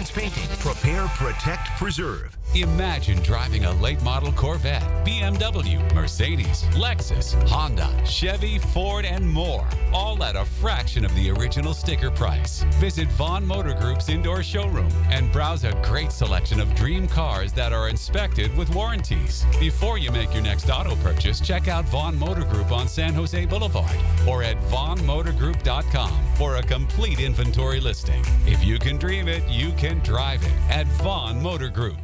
Performance Painting. Prepare, protect, preserve. Imagine driving a late model Corvette, BMW, Mercedes, Lexus, Honda, Chevy, Ford, and more, all at a fraction of the original sticker price. Visit Vaughn Motor Group's indoor showroom and browse a great selection of dream cars that are inspected with warranties. Before you make your next auto purchase, check out Vaughn Motor Group on San Jose Boulevard or at vaughnmotorgroup.com for a complete inventory listing. If you can dream it, you can drive it at Vaughn Motor Group.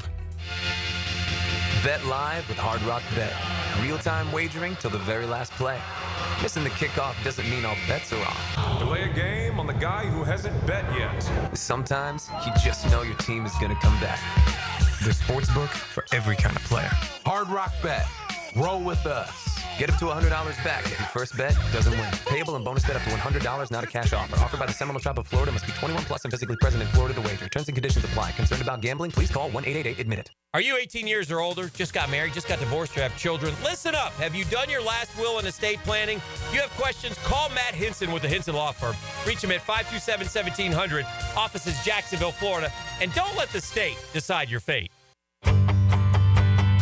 Bet live with Hard Rock Bet. Real-time wagering till the very last play. Missing the kickoff doesn't mean all bets are off. Delay a game on the guy who hasn't bet yet. Sometimes you just know your team is going to come back. The sportsbook for every kind of player. Hard Rock Bet. Roll with us. Get up to $100 back if your first bet doesn't win. Payable and bonus bet up to $100, not a cash offer. Offered by the Seminole Tribe of Florida. Must be 21 plus and physically present in Florida to wager. Terms and conditions apply. Concerned about gambling? Please call 1-888-ADMIT-IT. Are you 18 years or older, just got married, just got divorced, or have children? Listen up. Have you done your last will and estate planning? If you have questions, call Matt Hinson with the Hinson Law Firm. Reach him at 527-1700. Office is Jacksonville, Florida. And don't let the state decide your fate.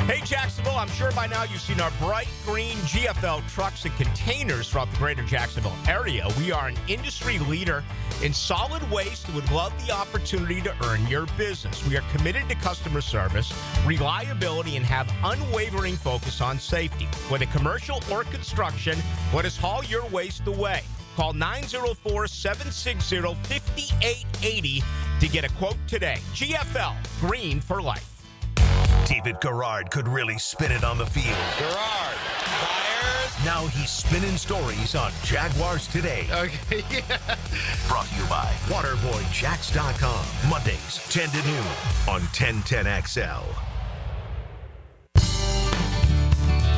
Hey, Jacksonville, I'm sure by now you've seen our bright green GFL trucks and containers throughout the greater Jacksonville area. We are an industry leader in solid waste and would love the opportunity to earn your business. We are committed to customer service, reliability, and have unwavering focus on safety. Whether commercial or construction, let us haul your waste away. Call 904-760-5880 to get a quote today. GFL, green for life. David Garrard could really spin it on the field. Gerard fires. Now he's spinning stories on Jaguars Today. Okay, yeah. Brought to you by WaterboyJacks.com. Mondays, 10 to noon on 1010XL.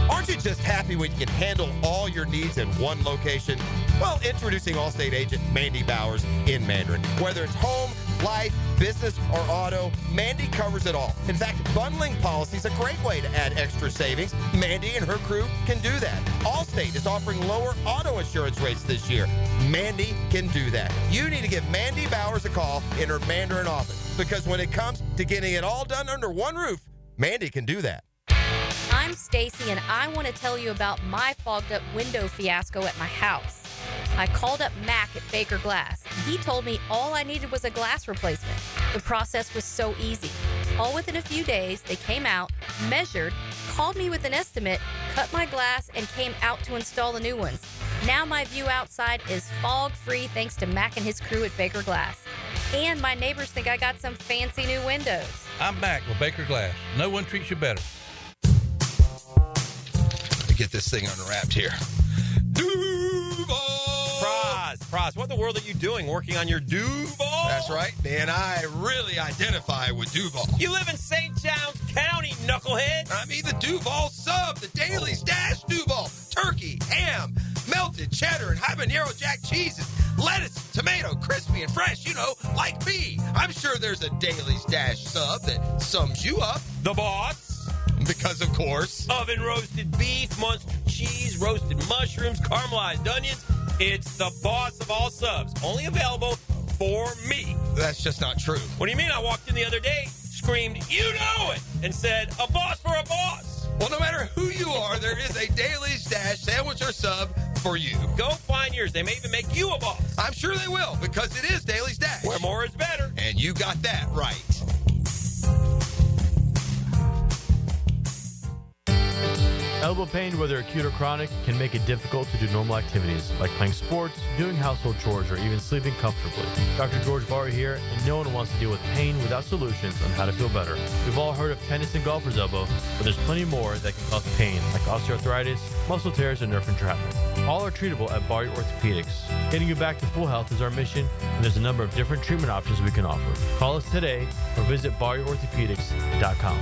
Aren't you just happy when you can handle all your needs in one location? Well, introducing Allstate agent Mandy Bowers in Mandarin. Whether it's home, life, business, or auto, Mandy covers it all. In fact, bundling policy is a great way to add extra savings. Mandy and her crew can do that. Allstate is offering lower auto insurance rates this year. Mandy can do that. You need to give Mandy Bowers a call in her Mandarin office, because when it comes to getting it all done under one roof, Mandy can do that. I'm Stacy, and I want to tell you about my fogged up window fiasco at my house. I called up Mac at Baker Glass, and he told me all I needed was a glass replacement. The process was so easy. All within a few days, they came out, measured, called me with an estimate, cut my glass, and came out to install the new ones. Now my view outside is fog-free thanks to Mac and his crew at Baker Glass. And my neighbors think I got some fancy new windows. I'm Mac with Baker Glass. No one treats you better. Get this thing unwrapped here. Duval! Praz, what in the world are you doing working on your Duval? That's right, man. I really identify with Duval. You live in St. John's County, knucklehead. I mean the Duval sub, the Daily's Dash Duval. Turkey, ham, melted cheddar, and habanero jack cheeses. Lettuce, tomato, crispy and fresh, you know, like me. I'm sure there's a Daily's Dash sub that sums you up. The boss. Because, of course. Oven roasted beef, Munster cheese, roasted mushrooms, caramelized onions. It's the boss of all subs. Only available for me. That's just not true. What do you mean? I walked in the other day, screamed, "You know it!" and said, "A boss for a boss." Well, no matter who you are, there is a Daily's Dash sandwich or sub for you. Go find yours. They may even make you a boss. I'm sure they will, because it is Daily's Dash. Where more is better. And you got that right. Elbow pain, whether acute or chronic, can make it difficult to do normal activities like playing sports, doing household chores, or even sleeping comfortably. Dr. George Barr here, and no one wants to deal with pain without solutions on how to feel better. We've all heard of tennis and golfer's elbow, but there's plenty more that can cause pain, like osteoarthritis, muscle tears, and nerve entrapment. All are treatable at Barr Orthopedics. Getting you back to full health is our mission, and there's a number of different treatment options we can offer. Call us today or visit barrorthopedics.com.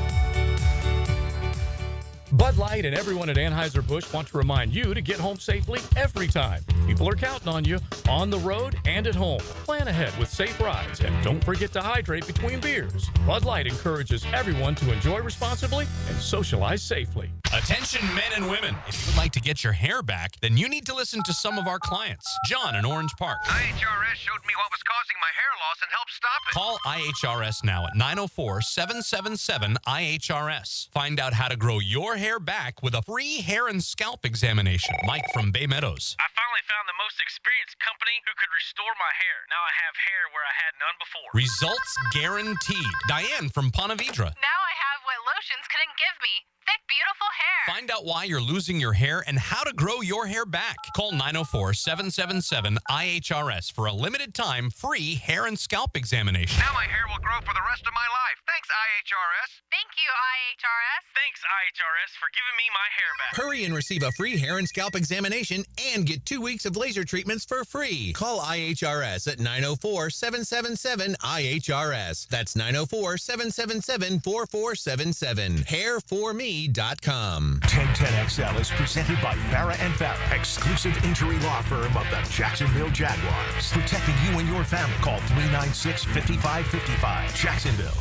Bud Light and everyone at Anheuser-Busch want to remind you to get home safely every time. People are counting on you on the road and at home. Plan ahead with safe rides and don't forget to hydrate between beers. Bud Light encourages everyone to enjoy responsibly and socialize safely. Attention men and women. If you would like to get your hair back, then you need to listen to some of our clients. John in Orange Park. IHRS showed me what was causing my hair loss and helped stop it. Call IHRS now at 904-777-IHRS. Find out how to grow your hair back with a free hair and scalp examination. Mike from Bay Meadows. I finally found the most experienced company who could restore my hair. Now I have hair where I had none before. Results guaranteed. Diane from Ponte Vedra. Now I have what lotions couldn't give me. Thick, beautiful hair. Find out why you're losing your hair and how to grow your hair back. Call 904-777-IHRS for a limited time free hair and scalp examination. Now my hair will grow for the rest of my life. Thanks, IHRS. Thank you, IHRS. Thanks, IHRS, for giving me my hair back. Hurry and receive a free hair and scalp examination and get 2 weeks of laser treatments for free. Call IHRS at 904-777-IHRS. That's 904-777-4477. Hair4me.com. 1010XL is presented by Farah and Farah, exclusive injury law firm of the Jacksonville Jaguars. Protecting you and your family. Call 396-5555. Jacksonville.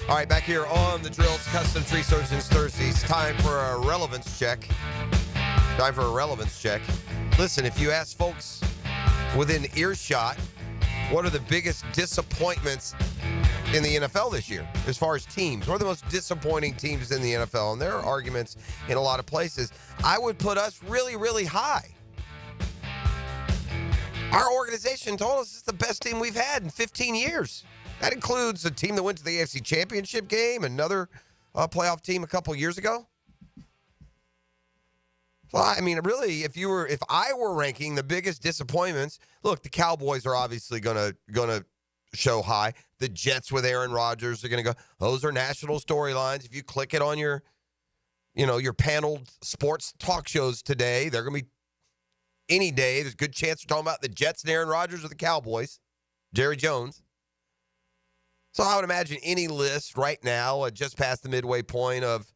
All right, back here on the Drills Custom Tree Surgeons Thursdays. Time for a relevance check. Listen, if you ask folks within earshot, what are the biggest disappointments in the NFL this year as far as teams? What are the most disappointing teams in the NFL? And there are arguments in a lot of places. I would put us really, really high. Our organization told us it's the best team we've had in 15 years. That includes a team that went to the AFC Championship game, another playoff team a couple years ago. Well, I mean, really, if I were ranking the biggest disappointments, look, the Cowboys are obviously gonna show high. The Jets with Aaron Rodgers are gonna go. Those are national storylines. If you click it on your paneled sports talk shows today, they're gonna be any day. There's a good chance we're talking about the Jets and Aaron Rodgers or the Cowboys, Jerry Jones. So I would imagine any list right now, just past the midway point of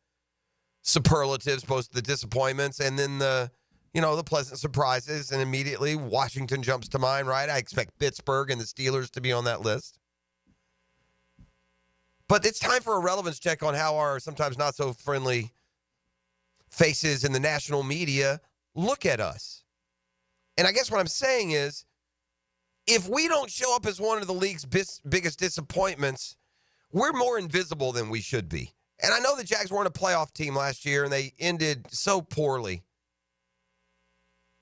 superlatives, both the disappointments and then the pleasant surprises, and immediately Washington jumps to mind, right? I expect Pittsburgh and the Steelers to be on that list. But it's time for a relevance check on how our sometimes not so friendly faces in the national media look at us. And I guess what I'm saying is, if we don't show up as one of the league's biggest disappointments, we're more invisible than we should be. And I know the Jags weren't a playoff team last year, and they ended so poorly.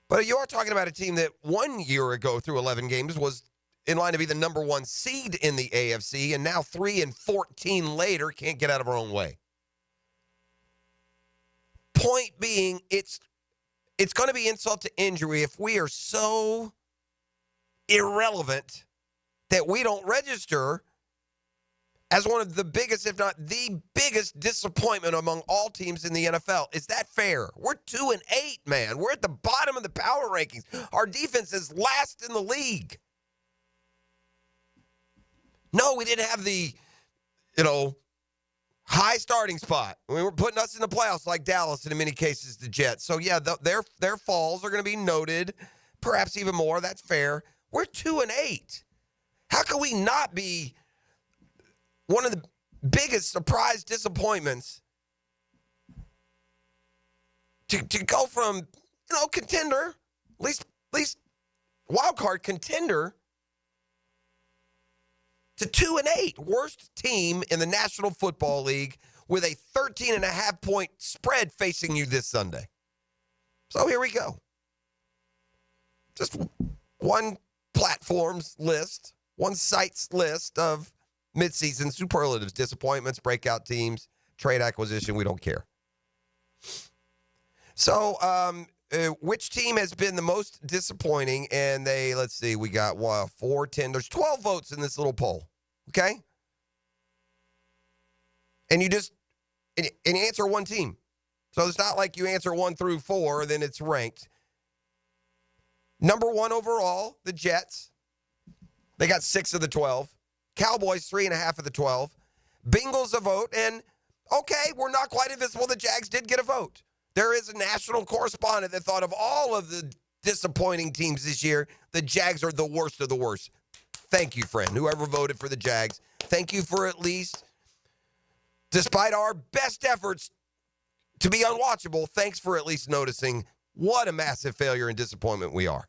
But you are talking about a team that 1 year ago through 11 games was in line to be the number one seed in the AFC, and now 3-14 later can't get out of our own way. Point being, it's going to be insult to injury if we are so irrelevant that we don't register as one of the biggest, if not the biggest, disappointment among all teams in the NFL. Is that fair? We're 2-8, man. We're at the bottom of the power rankings. Our defense is last in the league. No, we didn't have the, high starting spot. We were putting us in the playoffs like Dallas and in many cases the Jets. So, yeah, their falls are going to be noted, perhaps even more. That's fair. We're 2-8. How can we not be one of the biggest surprise disappointments to go from, contender, at least wild card contender, to 2-8, worst team in the National Football League with a 13.5-point spread facing you this Sunday. So here we go. Just one platform's list, one site's list of midseason superlatives, disappointments, breakout teams, trade acquisition. We don't care. So, which team has been the most disappointing? And let's see, we got 4, 10. There's 12 votes in this little poll. Okay? And you just answer one team. So it's not like you answer 1 through 4, then it's ranked. Number 1 overall, the Jets. They got 6 of the 12. Cowboys, 3.5 of the 12. Bengals a vote. And, okay, we're not quite invisible. The Jags did get a vote. There is a national correspondent that thought of all of the disappointing teams this year, the Jags are the worst of the worst. Thank you, friend. Whoever voted for the Jags, thank you for at least, despite our best efforts to be unwatchable, thanks for at least noticing what a massive failure and disappointment we are.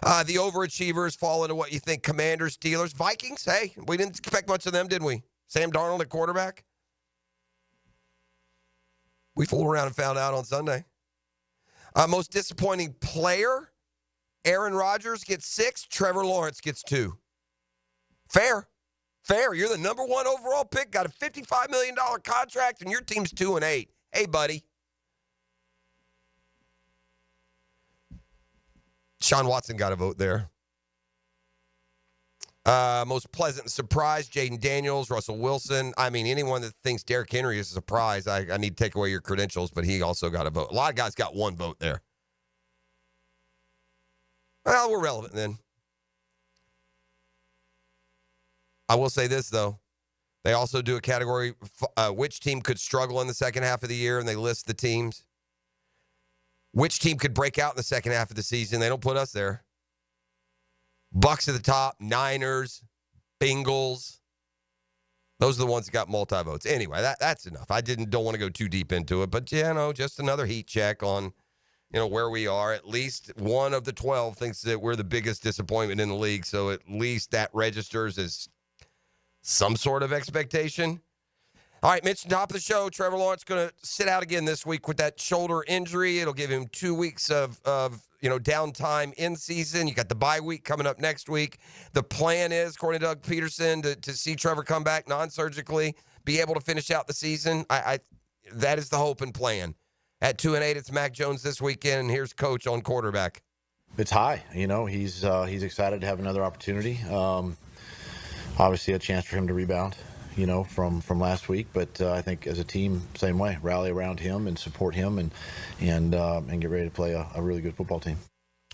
The overachievers fall into what you think: Commanders, Steelers, Vikings. Hey, we didn't expect much of them, did we? Sam Darnold at quarterback. We fooled around and found out on Sunday. Most disappointing player: Aaron Rodgers gets 6, Trevor Lawrence gets 2. Fair. You're the number 1 overall pick, got a $55 million contract, and your team's 2-8. Hey, buddy. Sean Watson got a vote there. Most pleasant surprise: Jaden Daniels, Russell Wilson. I mean, anyone that thinks Derrick Henry is a surprise, I need to take away your credentials, but he also got a vote. A lot of guys got 1 vote there. Well, we're relevant then. I will say this, though. They also do a category, which team could struggle in the second half of the year, and they list the teams. Which team could break out in the second half of the season? They don't put us there. Bucks at the top, Niners, Bengals. Those are the ones that got multi-votes. Anyway, that's enough. I don't want to go too deep into it, but, just another heat check on, where we are. At least one of the 12 thinks that we're the biggest disappointment in the league, so at least that registers as some sort of expectation. All right, mentioned top of the show, Trevor Lawrence going to sit out again this week with that shoulder injury. It'll give him 2 weeks of downtime in season. You got the bye week coming up next week. The plan is, according to Doug Peterson, to see Trevor come back non-surgically, be able to finish out the season. That is the hope and plan. At 2-8, it's Mac Jones this weekend, and here's Coach on quarterback. It's high. He's excited to have another opportunity. Obviously, a chance for him to rebound, from last week. But I think as a team, same way, rally around him and support him and get ready to play a really good football team.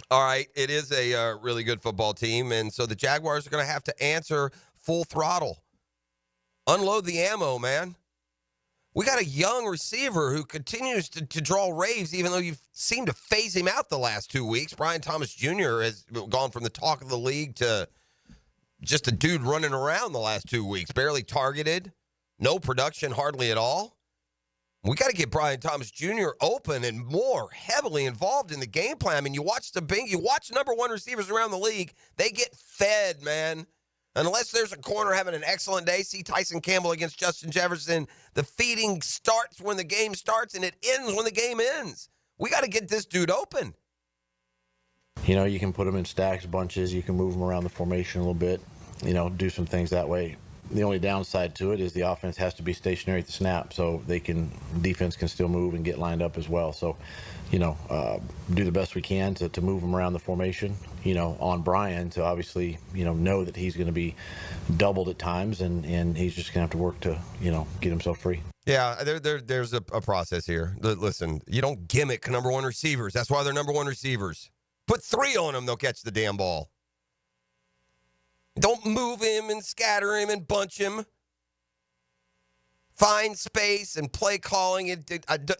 All right, it is a really good football team, and so the Jaguars are going to have to answer full throttle. Unload the ammo, man. We got a young receiver who continues to draw raves, even though you've seemed to phase him out the last 2 weeks. Brian Thomas Jr. has gone from the talk of the league to just a dude running around the last 2 weeks, barely targeted, no production hardly at all. We got to get Brian Thomas Jr. open and more heavily involved in the game plan. I mean, you watch number 1 receivers around the league, they get fed, man. Unless there's a corner having an excellent day, see Tyson Campbell against Justin Jefferson, the feeding starts when the game starts and it ends when the game ends. We got to get this dude open. You can put them in stacks, bunches. You can move them around the formation a little bit, do some things that way. The only downside to it is the offense has to be stationary at the snap, so defense can still move and get lined up as well. So, do the best we can to move them around the formation, on Brian to obviously, know that he's going to be doubled at times and he's just going to have to work to, get himself free. Yeah, there's a process here. Listen, you don't gimmick number 1 receivers. That's why they're number 1 receivers. Put 3 on them, they'll catch the damn ball. Don't move him and scatter him and bunch him. Find space and play calling.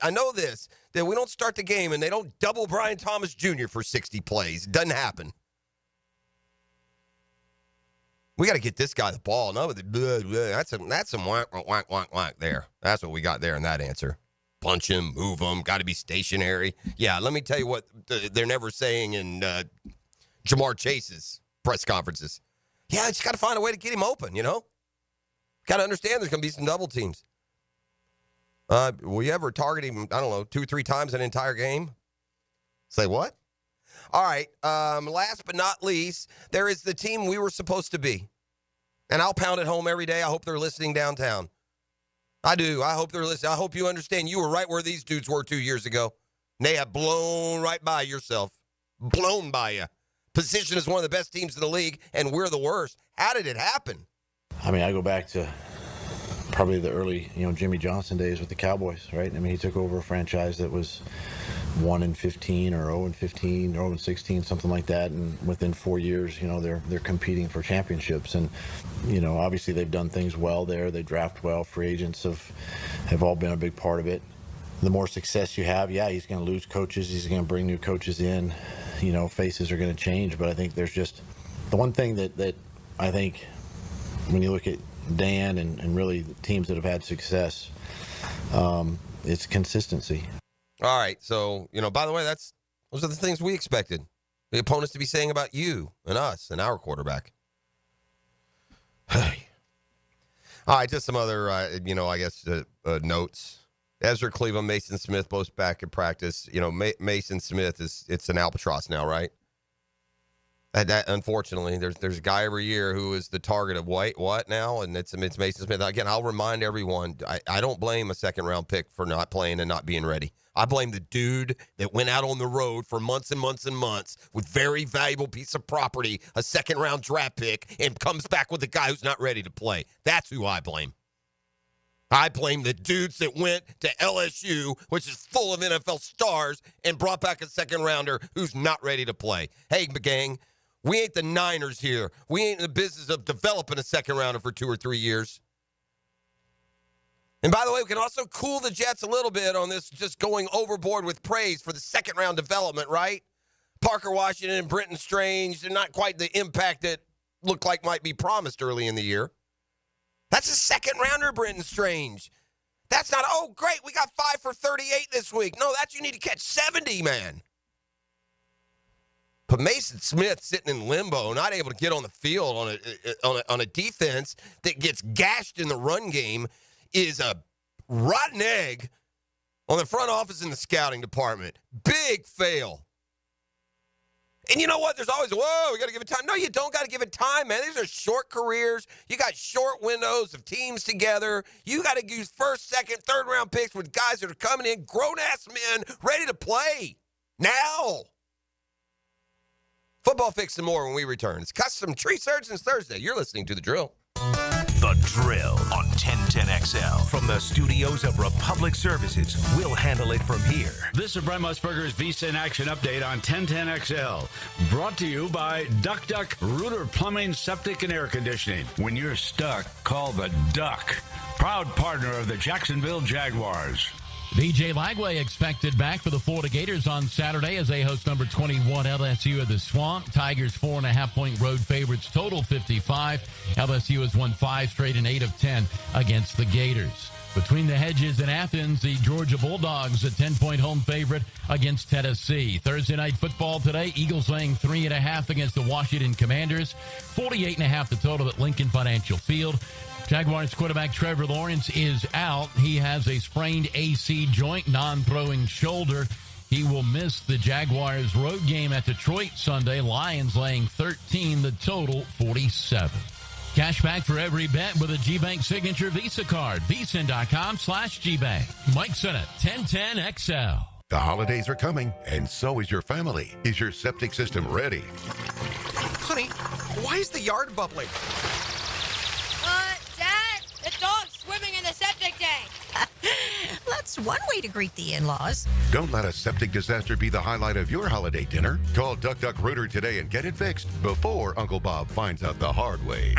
I know this, that we don't start the game and they don't double Brian Thomas Jr. for 60 plays. It doesn't happen. We got to get this guy the ball. No, that's some whack there. That's what we got there in that answer. Punch him, move him, got to be stationary. Yeah, let me tell you what they're never saying in Jamar Chase's press conferences. Yeah, just got to find a way to get him open, Got to understand there's going to be some double teams. Will you ever target him, 2 or 3 times an entire game? Say what? All right, last but not least, there is the team we were supposed to be. And I'll pound it home every day. I hope they're listening downtown. I do. I hope they're listening. I hope you understand you were right where these dudes were 2 years ago. And they have blown right by yourself. Blown by you. Position is one of the best teams in the league, and we're the worst. How did it happen? I mean, I go back to probably the early, Jimmy Johnson days with the Cowboys, right? I mean, he took over a franchise that was 1-15 or 0-15, 0-16, something like that. And within 4 years, they're competing for championships. And, obviously they've done things well there. They draft well. Free agents have all been a big part of it. The more success you have, he's going to lose coaches. He's going to bring new coaches in. Faces are going to change. But I think there's just The one thing that I think when you look at Dan and really the teams that have had success, it's consistency. All right. So, by the way, those are the things we expected the opponents to be saying about you and us and our quarterback. Hey. All right. Just some other, notes. Ezra Cleveland, Mason Smith, both back in practice. Mason Smith it's an albatross now, right? That unfortunately, there's a guy every year who is the target of what now, and it's Mason Smith. Again, I'll remind everyone, I don't blame a second-round pick for not playing and not being ready. I blame the dude that went out on the road for months and months and months with very valuable piece of property, a second-round draft pick, and comes back with a guy who's not ready to play. That's who I blame. I blame the dudes that went to LSU, which is full of NFL stars, and brought back a second-rounder who's not ready to play. Hey, gang. We ain't the Niners here. We ain't in the business of developing a second rounder for 2 or 3 years. And by the way, we can also cool the Jets a little bit on this just going overboard with praise for the second round development, right? Parker Washington and Brenton Strange, they're not quite the impact that looked like might be promised early in the year. That's a second rounder, Brenton Strange. That's not, oh, great, we got 5 for 38 this week. No, that's you need to catch 70, man. But Mason Smith sitting in limbo, not able to get on the field on a defense that gets gashed in the run game is a rotten egg on the front office and the scouting department. Big fail. And you know what? There's always, we got to give it time. No, you don't got to give it time, man. These are short careers. You got short windows of teams together. You got to use first, second, third round picks with guys that are coming in, grown-ass men, ready to play now. Football Fix and more when we return. It's Custom Tree Surgeons Thursday. You're listening to The Drill. The Drill on 1010XL. From the studios of Republic Services, we'll handle it from here. This is Brent Musburger's Visa in Action update on 1010XL. Brought to you by Duck Duck Rooter Plumbing, Septic, and Air Conditioning. When you're stuck, call the Duck. Proud partner of the Jacksonville Jaguars. BJ Lagway expected back for the Florida Gators on Saturday as they host number 21 LSU at the Swamp. Tigers 4.5-point road favorites, total 55. LSU has won 5 straight and 8 of 10 against the Gators. Between the hedges in Athens, the Georgia Bulldogs a 10-point home favorite against Tennessee. Thursday night football today, Eagles laying 3.5 against the Washington Commanders. 48.5 the total at Lincoln Financial Field. Jaguars quarterback Trevor Lawrence is out. He has a sprained AC joint, non-throwing shoulder. He will miss the Jaguars road game at Detroit Sunday. Lions laying 13, the total 47. Cash back for every bet with a G-Bank signature Visa card. VSIN.com/GBank. Mike Sennett, 1010XL. The holidays are coming, and so is your family. Is your septic system ready? Honey, why is the yard bubbling? Dad, the dog's swimming in the septic tank. That's one way to greet the in-laws. Don't let a septic disaster be the highlight of your holiday dinner. Call Duck Duck Rooter today and get it fixed before Uncle Bob finds out the hard way.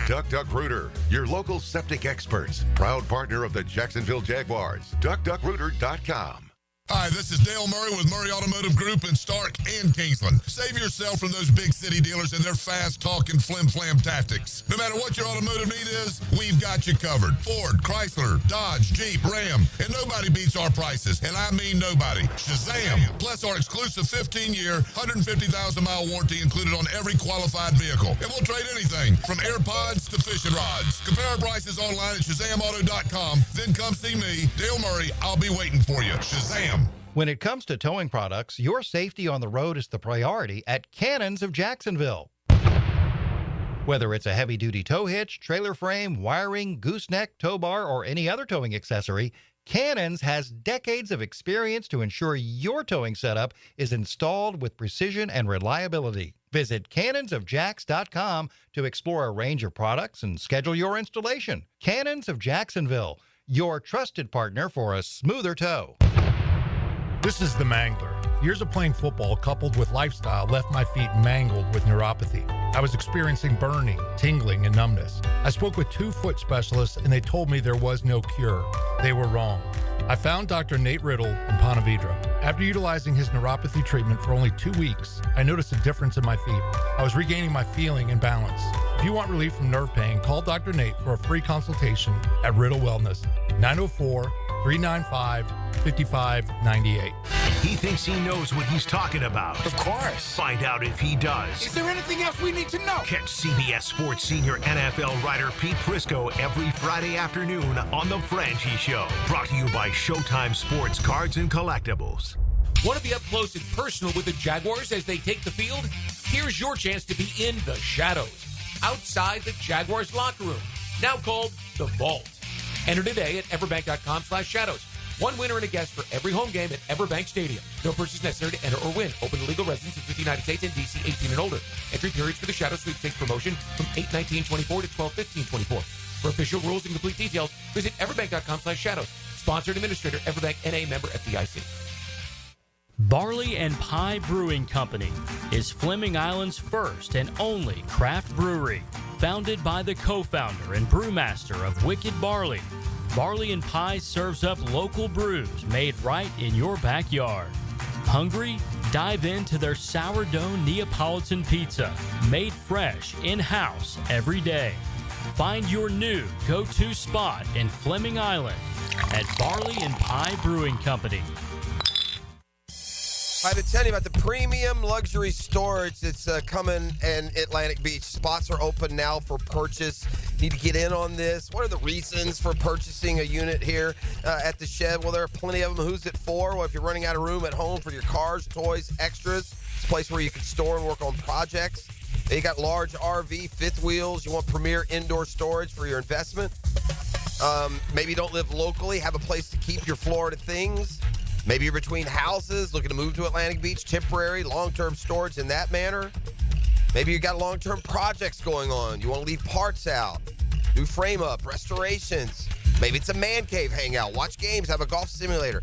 Duck Duck Rooter, your local septic experts. Proud partner of the Jacksonville Jaguars. DuckDuckRooter.com. Hi, this is Dale Murray with Murray Automotive Group in Stark and Kingsland. Save yourself from those big city dealers and their fast-talking flim-flam tactics. No matter what your automotive need is, we've got you covered. Ford, Chrysler, Dodge, Jeep, Ram, and nobody beats our prices, and I mean nobody. Shazam! Plus our exclusive 15-year, 150,000-mile warranty included on every qualified vehicle. And we'll trade anything from AirPods to fishing rods. Compare our prices online at ShazamAuto.com. Then come see me, Dale Murray. I'll be waiting for you. Shazam! When it comes to towing products, your safety on the road is the priority at Cannons of Jacksonville. Whether it's a heavy-duty tow hitch, trailer frame, wiring, gooseneck, tow bar, or any other towing accessory, Cannons has decades of experience to ensure your towing setup is installed with precision and reliability. Visit cannonsofjacks.com to explore a range of products and schedule your installation. Cannons of Jacksonville, your trusted partner for a smoother tow. This is the Mangler. Years of playing football coupled with lifestyle left my feet mangled with neuropathy. I was experiencing burning, tingling, and numbness. I spoke with 2 foot specialists and they told me there was no cure. They were wrong. I found Dr. Nate Riddle in Ponte Vedra. After utilizing his neuropathy treatment for only 2 weeks, I noticed a difference in my feet. I was regaining my feeling and balance. If you want relief from nerve pain, call Dr. Nate for a free consultation at Riddle Wellness, 904-395-5598. He thinks he knows what he's talking about. Of course. Find out if he does. Is there anything else we need to know? Catch CBS Sports senior NFL writer Pete Prisco every Friday afternoon on The Franchi Show. Brought to you by Showtime Sports Cards and Collectibles. Want to be up close and personal with the Jaguars as they take the field? Here's your chance to be in the shadows, outside the Jaguars locker room, now called The Vault. Enter today at everbank.com/shadows. One winner and a guest for every home game at Everbank Stadium. No purchase necessary to enter or win. Open to legal residents of the United States and D.C. 18 and older. Entry periods for the Shadow Sweepstakes promotion from 8/19/24 to 12/15/24. For official rules and complete details, visit everbank.com/shadows. Sponsored administrator, Everbank N.A. member FDIC. Barley and Pie Brewing Company is Fleming Island's first and only craft brewery. Founded by the co-founder and brewmaster of Wicked Barley, Barley and Pie serves up local brews made right in your backyard. Hungry? Dive into their sourdough Neapolitan pizza, made fresh in-house every day. Find your new go-to spot in Fleming Island at Barley and Pie Brewing Company. I've been telling you about the premium luxury storage that's coming in Atlantic Beach. Spots are open now for purchase. Need to get in on this. What are the reasons for purchasing a unit here at the Shed? Well, there are plenty of them. Who's it for? Well, if you're running out of room at home for your cars, toys, extras, it's a place where you can store and work on projects. You got large RV, fifth wheels. You want premier indoor storage for your investment. Maybe you don't live locally, have a place to keep your Florida things. Maybe you're between houses, looking to move to Atlantic Beach, temporary, long-term storage in that manner. Maybe you got long-term projects going on. You want to leave parts out, do frame-up, restorations. Maybe it's a man cave hangout, watch games, have a golf simulator.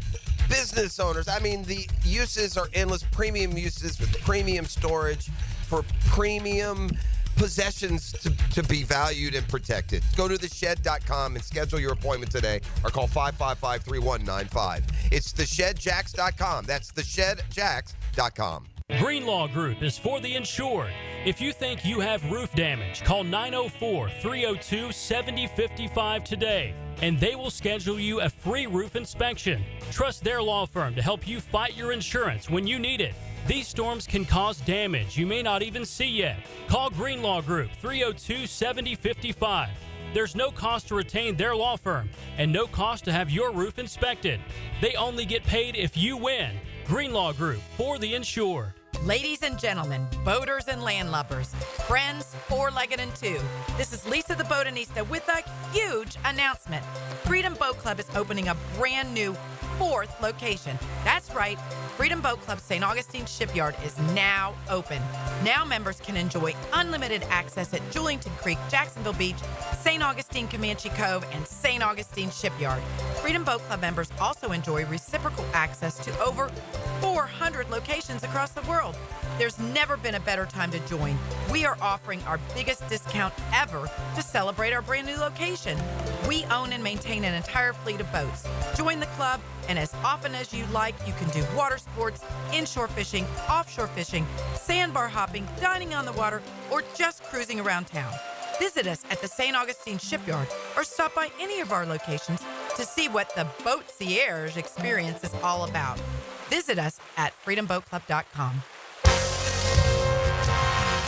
Business owners, I mean, the uses are endless. Premium uses with premium storage for premium possessions to be valued and protected. Go to theshed.com and schedule your appointment today or call 555-3195. It's theshedjacks.com. That's theshedjacks.com. Greenlaw Group is for the insured. If you think you have roof damage, call 904-302-7055 today, and they will schedule you a free roof inspection. Trust their law firm to help you fight your insurance when you need it. These storms can cause damage you may not even see yet. Call Greenlaw Group, 302-7055. There's no cost to retain their law firm and no cost to have your roof inspected. They only get paid if you win. Greenlaw Group, for the insured. Ladies and gentlemen, boaters and landlubbers, friends, four-legged and two, this is Lisa the Botanista with a huge announcement. Freedom Boat Club is opening a brand new 4th location. That's right, Freedom Boat Club St. Augustine Shipyard is now open. Now members can enjoy unlimited access at Julington Creek, Jacksonville Beach, St. Augustine Comanche Cove, and St. Augustine Shipyard. Freedom Boat Club members also enjoy reciprocal access to over 400 locations across the world. There's never been a better time to join. We are offering our biggest discount ever to celebrate our brand new location. We own and maintain an entire fleet of boats. Join the club, and as often as you like, you can do water sports, inshore fishing, offshore fishing, sandbar hopping, dining on the water, or just cruising around town. Visit us at the St. Augustine Shipyard or stop by any of our locations to see what the Boatcierge experience is all about. Visit us at freedomboatclub.com.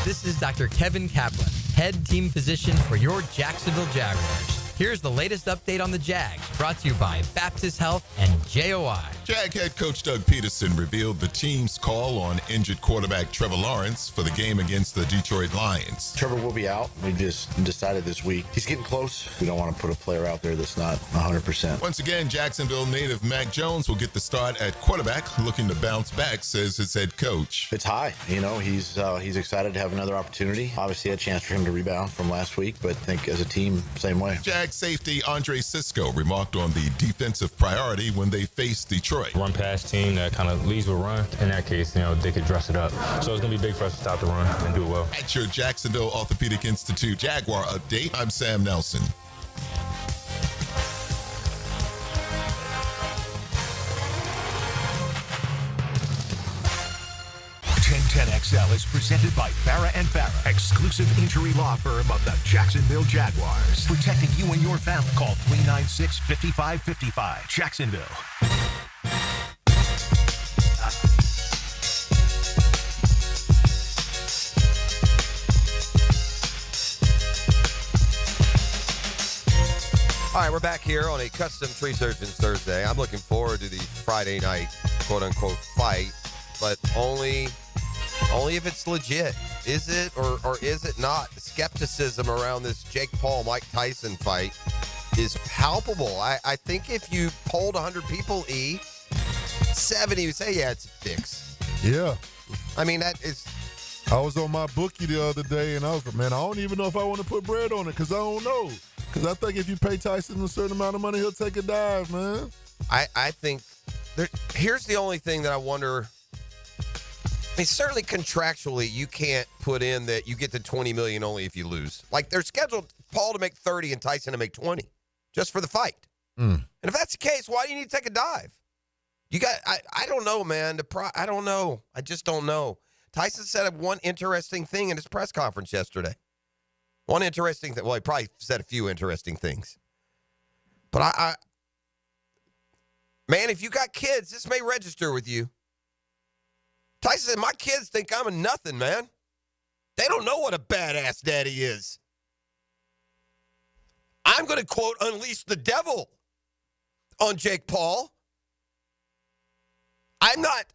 This is Dr. Kevin Kaplan, head team physician for your Jacksonville Jaguars. Here's the latest update on the Jags, brought to you by Baptist Health and JOI. Jag head coach Doug Peterson revealed the team's call on injured quarterback Trevor Lawrence for the game against the Detroit Lions. Trevor will be out. We just decided this week. He's getting close. We don't want to put a player out there that's not 100%. Once again, Jacksonville native Mac Jones will get the start at quarterback, looking to bounce back, says his head coach. It's high. You know, he's excited to have another opportunity. Obviously, a chance for him to rebound from last week, but I think as a team, same way. Jag safety Andre Sisco remarked on the defensive priority when they faced Detroit. Run-pass team that kind of leads with run. In that case, they could dress it up. So it's going to be big for us to stop the run and do it well. At your Jacksonville Orthopedic Institute Jaguar update, I'm Sam Nelson. 1010XL is presented by Farah & Farah, exclusive injury law firm of the Jacksonville Jaguars. Protecting you and your family. Call 396-5555. Jacksonville. All right, we're back here on a Custom Tree Surgeons Thursday. I'm looking forward to the Friday night, quote-unquote, fight, but only if it's legit. Is it or is it not? The skepticism around this Jake Paul-Mike Tyson fight is palpable. I think if you polled 100 people, 70 would say, yeah, it's a fix. Yeah. I mean, that is... I was on my bookie the other day, and I was like, man, I don't even know if I want to put bread on it because I don't know. Because I think if you pay Tyson a certain amount of money, he'll take a dive, man. I think here's the only thing that I wonder. I mean, certainly contractually, you can't put in that you get the $20 million only if you lose. Like, they're scheduled Paul to make 30 and Tyson to make 20 just for the fight. And if that's the case, why do you need to take a dive? You got, I don't know, man. I don't know. I just don't know. Tyson said one interesting thing in his press conference yesterday. One interesting thing. Well, he probably said a few interesting things. But man, if you got kids, this may register with you. Tyson said, my kids think I'm a nothing, man. They don't know what a badass daddy is. I'm going to, quote, unleash the devil on Jake Paul. I'm not.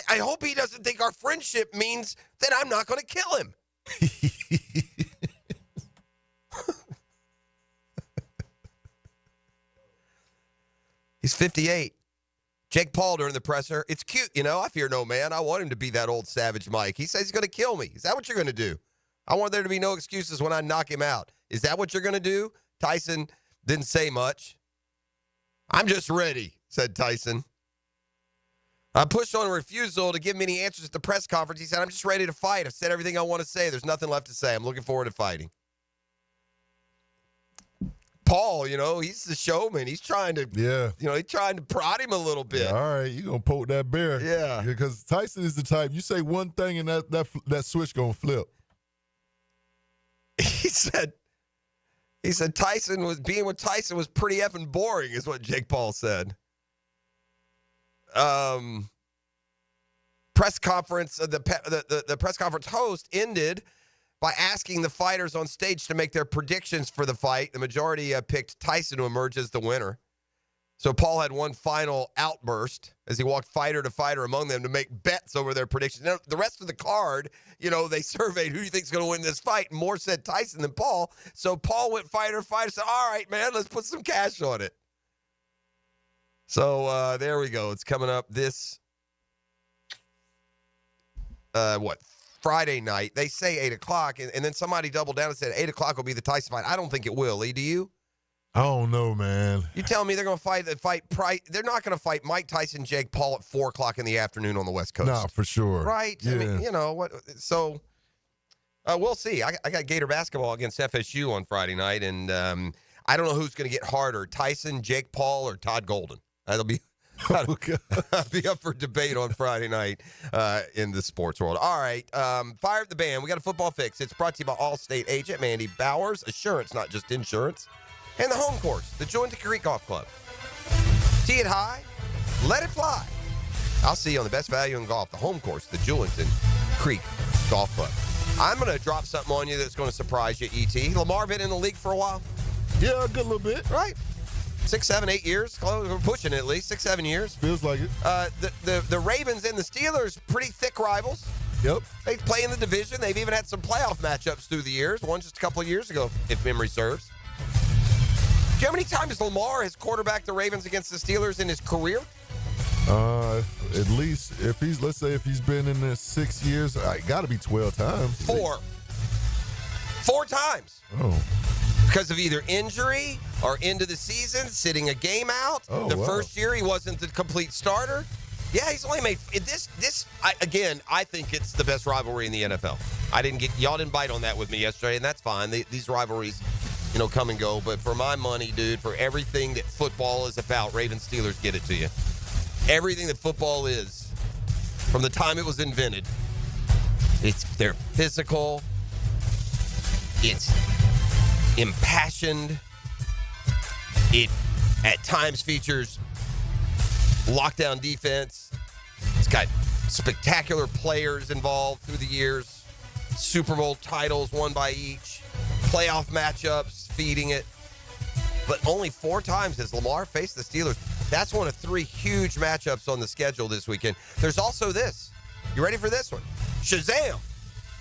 I hope he doesn't think our friendship means that I'm not going to kill him. He's 58. Jake Paul during the presser. It's cute, you know. I fear no man. I want him to be that old savage Mike. He says he's going to kill me. Is that what you're going to do? I want there to be no excuses when I knock him out. Is that what you're going to do? Tyson didn't say much. I'm just ready, said Tyson. I pushed on a refusal to give me any answers at the press conference. He said, I'm just ready to fight. I've said everything I want to say. There's nothing left to say. I'm looking forward to fighting. Paul, you know, he's the showman. He's trying to, he's trying to prod him a little bit. Yeah, all right, you're going to poke that bear. Yeah. Because Tyson is the type, you say one thing and that switch going to flip. He said Tyson was, being with Tyson was pretty effing boring, is what Jake Paul said. Press conference, the press conference host ended by asking the fighters on stage to make their predictions for the fight. The majority picked Tyson to emerge as the winner. So Paul had one final outburst as he walked fighter to fighter among them to make bets over their predictions. Now, the rest of the card, you know, they surveyed who do you think is going to win this fight. And more said Tyson than Paul. So Paul went fighter to fighter, said, all right, man, let's put some cash on it. So there we go. It's coming up this, Friday night. They say 8 o'clock, and then somebody doubled down and said 8 o'clock will be the Tyson fight. I don't think it will. Lee, do you? I don't know, man. You tell me they're going to fight. They're not going to fight Mike Tyson, Jake Paul at 4 o'clock in the afternoon on the West Coast. Nah, for sure. Right? Yeah. I mean, you know what? So we'll see. I got Gator basketball against FSU on Friday night, and I don't know who's going to get harder: Tyson, Jake Paul, or Todd Golden. That'll be. I'll be up for debate on Friday night in the sports world. All right, fire up the band. We got a football fix. It's brought to you by Allstate agent Mandy Bowers. Assurance, not just insurance. And the home course, the Jointed Creek Golf Club. Tee it high, let it fly. I'll see you on the best value in golf, the home course, the Jointed Creek Golf Club. I'm going to drop something on you that's going to surprise you, E.T. Lamar been in the league for a while? Yeah, a good little bit. Right. 6, 7, 8 years. We're pushing it at least 6, 7 years. Feels like it. The Ravens and the Steelers, pretty thick rivals. Yep. They play in the division. They've even had some playoff matchups through the years. One just a couple of years ago, if memory serves. Do you know how many times Lamar has quarterbacked the Ravens against the Steelers in his career? At least if he's been in there 6 years, got to be 12 times. 4 times. Oh. Because of either injury or into the season, sitting a game out. Oh, the wow. first year he wasn't the complete starter. Yeah, he's only made this. I think it's the best rivalry in the NFL. Y'all didn't bite on that with me yesterday, and that's fine. These rivalries, come and go. But for my money, dude, for everything that football is about, Ravens Steelers get it to you. Everything that football is, from the time it was invented, They're physical. It's impassioned. It at times features lockdown defense. It's got spectacular players involved through the years. Super Bowl titles won by each. Playoff matchups feeding it. But only 4 times has Lamar faced the Steelers. That's one of 3 huge matchups on the schedule this weekend. There's also this. You ready for this one? Shazam!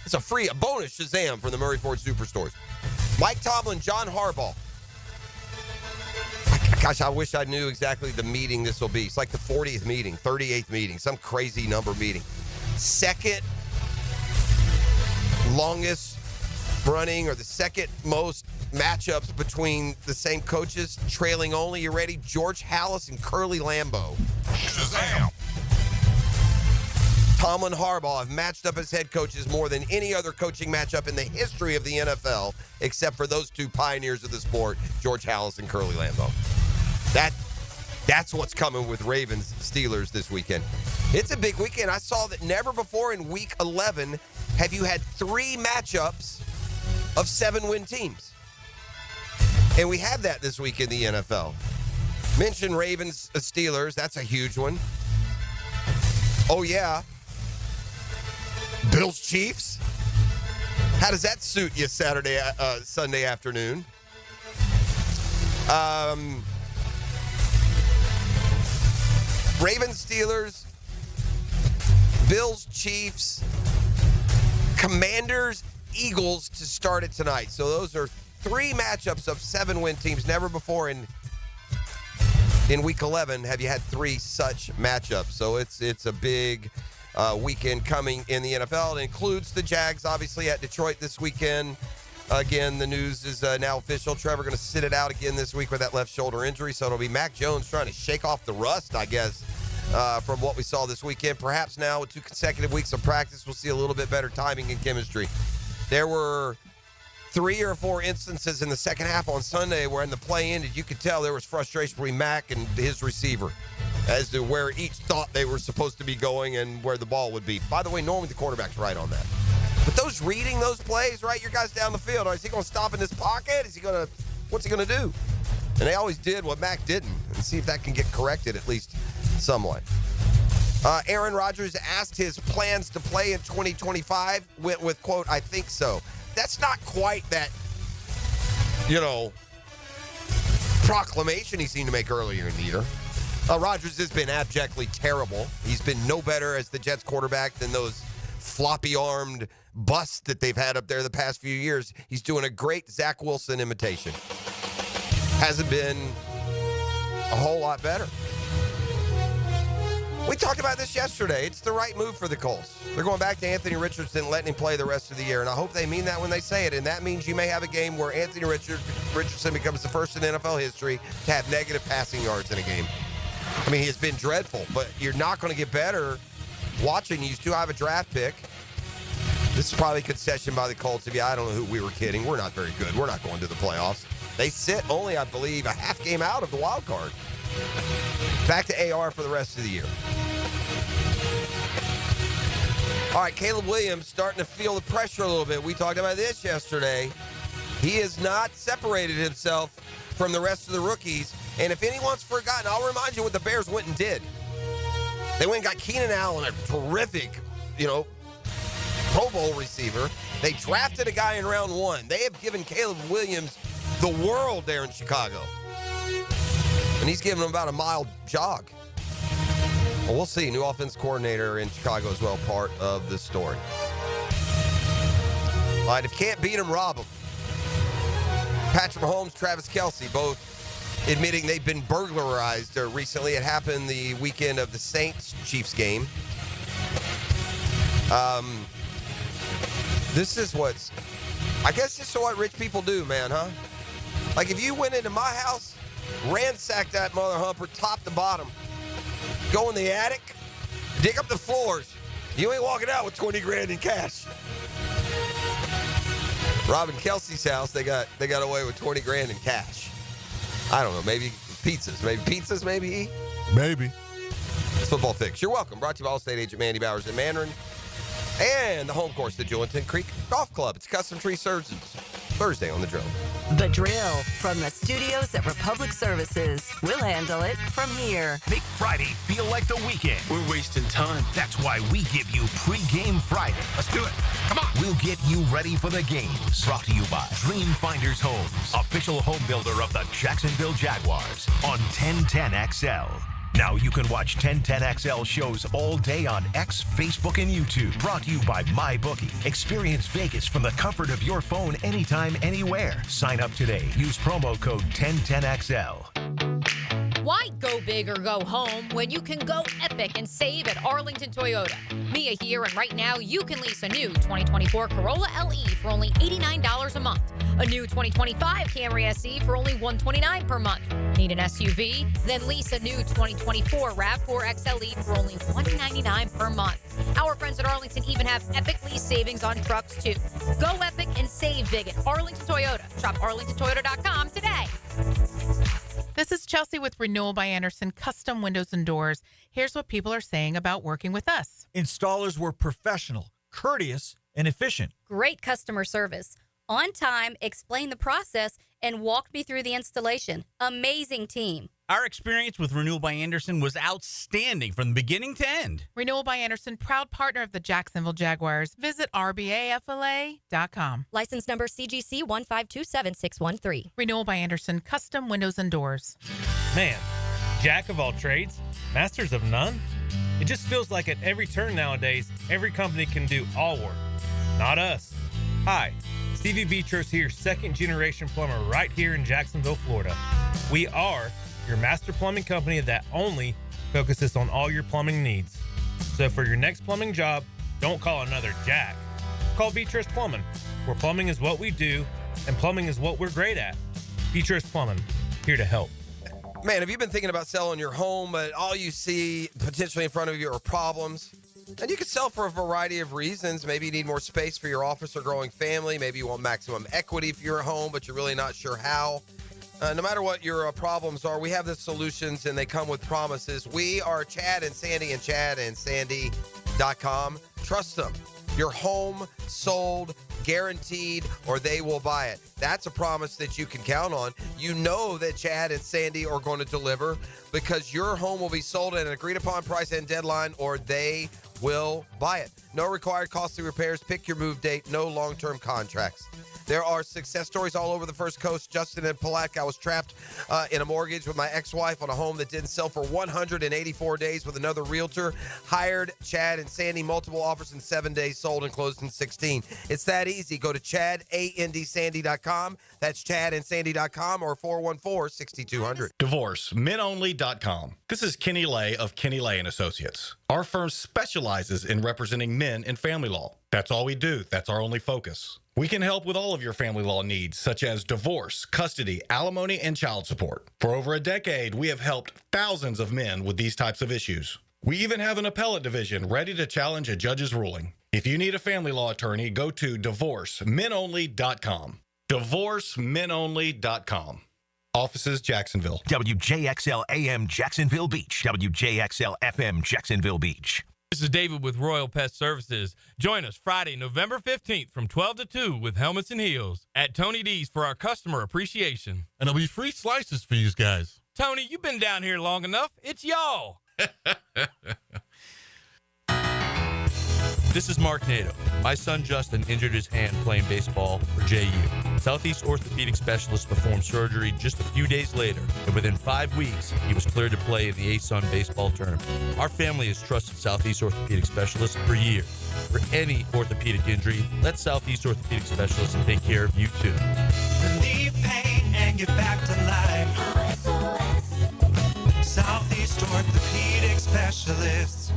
It's a bonus Shazam from the Murray Ford Superstores. Mike Tomlin, John Harbaugh. Gosh, I wish I knew exactly the meeting this will be. It's like the 40th meeting, 38th meeting, some crazy number meeting. Second longest running or the second most matchups between the same coaches, trailing only. You ready? George Halas and Curly Lambeau. Shazam! Tomlin, Harbaugh have matched up as head coaches more than any other coaching matchup in the history of the NFL, except for those 2 pioneers of the sport, George Halas and Curly Lambeau. That's what's coming with Ravens Steelers this weekend. It's a big weekend. I saw that never before in week 11 have you had 3 matchups of 7-win teams. And we have that this week in the NFL. Mention Ravens Steelers. That's a huge one. Oh, yeah. Bills Chiefs. How does that suit you Sunday afternoon? Ravens Steelers, Bills Chiefs, Commanders Eagles to start it tonight. So those are 3 matchups of 7-win teams. Never before in week 11 have you had 3 such matchups. So it's a big weekend coming in the NFL. It includes the Jags, obviously, at Detroit this weekend. Again, the news is now official. Trevor going to sit it out again this week with that left shoulder injury. So it'll be Mac Jones trying to shake off the rust, I guess, from what we saw this weekend. Perhaps now with 2 consecutive weeks of practice, we'll see a little bit better timing and chemistry. There were 3 or 4 instances in the second half on Sunday where in the play ended, you could tell there was frustration between Mac and his receiver as to where each thought they were supposed to be going and where the ball would be. By the way, normally the quarterback's right on that. But reading those plays, right, your guy's down the field. Is he going to stop in his pocket? What's he going to do? And they always did what Mac didn't. And see if that can get corrected at least somewhat. Aaron Rodgers asked his plans to play in 2025. Went with, quote, I think so. That's not quite that, proclamation he seemed to make earlier in the year. Rodgers has been abjectly terrible. He's been no better as the Jets quarterback than those floppy-armed busts that they've had up there the past few years. He's doing a great Zach Wilson imitation. Hasn't been a whole lot better. We talked about this yesterday. It's the right move for the Colts. They're going back to Anthony Richardson, letting him play the rest of the year, and I hope they mean that when they say it, and that means you may have a game where Anthony Richardson becomes the first in NFL history to have negative passing yards in a game. I mean, he's been dreadful, but you're not going to get better watching. He's too high of a draft pick. This is probably a concession by the Colts. I don't know who we were kidding. We're not very good. We're not going to the playoffs. They sit only, I believe, a half game out of the wild card. Back to AR for the rest of the year. All right, Caleb Williams starting to feel the pressure a little bit. We talked about this yesterday. He has not separated himself from the rest of the rookies. And if anyone's forgotten, I'll remind you what the Bears went and did. They went and got Keenan Allen, a terrific, Pro Bowl receiver. They drafted a guy in round 1. They have given Caleb Williams the world there in Chicago. And he's giving them about a mile jog. Well, we'll see. New offense coordinator in Chicago as well, part of the story. All right, if can't beat him, rob him. Patrick Mahomes, Travis Kelce, both admitting they've been burglarized recently. It happened the weekend of the Saints-Chiefs game. This is what rich people do, man, huh? Like if you went into my house, ransacked that mother humper top to bottom, go in the attic, dig up the floors, you ain't walking out with 20 grand in cash. Robin Kelsey's house, they got away with 20 grand in cash. I don't know, maybe pizzas, maybe. It's Football Fix. You're welcome. Brought to you by Allstate agent Mandy Bowers in Mandarin. And the home course, the Jewelton Creek Golf Club. It's Custom Tree Surgeons. Thursday on The Drill. The Drill from the studios at Republic Services. We'll handle it from here. Make Friday feel like the weekend. We're wasting time. That's why we give you Pre-Game Friday. Let's do it. Come on. We'll get you ready for the games. Brought to you by Dream Finders Homes, official home builder of the Jacksonville Jaguars on 1010XL. Now you can watch 1010XL shows all day on X, Facebook, and YouTube. Brought to you by MyBookie. Experience Vegas from the comfort of your phone anytime, anywhere. Sign up today. Use promo code 1010XL. Why go big or go home when you can go epic and save at Arlington Toyota? Mia here, and right now you can lease a new 2024 Corolla LE for only $89 a month. A new 2025 Camry SE for only $129 per month. Need an SUV? Then lease a new 2024 RAV4 XLE for only $199 per month. Our friends at Arlington even have epic lease savings on trucks too. Go epic and save big at Arlington Toyota. Shop arlingtontoyota.com today. This is Chelsea with Renewal by Andersen Custom Windows and Doors. Here's what people are saying about working with us. Installers were professional, courteous, and efficient. Great customer service. On time, explained the process, and walked me through the installation. Amazing team. Our experience with Renewal by Andersen was outstanding from the beginning to end. Renewal by Andersen, proud partner of the Jacksonville Jaguars. Visit rbafla.com. License number CGC 1527613. Renewal by Andersen, Custom Windows and Doors. Man, jack of all trades, masters of none? It just feels like at every turn nowadays, every company can do all work. Not us. Hi, Stevie Beatrice here, second generation plumber right here in Jacksonville, Florida. We are your master plumbing company that only focuses on all your plumbing needs. So for your next plumbing job, don't call another jack. Call Beatrice Plumbing, where plumbing is what we do and plumbing is what we're great at. Beatrice Plumbing, here to help. Man, have you been thinking about selling your home, but all you see potentially in front of you are problems? And you can sell for a variety of reasons. Maybe you need more space for your office or growing family. Maybe you want maximum equity for your home, but you're really not sure how. No matter what your problems are, we have the solutions, and they come with promises. We are Chad and Sandy and ChadandSandy.com. Trust them. Your home sold, guaranteed, or they will buy it. That's a promise that you can count on. You know that Chad and Sandy are going to deliver because your home will be sold at an agreed-upon price and deadline, or they will buy it. No required costly repairs. Pick your move date. No long-term contracts. There are success stories all over the First Coast. Justin and Palatka, I was trapped in a mortgage with my ex-wife on a home that didn't sell for 184 days with another realtor. Hired Chad and Sandy, multiple offers in 7 days, sold and closed in 16. It's that easy. Go to ChadandSandy.com. That's ChadandSandy.com or 414-6200. DivorceMenOnly.com. This is Kenny Lay of Kenny Lay & Associates. Our firm specializes in representing men in family law. That's all we do. That's our only focus. We can help with all of your family law needs, such as divorce, custody, alimony, and child support. For over a decade, we have helped thousands of men with these types of issues. We even have an appellate division ready to challenge a judge's ruling. If you need a family law attorney, go to DivorceMenOnly.com. DivorceMenOnly.com. Offices, Jacksonville. WJXL AM Jacksonville Beach. WJXL FM Jacksonville Beach. This is David with Royal Pest Services. Join us Friday, November 15th from 12 to 2 with Helmets and Heels at Tony D's for our customer appreciation. And there'll be free slices for you guys. Tony, you've been down here long enough. It's y'all. This is Mark Nato. My son Justin injured his hand playing baseball for JU. Southeast orthopedic specialist performed surgery just a few days later, and within 5 weeks, he was cleared to play in the ASUN baseball tournament. Our family has trusted Southeast orthopedic specialists for years. For any orthopedic injury, let Southeast orthopedic specialists take care of you too. Relieve pain and get back to life. Southeast orthopedic specialists.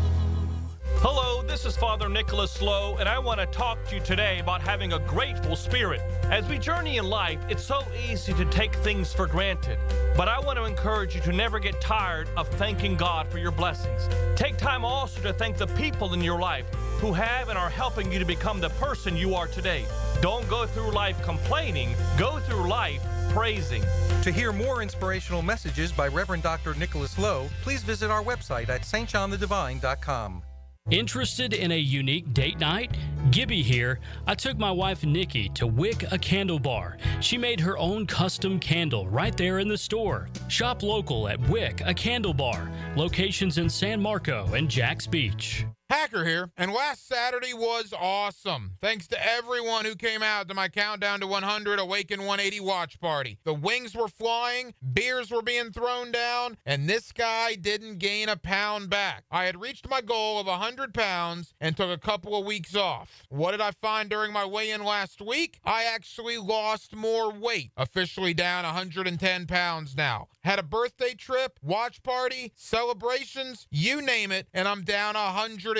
Hello, this is Father Nicholas Slow, and I want to talk to you today about having a grateful spirit. As we journey in life, it's so easy to take things for granted. But I want to encourage you to never get tired of thanking God for your blessings. Take time also to thank the people in your life who have and are helping you to become the person you are today. Don't go through life complaining. Go through life praising. To hear more inspirational messages by Reverend Dr. Nicholas Lowe, please visit our website at stjohnthedivine.com. Interested in a unique date night? Gibby here. I took my wife Nikki to Wick a Candle Bar. She made her own custom candle right there in the store. Shop local at Wick a Candle Bar. Locations in San Marco and Jax Beach. Hacker here, and last Saturday was awesome. Thanks to everyone who came out to my Countdown to 100 Awaken 180 watch party. The wings were flying, beers were being thrown down, and this guy didn't gain a pound back. I had reached my goal of 100 pounds and took a couple of weeks off. What did I find during my weigh-in last week? I actually lost more weight, officially down 110 pounds now. Had a birthday trip, watch party, celebrations, you name it, and I'm down 110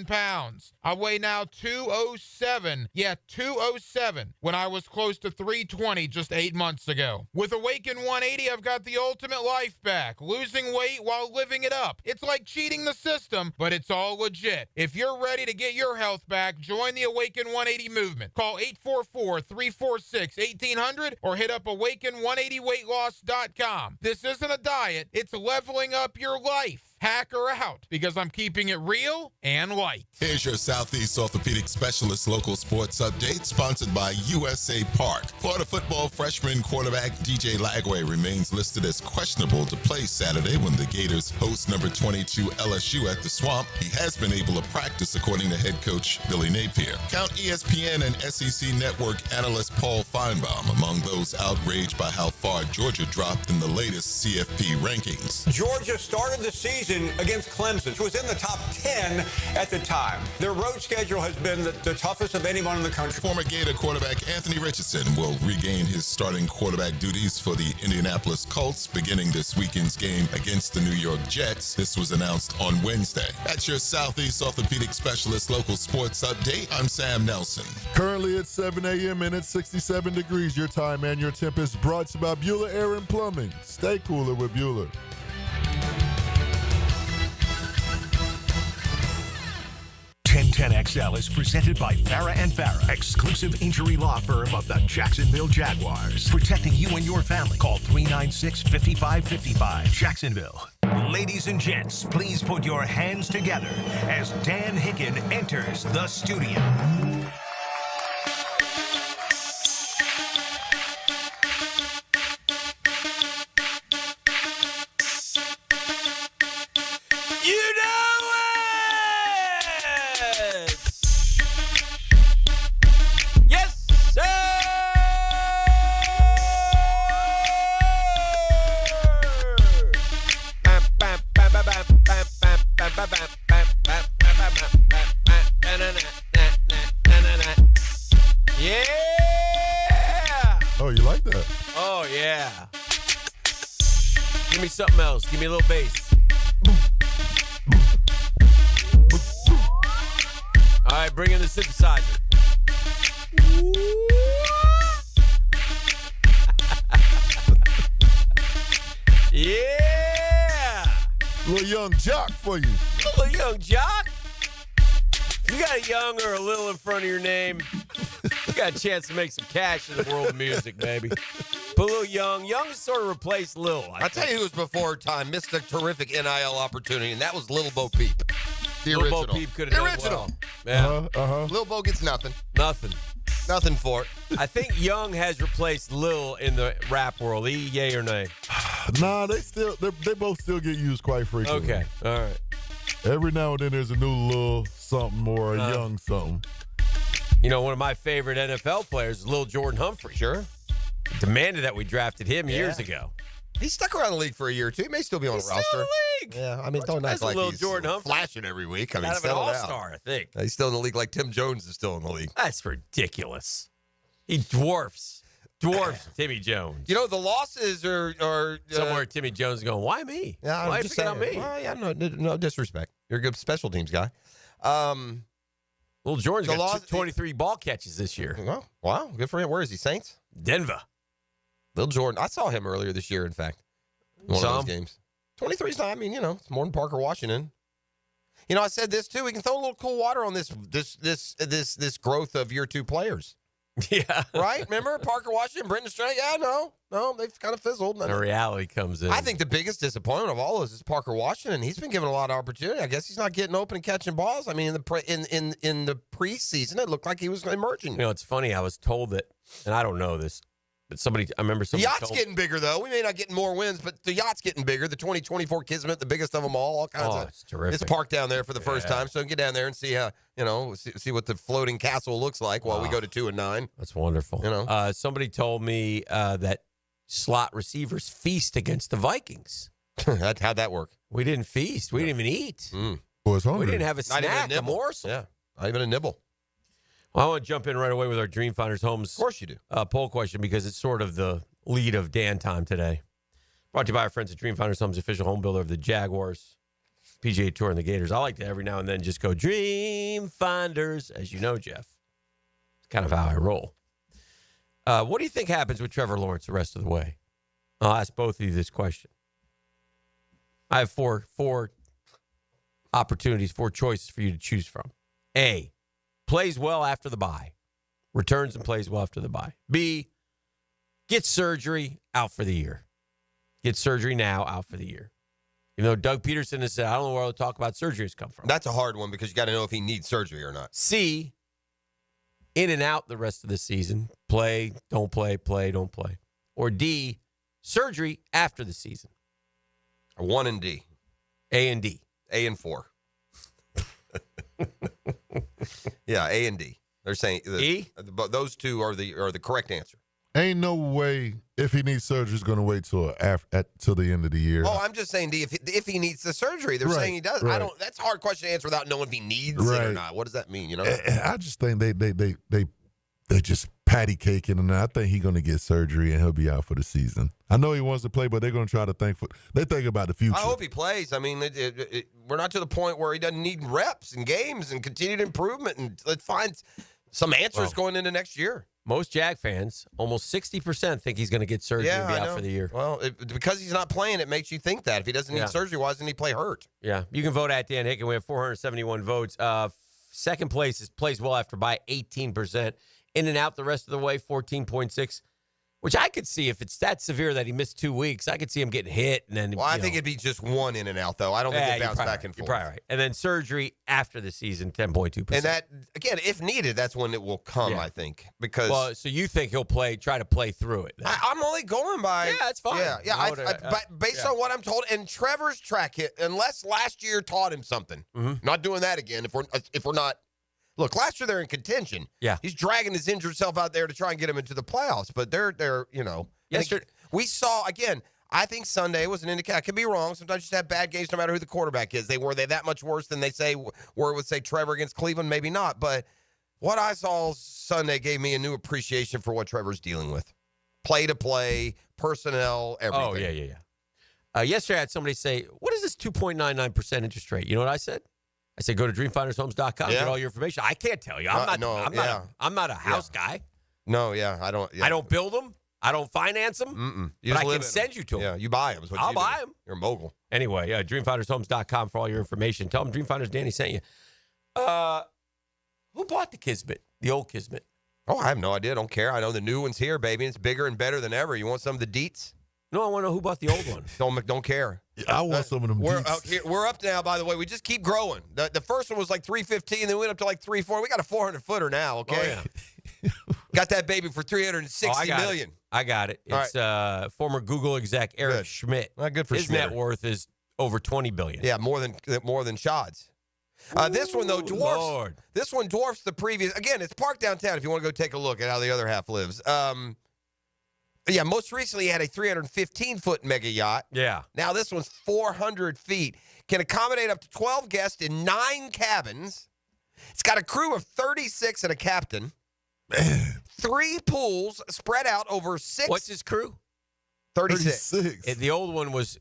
pounds. I weigh now 207. Yeah, 207 when I was close to 320 just 8 months ago. With Awaken 180, I've got the ultimate life back. Losing weight while living it up. It's like cheating the system, but it's all legit. If you're ready to get your health back, join the Awaken 180 movement. Call 844-346-1800 or hit up awaken180weightloss.com. This isn't a diet, it's leveling up your life. Hacker out, because I'm keeping it real and light. Here's your Southeast Orthopedic Specialist local sports update, sponsored by USA Park. Florida football freshman quarterback DJ Lagway remains listed as questionable to play Saturday when the Gators host number 22 LSU at the Swamp. He has been able to practice, according to head coach Billy Napier. Count ESPN and SEC Network analyst Paul Feinbaum among those outraged by how far Georgia dropped in the latest CFP rankings. Georgia started the season against Clemson, which was in the top 10 at the time. Their road schedule has been the toughest of anyone in the country. Former Gator quarterback Anthony Richardson will regain his starting quarterback duties for the Indianapolis Colts beginning this weekend's game against the New York Jets. This was announced on Wednesday. That's your Southeast Orthopedic Specialist local sports update. I'm Sam Nelson. Currently at 7 a.m. and it's 67 degrees. Your time and your temp is brought to you by Bueller Air and Plumbing. Stay cooler with Bueller. 1010XL is presented by Farah and Farah, exclusive injury law firm of the Jacksonville Jaguars. Protecting you and your family. Call 396-5555. Jacksonville. Ladies and gents, please put your hands together as Dan Hicken enters the studio. Give me something else. Give me a little bass. All right, bring in the synthesizer. Yeah! Little young jock for you. Little young jock? If you got a young or a little in front of your name, you got a chance to make some cash in the world of music, baby. Put a little young. Young sort of replaced Lil. I'll tell you who was before time, missed a terrific NIL opportunity, and that was Lil Bo Peep. The Lil original. Bo Peep could have done original. Well. Yeah. Lil Bo gets nothing. Nothing. Nothing for it. I think Young has replaced Lil in the rap world. Yay or nay? Nah, they both still get used quite frequently. Okay. All right. Every now and then there's a new Lil something or a young something. You know, one of my favorite NFL players is Lil Jordan Humphrey. Sure. Demanded that we drafted him years ago. He stuck around the league for a year or two. He may still be on the roster. Still in the league. Yeah, I mean, don't act like Lil he's Jordan Humphrey. flashing every week. I mean, Kind of an settle down. all-star, I think. He's still in the league like Tim Jones is still in the league. That's ridiculous. He dwarfs Timmy Jones. You know, the losses are somewhere Timmy Jones is going, why me? Yeah, why I'm are you just picking saying. on me? Well, yeah, no disrespect. You're a good special teams guy. Lil Jordan's the got 23 ball catches this year. Oh, wow, good for him. Where is he, Saints? Denver. Lil Jordan. I saw him earlier this year, in fact. One of those games. 23's not, I mean, you know, it's more than Parker Washington. You know, I said this too. We can throw a little cool water on this growth of year two players. Yeah. Right? Remember Parker Washington, Brenton Strand? Yeah, no, they've kind of fizzled. The reality comes in. I think the biggest disappointment of all those is Parker Washington. He's been given a lot of opportunity. I guess he's not getting open and catching balls. I mean, in the preseason, it looked like he was emerging. You know, it's funny. I was told that, and I don't know this, but I remember The somebody yacht's getting bigger, though. We may not get more wins, but the yacht's getting bigger. The 2024 Kismet, the biggest of them all kinds of. It's terrific. It's parked down there for the first time, so get down there and see how see what the floating castle looks like while we go to 2 and 9. That's wonderful. You know, somebody told me that slot receivers feast against the Vikings. How'd that work? We didn't feast. We didn't even eat. Boys hungry. We didn't have a Not even snack, a nibble. morsel. Yeah, not even a nibble. Well, I want to jump in right away with our Dream Finders Homes. Of course you do. Poll question, because it's sort of the lead of Dan time today. Brought to you by our friends at Dream Finders Homes, official home builder of the Jaguars, PGA Tour, and the Gators. I like to every now and then just go Dream Finders, as you know, Jeff. It's kind of how I roll. What do you think happens with Trevor Lawrence the rest of the way? I'll ask both of you this question. I have four opportunities, 4 choices for you to choose from. A, plays well after the bye. Returns and plays well after the bye. B, gets surgery, out for the year. Gets surgery now, out for the year. Even though Doug Peterson has said, I don't know where all the talk about surgery has come from. That's a hard one because you got to know if he needs surgery or not. C, in and out the rest of the season. Play, don't play, don't play. Or D, surgery after the season. 1 and D. A and D. A and 4. Yeah, A and D. They're saying those two are the correct answer. Ain't no way if he needs surgery he's going to wait till the end of the year. Oh, I'm just saying D. If he needs the surgery, they're saying he does. Right. I don't. That's a hard question to answer without knowing if he needs it or not. What does that mean? You know. And I just think they just patty caking, and I think he's going to get surgery and he'll be out for the season. I know he wants to play, but they're going to try to think about the future. I hope he plays. I mean, we're not to the point where he doesn't need reps and games and continued improvement, and let's find some answers going into next year. Most Jag fans, almost 60%, think he's going to get surgery and be out for the year. Well, because he's not playing, it makes you think that. If he doesn't need surgery, why doesn't he play hurt? Yeah. You can vote at Dan Hicken. We have 471 votes. Second place is plays well after bye, 18%. In and out the rest of the way, 14.6%. Which I could see if it's that severe that he missed 2 weeks. I could see him getting hit. And then, I think it'd be just 1 in and out, though. I don't think it bounce back and forth. You're probably right. And then surgery after the season, 10.2%. And that, again, if needed, that's when it will come, I think. Because so you think he'll try to play through it? I'm only going by. Yeah, that's fine. Yeah. But based on what I'm told, and Trevor's track hit, unless last year taught him something, not doing that again. If we're not. Look, last year they're in contention. Yeah. He's dragging his injured self out there to try and get him into the playoffs. But they're Yesterday, we saw, again, I think Sunday was an indicator. I could be wrong. Sometimes you just have bad games no matter who the quarterback is. Were they that much worse than they say, where it would say Trevor against Cleveland? Maybe not. But what I saw Sunday gave me a new appreciation for what Trevor's dealing with. Play to play, personnel, everything. Oh, yeah. Yesterday I had somebody say, what is this 2.99% interest rate? You know what I said? I said, go to dreamfindershomes.com, get all your information. I can't tell you. I'm not a house guy. No, I don't. Yeah. I don't build them. I don't finance them. But I can send you to them. Yeah, you buy them. I'll buy them. You're a mogul. Anyway, dreamfindershomes.com for all your information. Tell them Dreamfinders Danny sent you. Who bought the Kismet, the old Kismet? Oh, I have no idea. I don't care. I know the new one's here, baby. It's bigger and better than ever. You want some of the deets? No, I want to know who bought the old one. Don't care. I want some of them. We're up now, by the way. We just keep growing. The first one was like 315, then we went up to like 340. We got a 400-footer now, okay? Oh, yeah. Got that baby for $360 million. I got it. It's former Google exec Eric Schmidt. Good for His Schmidt. net worth is over $20 billion. Yeah, more than Shad's. This one, though, dwarfs. This one dwarfs the previous. Again, it's parked downtown if you want to go take a look at how the other half lives. Most recently he had a 315-foot mega yacht. Yeah. Now this one's 400 feet. Can accommodate up to 12 guests in 9 cabins. It's got a crew of 36 and a captain. Man. 3 pools spread out over 6. What's his crew? 36. The old one was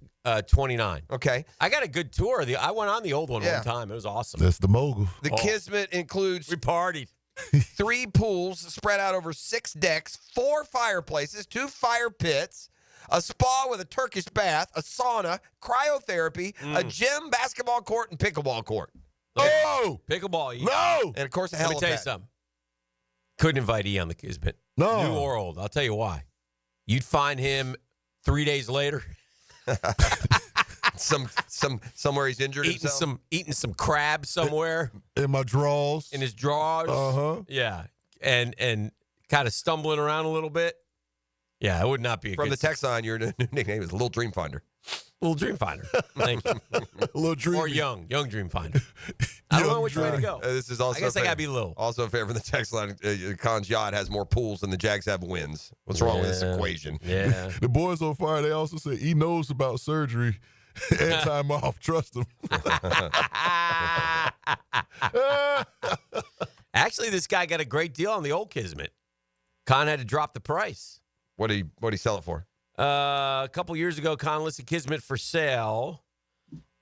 29. Okay. I got a good tour. I went on the old one one time. It was awesome. That's the mogul. The Kismet includes... We partied. 3 pools spread out over 6 decks, 4 fireplaces, 2 fire pits, a spa with a Turkish bath, a sauna, cryotherapy, a gym, basketball court, and pickleball court. Oh! Pickleball. No! And, of course, a Let me helipad. tell you something. Couldn't invite E on the Kismet. No. New or old. I'll tell you why. You'd find him 3 days later. Somewhere he's injured himself. Eating some crab somewhere. In my drawers. In his drawers. Uh-huh. Yeah. And kind of stumbling around a little bit. Yeah, it would not be a From good the text line, your new nickname is Little Dream Finder. Little Dream Finder. Thank you. Little Dream. Or young Dream Finder. I don't know which way to go. This is also I guess I got to be little. Also fair from the text line. Con's yacht has more pools than the Jags have wins. What's wrong with this equation? Yeah. The boys on fire, they also said he knows about surgery and time off. Trust him. Actually, this guy got a great deal on the old Kismet. Con had to drop the price. What did he sell it for? A couple years ago, Con listed Kismet for sale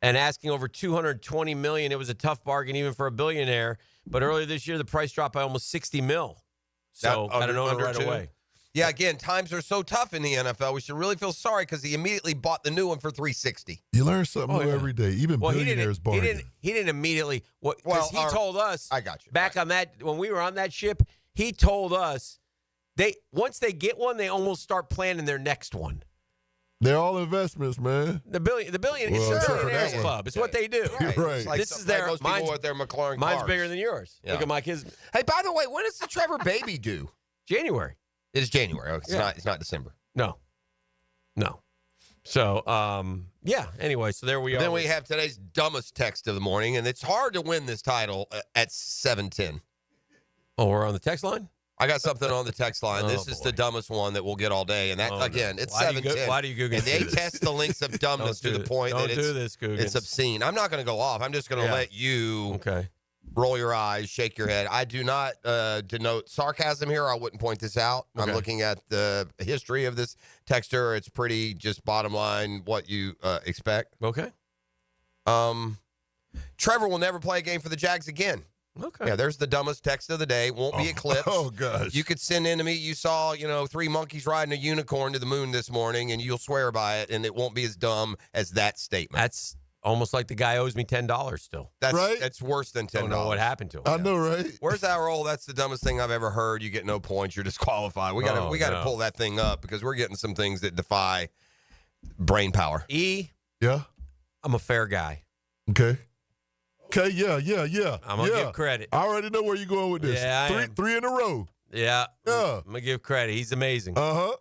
and asking over $220 million. It was a tough bargain even for a billionaire. But earlier this year, the price dropped by almost $60 million. So I don't know right away. Yeah, again, times are so tough in the NFL. We should really feel sorry because he immediately bought the new one for $360. You learn something new every day. Even billionaires bargain. He didn't immediately. Because he told us. I got you. Back on that, when we were on that ship, he told us once they get one, they almost start planning their next one. They're all investments, man. The billion it's a billionaires club. It's what they do. Right. Like this is their most people with their McLaren mine's cars. bigger than yours. Yeah. Look at my kids. Hey, by the way, when is the Trevor baby due? January. It is January. Okay, it's not December. No. So, anyway, so there we are. Then we have today's dumbest text of the morning, and it's hard to win this title at 7:10. Oh, we're on the text line? I got something on the text line. Oh, this is the dumbest one that we'll get all day, and that again, it's 7:10. Why do you And they test the links of dumbness to the point that it's obscene. I'm not going to go off. I'm just going to let you roll your eyes, shake your head. I do not denote sarcasm here. I wouldn't point this out. I'm looking at the history of this texter. It's pretty just bottom line what you expect. Okay. Trevor will never play a game for the Jags again. Okay. Yeah, there's the dumbest text of the day. Won't be eclipsed. Oh, gosh. You could send in to me. You saw, 3 monkeys riding a unicorn to the moon this morning, and you'll swear by it, and it won't be as dumb as that statement. That's almost like the guy owes me $10 still. That's right? That's worse than $10. Don't know what happened to him. I know, right? Where's that roll? That's the dumbest thing I've ever heard. You get no points. You're disqualified. We got to pull that thing up because we're getting some things that defy brain power. Yeah. I'm a fair guy. Okay, yeah. I'm going to give credit. I already know where you're going with this. Yeah, three in a row. Yeah. Yeah. I'm going to give credit. He's amazing. Uh-huh.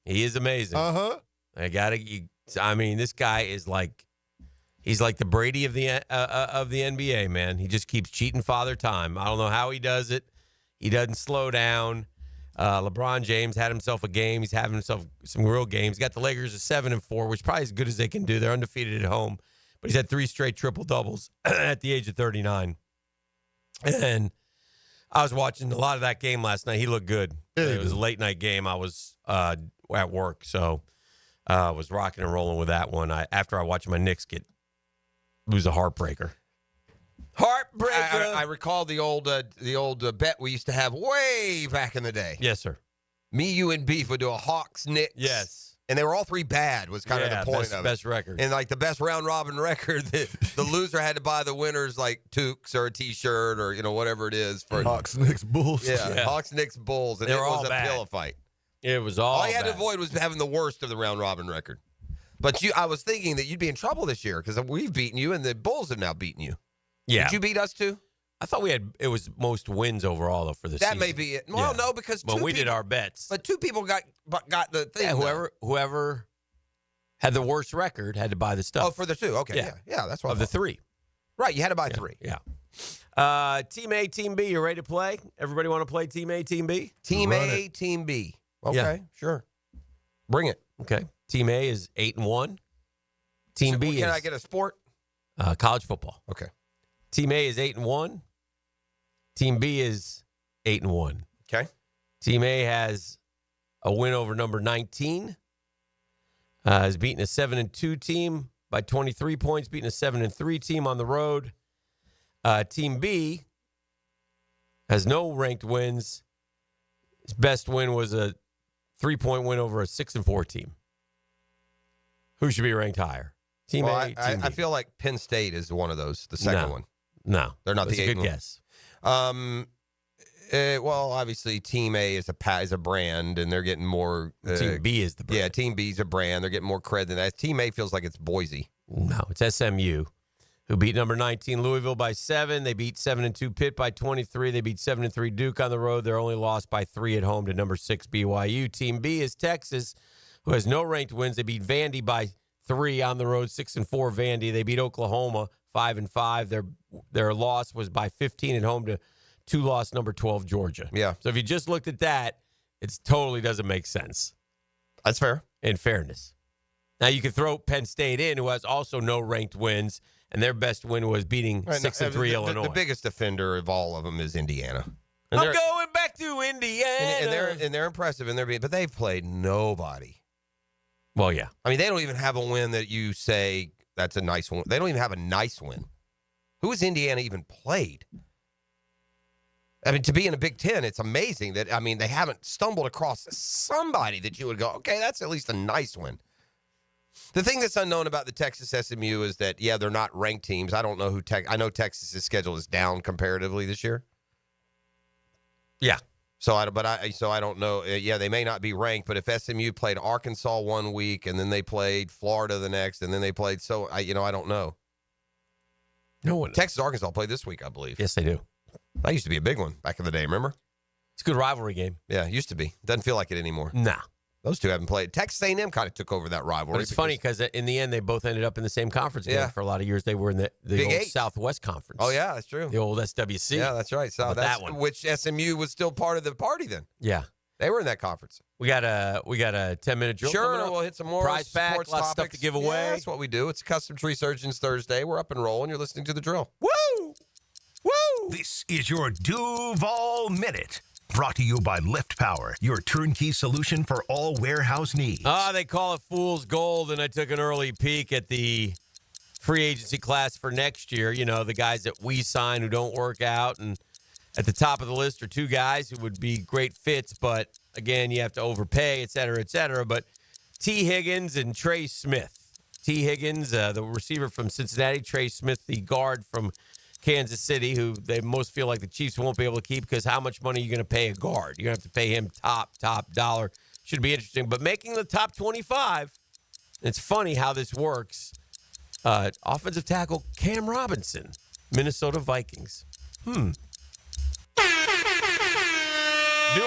He is amazing. Uh-huh. This guy is like, he's like the Brady of the NBA, man. He just keeps cheating Father Time. I don't know how he does it. He doesn't slow down. LeBron James had himself a game. He's having himself some real games. He got the Lakers at 7-4, which is probably as good as they can do. They're undefeated at home. But he's had 3 straight triple-doubles at the age of 39. And I was watching a lot of that game last night. He looked good. It was a late-night game. I was at work, so I was rocking and rolling with that one. After I watched my Knicks lose a heartbreaker. I recall the old bet we used to have way back in the day. Yes, sir. Me, you, and Beef would do a Hawks-Knicks. Yes. And they were all 3 bad was kind of the point of it. Best record. And like the best round-robin record, the loser had to buy the winners like toques or a T-shirt or, whatever it is. For Hawks, Knicks, Bulls. Yeah, Hawks, Knicks, Bulls. And They it were was all a bad. pillow fight. It was all you had to bad. avoid was having the worst of the round-robin record. But I was thinking that you'd be in trouble this year because we've beaten you and the Bulls have now beaten you. Yeah. Did you beat us too? I thought it was most wins overall, though, for the season. That may be it. Well, no, because when we did our bets. But 2 people got the thing. Yeah, whoever had the worst record had to buy the stuff. Oh, for the 2. Okay, yeah, that's what of the 3. Right, you had to buy 3. Yeah. Team A, Team B, you ready to play? Everybody want to play Team A, Team B? Team A, Team B. Okay, sure. Bring it. Okay. Team A is 8-1. Team B can is I get a sport? College football. Okay. Team A is 8-1. Team B is 8-1. Okay. Team A has a win over number 19. Has beaten a 7-2 team by 23 points, beaten a 7-3 team on the road. Team B has no ranked wins. His best win was a 3-point win over a 6-4 team. Who should be ranked higher? Team A, Team B. I feel like Penn State is one of those, the second one. No. They're not That's the a 8 good guess. Well, obviously, Team A is a brand, and they're getting more. Team B is the brand. Yeah, Team B is a brand. They're getting more cred than that. Team A feels like it's Boise. No, it's SMU, who beat number 19 Louisville by 7. They beat 7-2 Pitt by 23. They beat 7-3 Duke on the road. They're only lost by 3 at home to number 6 BYU. Team B is Texas, who has no ranked wins. They beat Vandy by 3 on the road, 6-4 Vandy. They beat Oklahoma 5-5. Their loss was by 15 at home to 2-loss number 12 Georgia. Yeah. So if you just looked at that, it totally doesn't make sense. That's fair. In fairness. Now you can throw Penn State in, who has also no ranked wins, and their best win was beating 6-3 Illinois. The biggest offender of all of them is Indiana. I'm going back to Indiana. And they're impressive, but they've played nobody. Well, yeah. I mean, they don't even have a win that you say that's a nice one. They don't even have a nice win. Who has Indiana even played? I mean, to be in a Big Ten, it's amazing that, they haven't stumbled across somebody that you would go, okay, that's at least a nice win. The thing that's unknown about the Texas SMU is that, they're not ranked teams. I don't know I know Texas's schedule is down comparatively this year. Yeah. So I don't know. They may not be ranked, but if SMU played Arkansas one week and then they played Florida the next and then they played, I don't know. No one. Texas Arkansas played this week, I believe. Yes, they do. That used to be a big one back in the day, remember? It's a good rivalry game. Yeah, it used to be. Doesn't feel like it anymore. Nah. Those two haven't played. Texas A&M kind of took over that rivalry. But it's funny because in the end, they both ended up in the same conference game. For a lot of years, they were in the Big old 8. Southwest Conference. Oh, yeah, that's true. The old SWC. Yeah, that's right. So that one. Which SMU was still part of the party then. Yeah. They were in that conference. We got a 10-minute drill. Sure, we'll hit some more prize pack, sports lots of topics. stuff to give away. Yeah, that's what we do. It's Custom Tree Surgeons Thursday. We're up and rolling. You're listening to The Drill. Woo! Woo! This is your Duval Minute. Brought to you by Lift Power, your turnkey solution for all warehouse needs. They call it fool's gold, and I took an early peek at the free agency class for next year. The guys that we sign who don't work out, and at the top of the list are 2 guys who would be great fits, but again, you have to overpay, et cetera, et cetera. But T. Higgins and Trey Smith. T. Higgins, the receiver from Cincinnati, Trey Smith, the guard from Kansas City, who they most feel like the Chiefs won't be able to keep because how much money are you going to pay a guard? You're going to have to pay him top dollar. Should be interesting. But making the top 25, it's funny how this works. Offensive tackle Cam Robinson, Minnesota Vikings. Do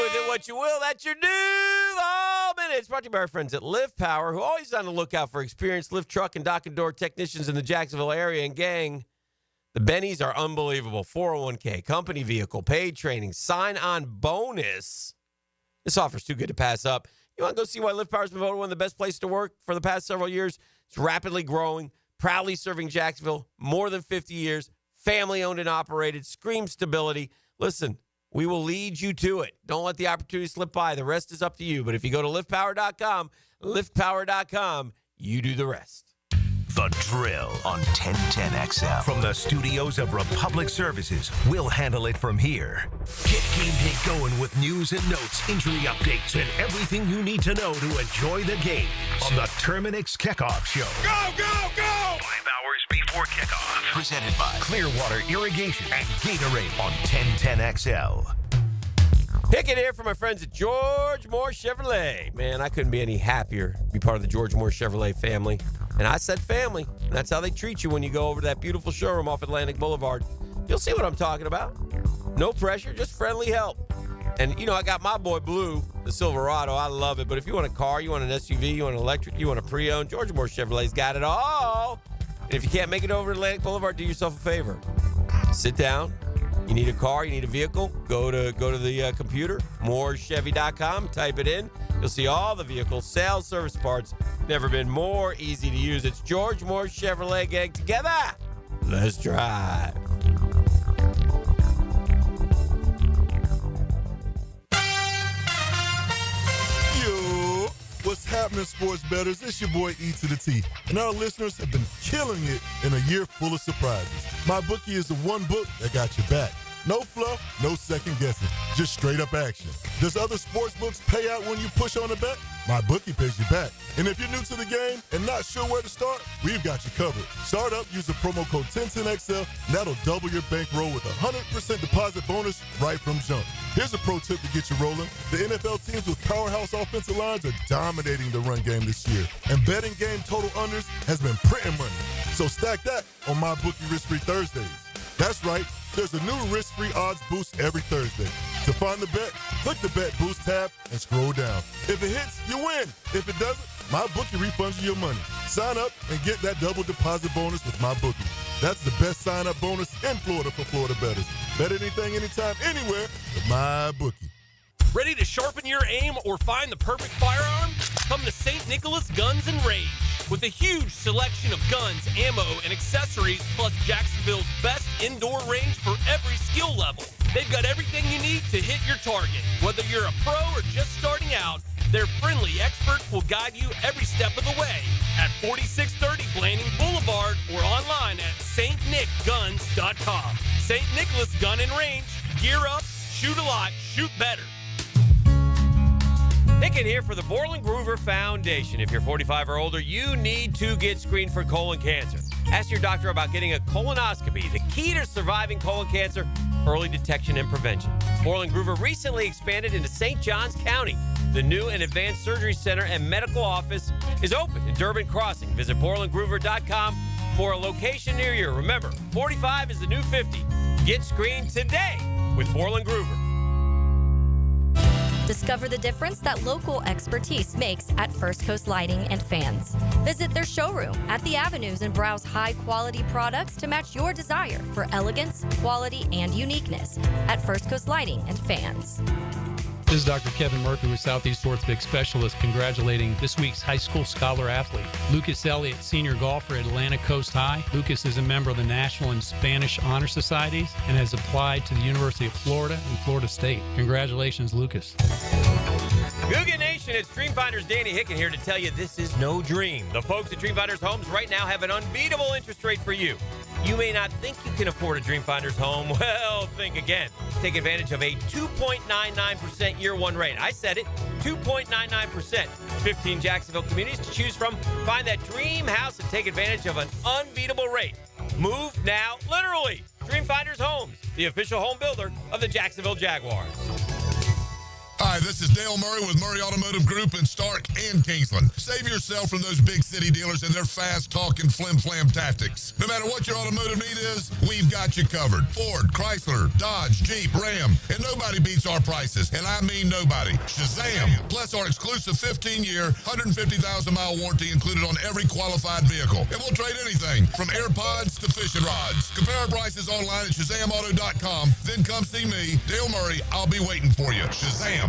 with it what you will. That's your Duval Minute. It's brought to you by our friends at Lift Power, who are always on the lookout for experienced lift truck and dock and door technicians in the Jacksonville area. And gang, the Bennies are unbelievable. 401k, company vehicle, paid training, sign-on bonus. This offer's too good to pass up. You want to go see why Lift Power's been voted one of the best places to work for the past several years? It's rapidly growing, proudly serving Jacksonville, more than 50 years, family-owned and operated, screams stability. Listen, we will lead you to it. Don't let the opportunity slip by. The rest is up to you. But if you go to liftpower.com, you do the rest. The Drill on 1010XL. From the studios of Republic Services, we'll handle it from here. Get game day going with news and notes, injury updates, and everything you need to know to enjoy the game on the Terminix Kickoff Show. Go, go, go! 5 hours before kickoff. Presented by Clearwater Irrigation and Gatorade on 1010XL. Hicken here from my friends at George Moore Chevrolet. Man, I couldn't be any happier to be part of the George Moore Chevrolet family. And I said family. And that's how they treat you when you go over to that beautiful showroom off Atlantic Boulevard. You'll see what I'm talking about. No pressure, just friendly help. And, I got my boy Blue, the Silverado. I love it. But if you want a car, you want an SUV, you want an electric, you want a pre-owned, George Moore Chevrolet's got it all. And if you can't make it over to Atlantic Boulevard, do yourself a favor. Sit down. You need a car, you need a vehicle, go to the computer, morechevy.com, type it in. You'll see all the vehicles, sales, service, parts. Never been more easy to use. It's George Moore Chevrolet, gang. Together, let's drive. Yo, what's happening, sports bettors? It's your boy E to the T. And our listeners have been killing it in a year full of surprises. My bookie is the one book that got your back. No fluff, no second guessing, just straight up action. Does other sports books pay out when you push on a bet? MyBookie pays you back. And if you're new to the game and not sure where to start, we've got you covered. Start up, use the promo code 1010XL, and that'll double your bankroll with a 100% deposit bonus right from jump. Here's a pro tip to get you rolling. The NFL teams with powerhouse offensive lines are dominating the run game this year. And betting game total unders has been printing money. So stack that on MyBookie Risk-Free Thursdays. That's right. There's a new risk-free odds boost every Thursday. To find the bet, click the Bet Boost tab and scroll down. If it hits, you win. If it doesn't, MyBookie refunds you your money. Sign up and get that double deposit bonus with MyBookie. That's the best sign-up bonus in Florida for Florida bettors. Bet anything, anytime, anywhere with MyBookie. Ready to sharpen your aim or find the perfect firearm? Come to St. Nicholas Guns and Range. With a huge selection of guns, ammo, and accessories, plus Jacksonville's best indoor range for every skill level. They've got everything you need to hit your target. Whether you're a pro or just starting out, their friendly experts will guide you every step of the way at 4630 Blanding Boulevard or online at stnickguns.com. St. Nicholas Gun and Range. Gear up, shoot a lot, shoot better. Hicken here for the Borland Groover Foundation. If you're 45 or older, you need to get screened for colon cancer. Ask your doctor about getting a colonoscopy. The key to surviving colon cancer, early detection and prevention. Borland Groover recently expanded into St. Johns County. The new and advanced surgery center and medical office is open in Durbin Crossing. Visit BorlandGroover.com for a location near you. Remember, 45 is the new 50. Get screened today with Borland Groover. Discover the difference that local expertise makes at First Coast Lighting and Fans. Visit their showroom at the Avenues and browse high-quality products to match your desire for elegance, quality, and uniqueness at First Coast Lighting and Fans. This is Dr. Kevin Murphy with Southeast Orthopedic Specialist, congratulating this week's high school scholar athlete, Lucas Elliott, senior golfer at Atlantic Coast High. Lucas is a member of the National and Spanish Honor Societies and has applied to the University of Florida and Florida State. Congratulations, Lucas. Googa Nation, it's Dreamfinders Danny Hicken here to tell you this is no dream. The folks at Dreamfinders Homes right now have an unbeatable interest rate for you. You may not think you can afford a Dreamfinders home. Well, think again. Take advantage of a 2.99% year one rate. I said it, 2.99%. 15 Jacksonville communities to choose from. Find that dream house and take advantage of an unbeatable rate. Move now, literally. Dreamfinders Homes, the official home builder of the Jacksonville Jaguars. Hi, this is Dale Murray with Murray Automotive Group in Stark and Kingsland. Save yourself from those big city dealers and their fast-talking flim-flam tactics. No matter what your automotive need is, we've got you covered. Ford, Chrysler, Dodge, Jeep, Ram, and nobody beats our prices, and I mean nobody. Shazam! Plus our exclusive 15-year, 150,000-mile warranty included on every qualified vehicle. And we'll trade anything from AirPods to fishing rods. Compare our prices online at ShazamAuto.com. Then come see me, Dale Murray. I'll be waiting for you. Shazam!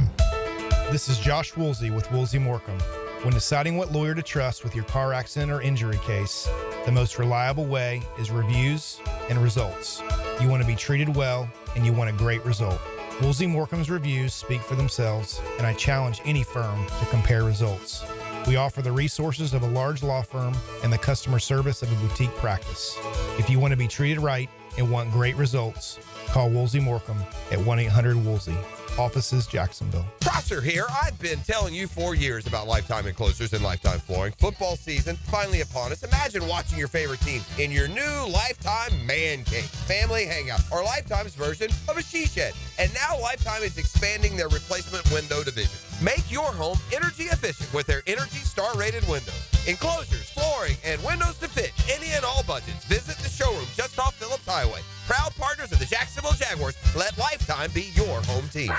This is Josh Woolsey with Woolsey Morecambe. When deciding what lawyer to trust with your car accident or injury case, the most reliable way is reviews and results. You want to be treated well, and you want a great result. Woolsey Morecambe's reviews speak for themselves, and I challenge any firm to compare results. We offer the resources of a large law firm and the customer service of a boutique practice. If you want to be treated right and want great results, call Woolsey Morecambe at 1-800-WOOLSEY. Offices, Jacksonville. Prosser here. I've been telling you for years about Lifetime Enclosures and Lifetime Flooring. Football season finally upon us. Imagine watching your favorite team in your new Lifetime man cave, family hangout, or Lifetime's version of a she shed. And now Lifetime is expanding their replacement window division. Make your home energy efficient with their Energy Star rated windows. Enclosures, flooring, and windows to fit any and all budgets. Visit the showroom just off Phillips Highway. Proud partners of the Jacksonville Jaguars. Let Lifetime be your home team.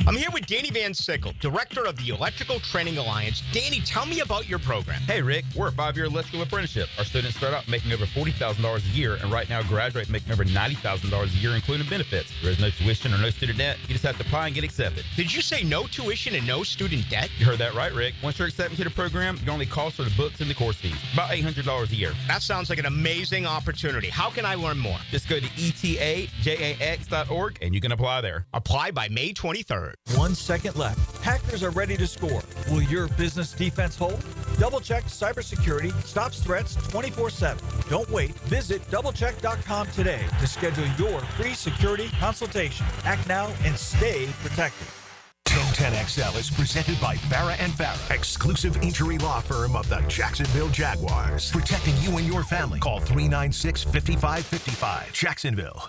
I'm here with Danny Van Sickle, director of the Electrical Training Alliance. Danny, tell me about your program. Hey, Rick, we're a 5-year electrical apprenticeship. Our students start out making over $40,000 a year, and right now graduate making over $90,000 a year, including benefits. There is no tuition or no student debt. You just have to apply and get accepted. Did you say no tuition and no student debt? You heard that right, Rick. Once you're accepted to the program, your only cost are the books and the course fees. About $800 a year. That sounds like an amazing opportunity. How can I learn more? Just go to etajax.org, and you can apply there. Apply by May 23rd. 1 second left. Packers are ready to score. Will your business defense hold? DoubleCheck Cybersecurity stops threats 24/7. Don't wait. Visit doublecheck.com today to schedule your free security consultation. Act now and stay protected. 1010XL is presented by Farah & Farah, exclusive injury law firm of the Jacksonville Jaguars. Protecting you and your family. Call 396-5555. Jacksonville.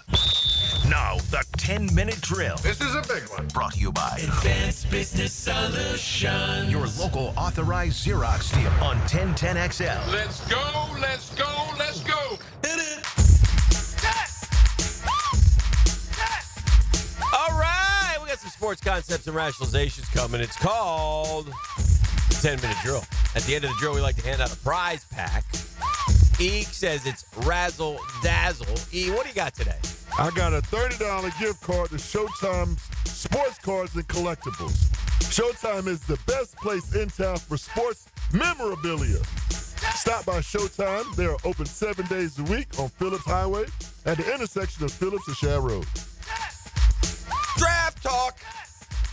Now, the 10-minute drill. This is a big one. Brought to you by Advanced Business Solutions. your local authorized Xerox dealer on 1010XL. Let's go, let's go, let's go. Hit it. All right, we got some sports concepts and rationalizations coming. It's called 10-minute drill. At the end of the drill, we like to hand out a prize pack. Eek says it's razzle dazzle. E, what do you got today? I got a $30 gift card to Showtime's sports cards and collectibles. Showtime is the best place in town for sports memorabilia. Stop by Showtime. They are open 7 days a week on Phillips Highway at the intersection of Phillips and Shad Road. Draft talk.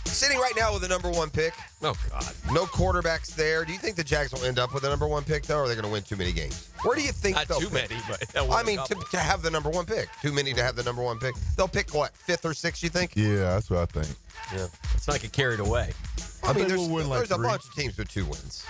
Sitting right now with the number one pick. Oh, God. No quarterbacks there. Do you think the Jags will end up with the number one pick, though, or are they going to win too many games? Where do you think Not they'll too pick? many, but I mean, to have the number one pick. Too many to have the number one pick. They'll pick, what, 5th or 6th, you think? Yeah, that's what I think. Yeah, it's not get carried away. I mean, think there's, we'll win like there's a 3. bunch of teams with 2 wins.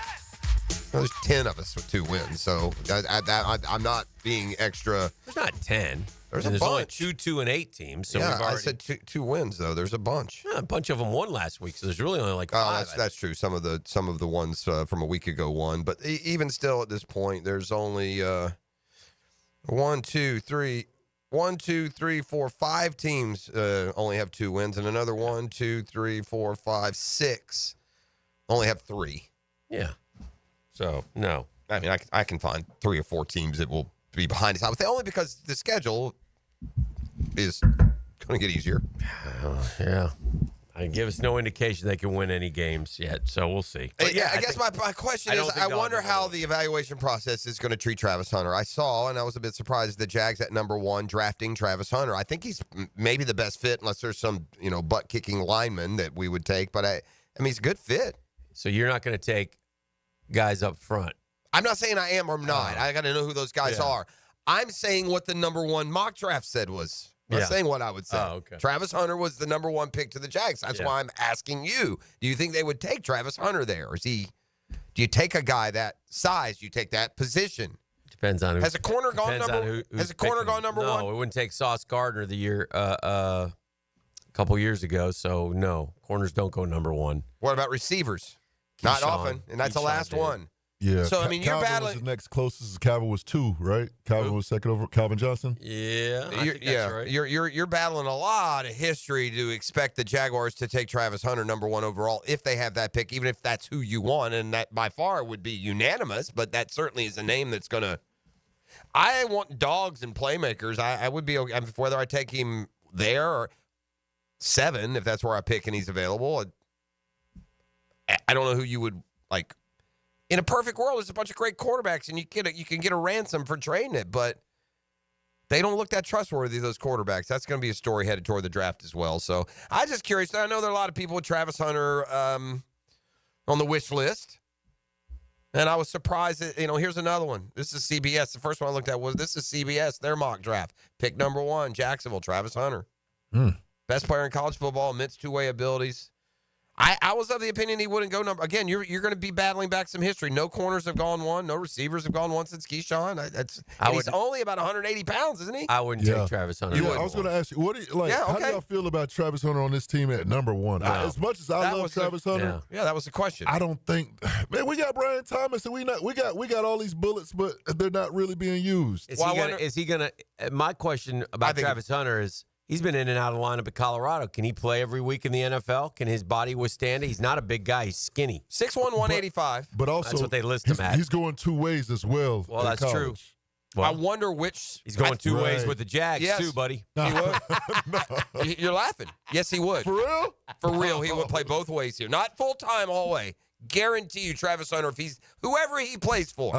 Well, there's 10 of us with 2 wins, so I'm not being extra. There's not 10. There's and a there's only bunch. 2, 2, and 8 teams. So Yeah, we've already, I said two wins, though. There's a bunch. Yeah, a bunch of them won last week, so there's really only like 5. Oh, that's true. Some of the ones from a week ago won, but even still at this point, there's only 5 teams only have 2 wins, and another 6 only have 3. Yeah. So No. I mean, I can find 3 or 4 teams that will be behind us. I would say only because the schedule is going to get easier. Yeah. I give us no indication they can win any games yet, so we'll see. But I guess my question is, I wonder how the evaluation process is going to treat Travis Hunter. I saw, and I was a bit surprised, the Jags at number 1 drafting Travis Hunter. I think he's maybe the best fit, unless there's some butt-kicking lineman that we would take. But I mean, he's a good fit. So you're not going to take guys up front. I'm not saying I am or I'm not. I got to know who those guys are. I'm saying what the number 1 mock draft said was. I'm not saying what I would say. Oh, okay. Travis Hunter was the number 1 pick to the Jags. That's why I'm asking you. Do you think they would take Travis Hunter there? Or do you take a guy that size? Do you take that position? Depends on who. Has a corner gone number 1? No, it wouldn't take Sauce Gardner a couple years ago, so no. Corners don't go number 1. What about receivers? Not often, and that's the last one. Yeah. So, I mean, you're battling. Was the next closest. Calvin was 2, right? Calvin was second over Calvin Johnson. Yeah, I think that's right. You're battling a lot of history to expect the Jaguars to take Travis Hunter number 1 overall if they have that pick, even if that's who you want, and that by far would be unanimous. But that certainly is a name that's going to. I want dogs and playmakers. I would be okay whether I take him there or 7 if that's where I pick and he's available. I don't know who you would like. In a perfect world, there's a bunch of great quarterbacks, and you can get a ransom for trading it, but they don't look that trustworthy, those quarterbacks. That's going to be a story headed toward the draft as well. So I'm just curious. I know there are a lot of people with Travis Hunter on the wish list, and I was surprised that, here's another one. This is CBS. The first one I looked at was this is CBS, their mock draft. Pick number 1, Jacksonville, Travis Hunter. Best player in college football, immense two-way abilities. I was of the opinion he wouldn't go number. Again, you're going to be battling back some history. No corners have gone 1. No receivers have gone 1 since Keyshawn. He's only about 180 pounds, isn't he? I wouldn't take Travis Hunter. I was going to ask you, how do y'all feel about Travis Hunter on this team at number 1? As much as I love Travis Hunter, that was the question. I don't think, man, we got Brian Thomas, and we got all these bullets, but they're not really being used. Is he gonna? My question about Travis Hunter is. He's been in and out of the lineup at Colorado. Can he play every week in the NFL? Can his body withstand it? He's not a big guy. He's skinny. 6'1", 185. But also, that's what they list him at. He's going 2 ways as well. Well, that's college. True. Well, I wonder which. He's going 2 ways with the Jags, too, buddy. He would. You're laughing. Yes, he would. For real? For real, he would play both ways here. Not full-time all way. Guarantee you, Travis Hunter, if he's whoever he plays for,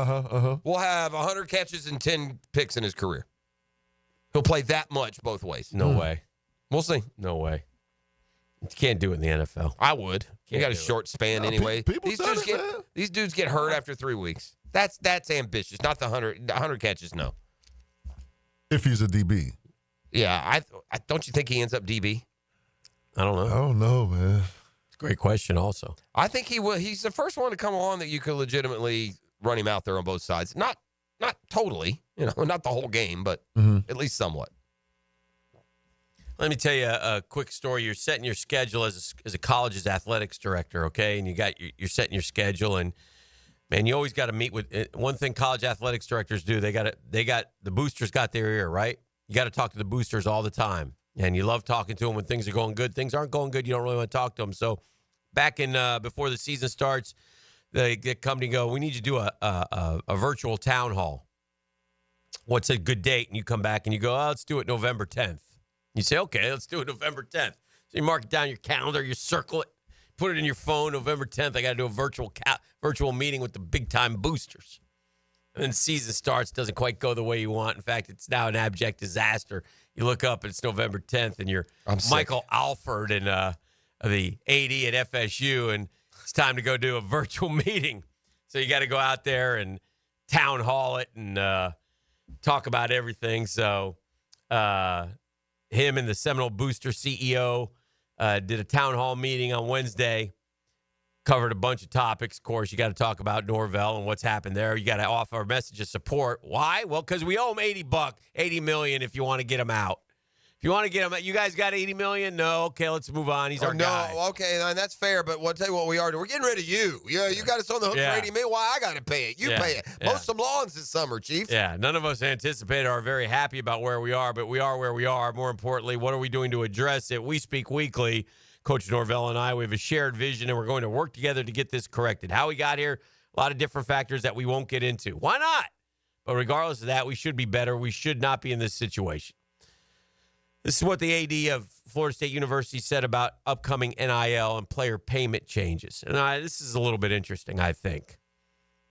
will have 100 catches and 10 picks in his career. He'll play that much both ways. No way. We'll see. No way. You can't do it in the NFL. I would. You got a do it. short span anyway. These dudes get hurt after 3 weeks. That's ambitious. Not the 100 catches. No. If he's a DB. Yeah, I don't you think he ends up DB? I don't know. I don't know, man. It's a great question. Also, I think he will. He's the first one to come along that you could legitimately run him out there on both sides. Not totally, not the whole game, but at least somewhat. Let me tell you a quick story. You're setting your schedule as a college's athletics director, okay? And you're setting your schedule, and man, you always got to meet with one thing. College athletics directors do. They got the boosters got their ear, right? You got to talk to the boosters all the time, and you love talking to them when things are going good. Things aren't going good, you don't really want to talk to them. So, back in before the season starts, the company go, we need you to do a virtual town hall. What's a good date? And you come back and you go, let's do it November 10th. You say, okay, let's do it November 10th. So you mark it down your calendar, you circle it, put it in your phone, November 10th. I got to do a virtual meeting with the big-time boosters. And then the season starts, doesn't quite go the way you want. In fact, it's now an abject disaster. You look up, and it's November 10th, and you're Michael Alford and the AD at FSU, and it's time to go do a virtual meeting. So you got to go out there and town hall it and talk about everything. So him and the Seminole Booster CEO did a town hall meeting on Wednesday, covered a bunch of topics. Of course, you got to talk about Norvell and what's happened there. You got to offer a message of support. Why? Well, because we owe him $80 million if you want to get him out. If you want to get him out, you guys got $80 million? No. Okay, let's move on. He's our guy. No, okay, that's fair, but I'll tell you what we are doing. We're getting rid of you. Yeah, you got us on the hook for $80 million. Why I got to pay it? You pay it. Mow some lawns this summer, Chief. Yeah, none of us anticipated or are very happy about where we are, but we are where we are. More importantly, what are we doing to address it? We speak weekly. Coach Norvell and I, we have a shared vision, and we're going to work together to get this corrected. How we got here, a lot of different factors that we won't get into. Why not? But regardless of that, we should be better. We should not be in this situation. This is what the AD of Florida State University said about upcoming NIL and player payment changes. And this is a little bit interesting, I think.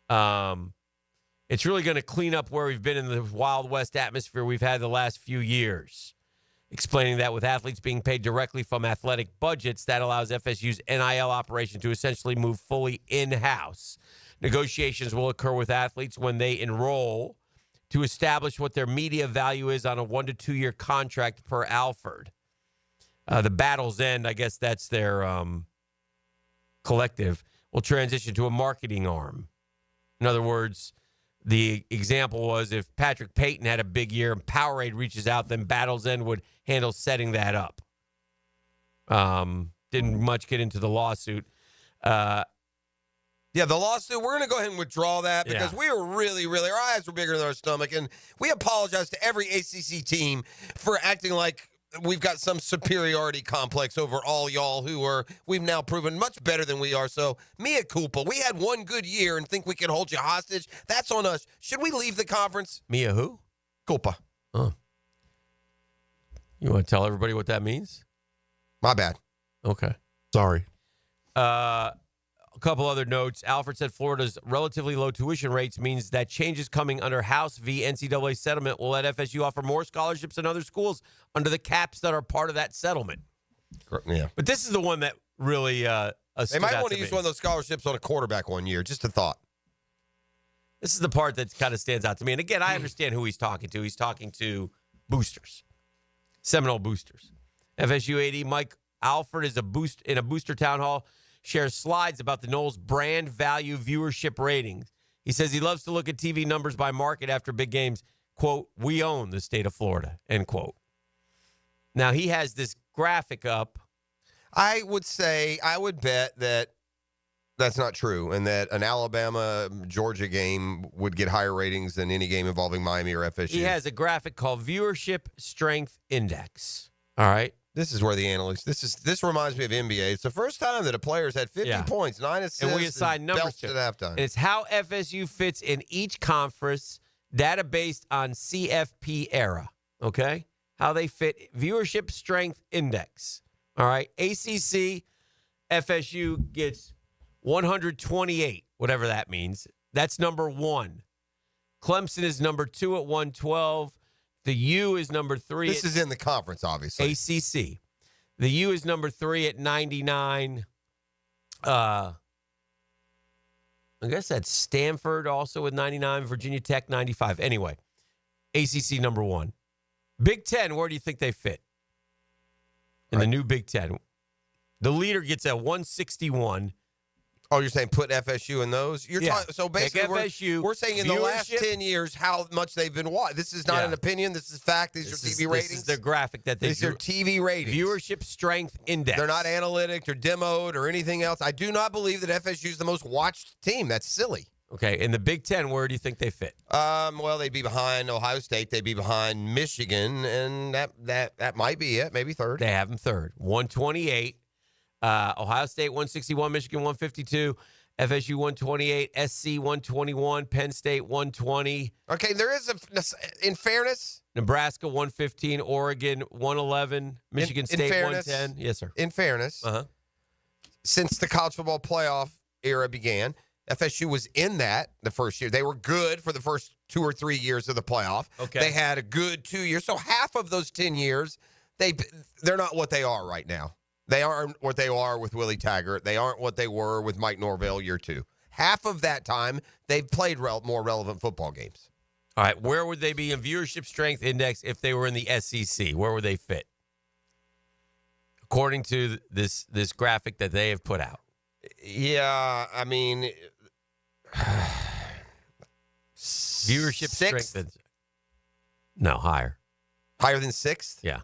It's really going to clean up where we've been in the Wild West atmosphere we've had the last few years. Explaining that with athletes being paid directly from athletic budgets, that allows FSU's NIL operation to essentially move fully in-house. Negotiations will occur with athletes when they enroll to establish what their media value is on a 1 to 2 year contract per Alford. The Battle's End, I guess that's their collective, will transition to a marketing arm. In other words, the example was if Patrick Payton had a big year and Powerade reaches out, then Battle's End would handle setting that up. Didn't much get into the lawsuit. Yeah, the lawsuit, we're going to go ahead and withdraw that because we were really, our eyes were bigger than our stomach. And we apologize to every ACC team for acting like we've got some superiority complex over all y'all we've now proven much better than we are. So, mea culpa. We had one good year and think we can hold you hostage. That's on us. Should we leave the conference? Mea who? Culpa. Oh. You want to tell everybody what that means? My bad. Okay. Sorry. A couple other notes. Alfred said Florida's relatively low tuition rates means that changes coming under House v. NCAA settlement will let FSU offer more scholarships than other schools under the caps that are part of that settlement. Yeah. But this is the one that really they might want to use one of those scholarships on a quarterback one year. Just a thought. This is the part that kind of stands out to me. And again, I understand who he's talking to. He's talking to boosters, Seminole boosters. FSU AD Mike Alford is in a booster town hall, shares slides about the Noles brand value viewership ratings. He says he loves to look at TV numbers by market after big games. Quote, we own the state of Florida, end quote. Now, he has this graphic up. I would bet that that's not true and that an Alabama-Georgia game would get higher ratings than any game involving Miami or FSU. He has a graphic called Viewership Strength Index. All right. This is where the analytics. This reminds me of NBA. It's the first time that a player's had 50 points, 9 assists, and we assign numbers to at halftime. And it's how FSU fits in each conference, data based on CFP era. Okay, how they fit. Viewership Strength Index. All right, ACC, FSU gets 128, whatever that means. That's number 1. Clemson is number 2 at 112. The U is number 3. This is in the conference, obviously. ACC. The U is number 3 at 99. I guess that's Stanford also with 99, Virginia Tech 95. Anyway, ACC number 1. Big Ten, where do you think they fit? In the new Big Ten. The leader gets a 161. Oh, you're saying put FSU in those? So basically, we're saying in the last 10 years how much they've been watched. This is not an opinion. This is fact. These are TV ratings. This is the graphic that they These are TV ratings. Viewership strength index. They're not analytic or demoed or anything else. I do not believe that FSU is the most watched team. That's silly. Okay, in the Big Ten, where do you think they fit? Well, they'd be behind Ohio State. They'd be behind Michigan, and that might be it. Maybe third. They have them third. 128. Ohio State 161, Michigan 152, FSU 128, SC 121, Penn State 120. Okay, there is in fairness. Nebraska 115, Oregon 111, Michigan State 110. Yes, sir. In fairness, since the college football playoff era began, FSU was in that the first year. They were good for the first 2 or 3 years of the playoff. Okay. They had a good 2 years. So half of those 10 years, they're not what they are right now. They aren't what they are with Willie Taggart. They aren't what they were with Mike Norvell year 2. Half of that time, they've played more relevant football games. All right, where would they be in viewership strength index if they were in the SEC? Where would they fit? According to this graphic that they have put out. Yeah, I mean, viewership sixth? strength. No, higher. Higher than 6th? Yeah.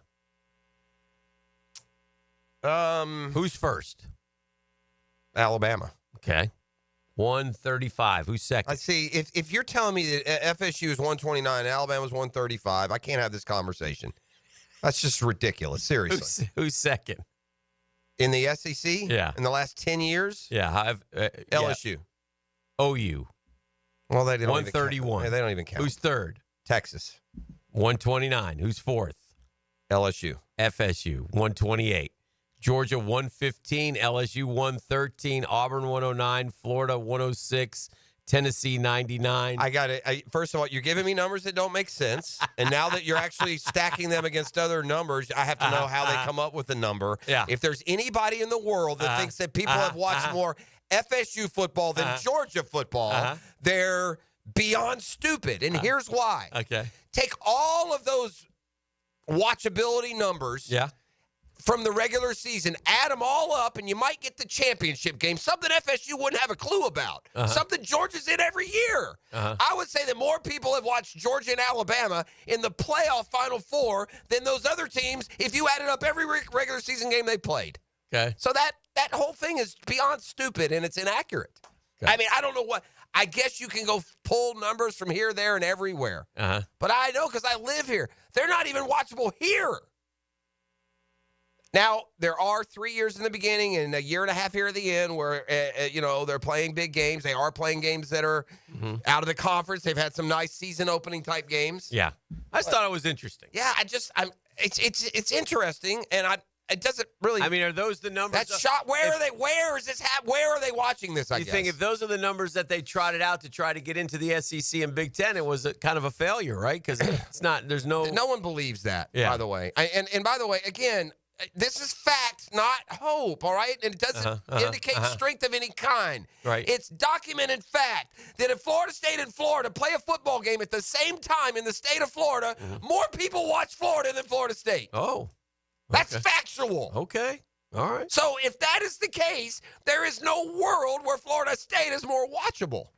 Who's first? Alabama. Okay. 135. Who's second? I see. If you're telling me that FSU is 129 and Alabama's 135, I can't have this conversation. That's just ridiculous. Seriously. Who's second? In the SEC? Yeah. In the last 10 years? Yeah. LSU. OU. Well, they don't 131. They don't even count. Who's third? Texas. 129. Who's fourth? LSU. FSU. 128. Georgia 115, LSU 113, Auburn 109, Florida 106, Tennessee 99. I got it. First of all, you're giving me numbers that don't make sense. And now that you're actually stacking them against other numbers, I have to know how they come up with the number. Yeah. If there's anybody in the world that thinks that people have watched more FSU football than Georgia football, they're beyond stupid. And here's why. Okay. Take all of those watchability numbers. Yeah. From the regular season, add them all up, and you might get the championship game, something FSU wouldn't have a clue about, something Georgia's in every year. I would say that more people have watched Georgia and Alabama in the playoff Final Four than those other teams if you added up every regular season game they played. Okay. So that whole thing is beyond stupid, and it's inaccurate. Okay. I mean, I don't know what. I guess you can go pull numbers from here, there, and everywhere. But I know because I live here. They're not even watchable here. Now, there are 3 years in the beginning and a year and a half here at the end where, they're playing big games. They are playing games that are out of the conference. They've had some nice season opening type games. Yeah. I just thought it was interesting. Yeah, it's interesting, and it doesn't really. I mean, are those the numbers? That shot. Where are they? Where is this? Where are they watching this? You think if those are the numbers that they trotted out to try to get into the SEC and Big Ten, it was kind of a failure, right? Because it's not. There's no. No one believes that. Yeah. By the way, and by the way, again. This is fact, not hope, all right? And it doesn't indicate strength of any kind. Right. It's documented fact that if Florida State and Florida play a football game at the same time in the state of Florida, more people watch Florida than Florida State. Oh. That's factual. Okay. All right. So if that is the case, there is no world where Florida State is more watchable.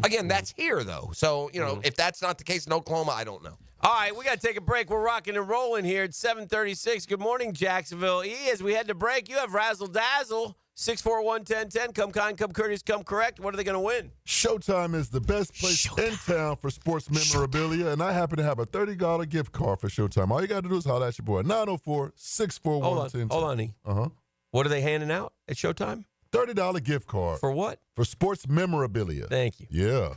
Again, that's here, though. So, if that's not the case in Oklahoma, I don't know. All right, we got to take a break. We're rocking and rolling here at 7:36. Good morning, Jacksonville. As we head to break, you have Razzle Dazzle. 641-1010. Come kind, come courteous, come correct. What are they going to win? Showtime is the best place in town for sports memorabilia, and I happen to have a $30 gift card for Showtime. All you got to do is holler at your boy, 904-641-1010. Hold on, E. What are they handing out at Showtime? $30 gift card. For what? For sports memorabilia. Thank you. Yeah.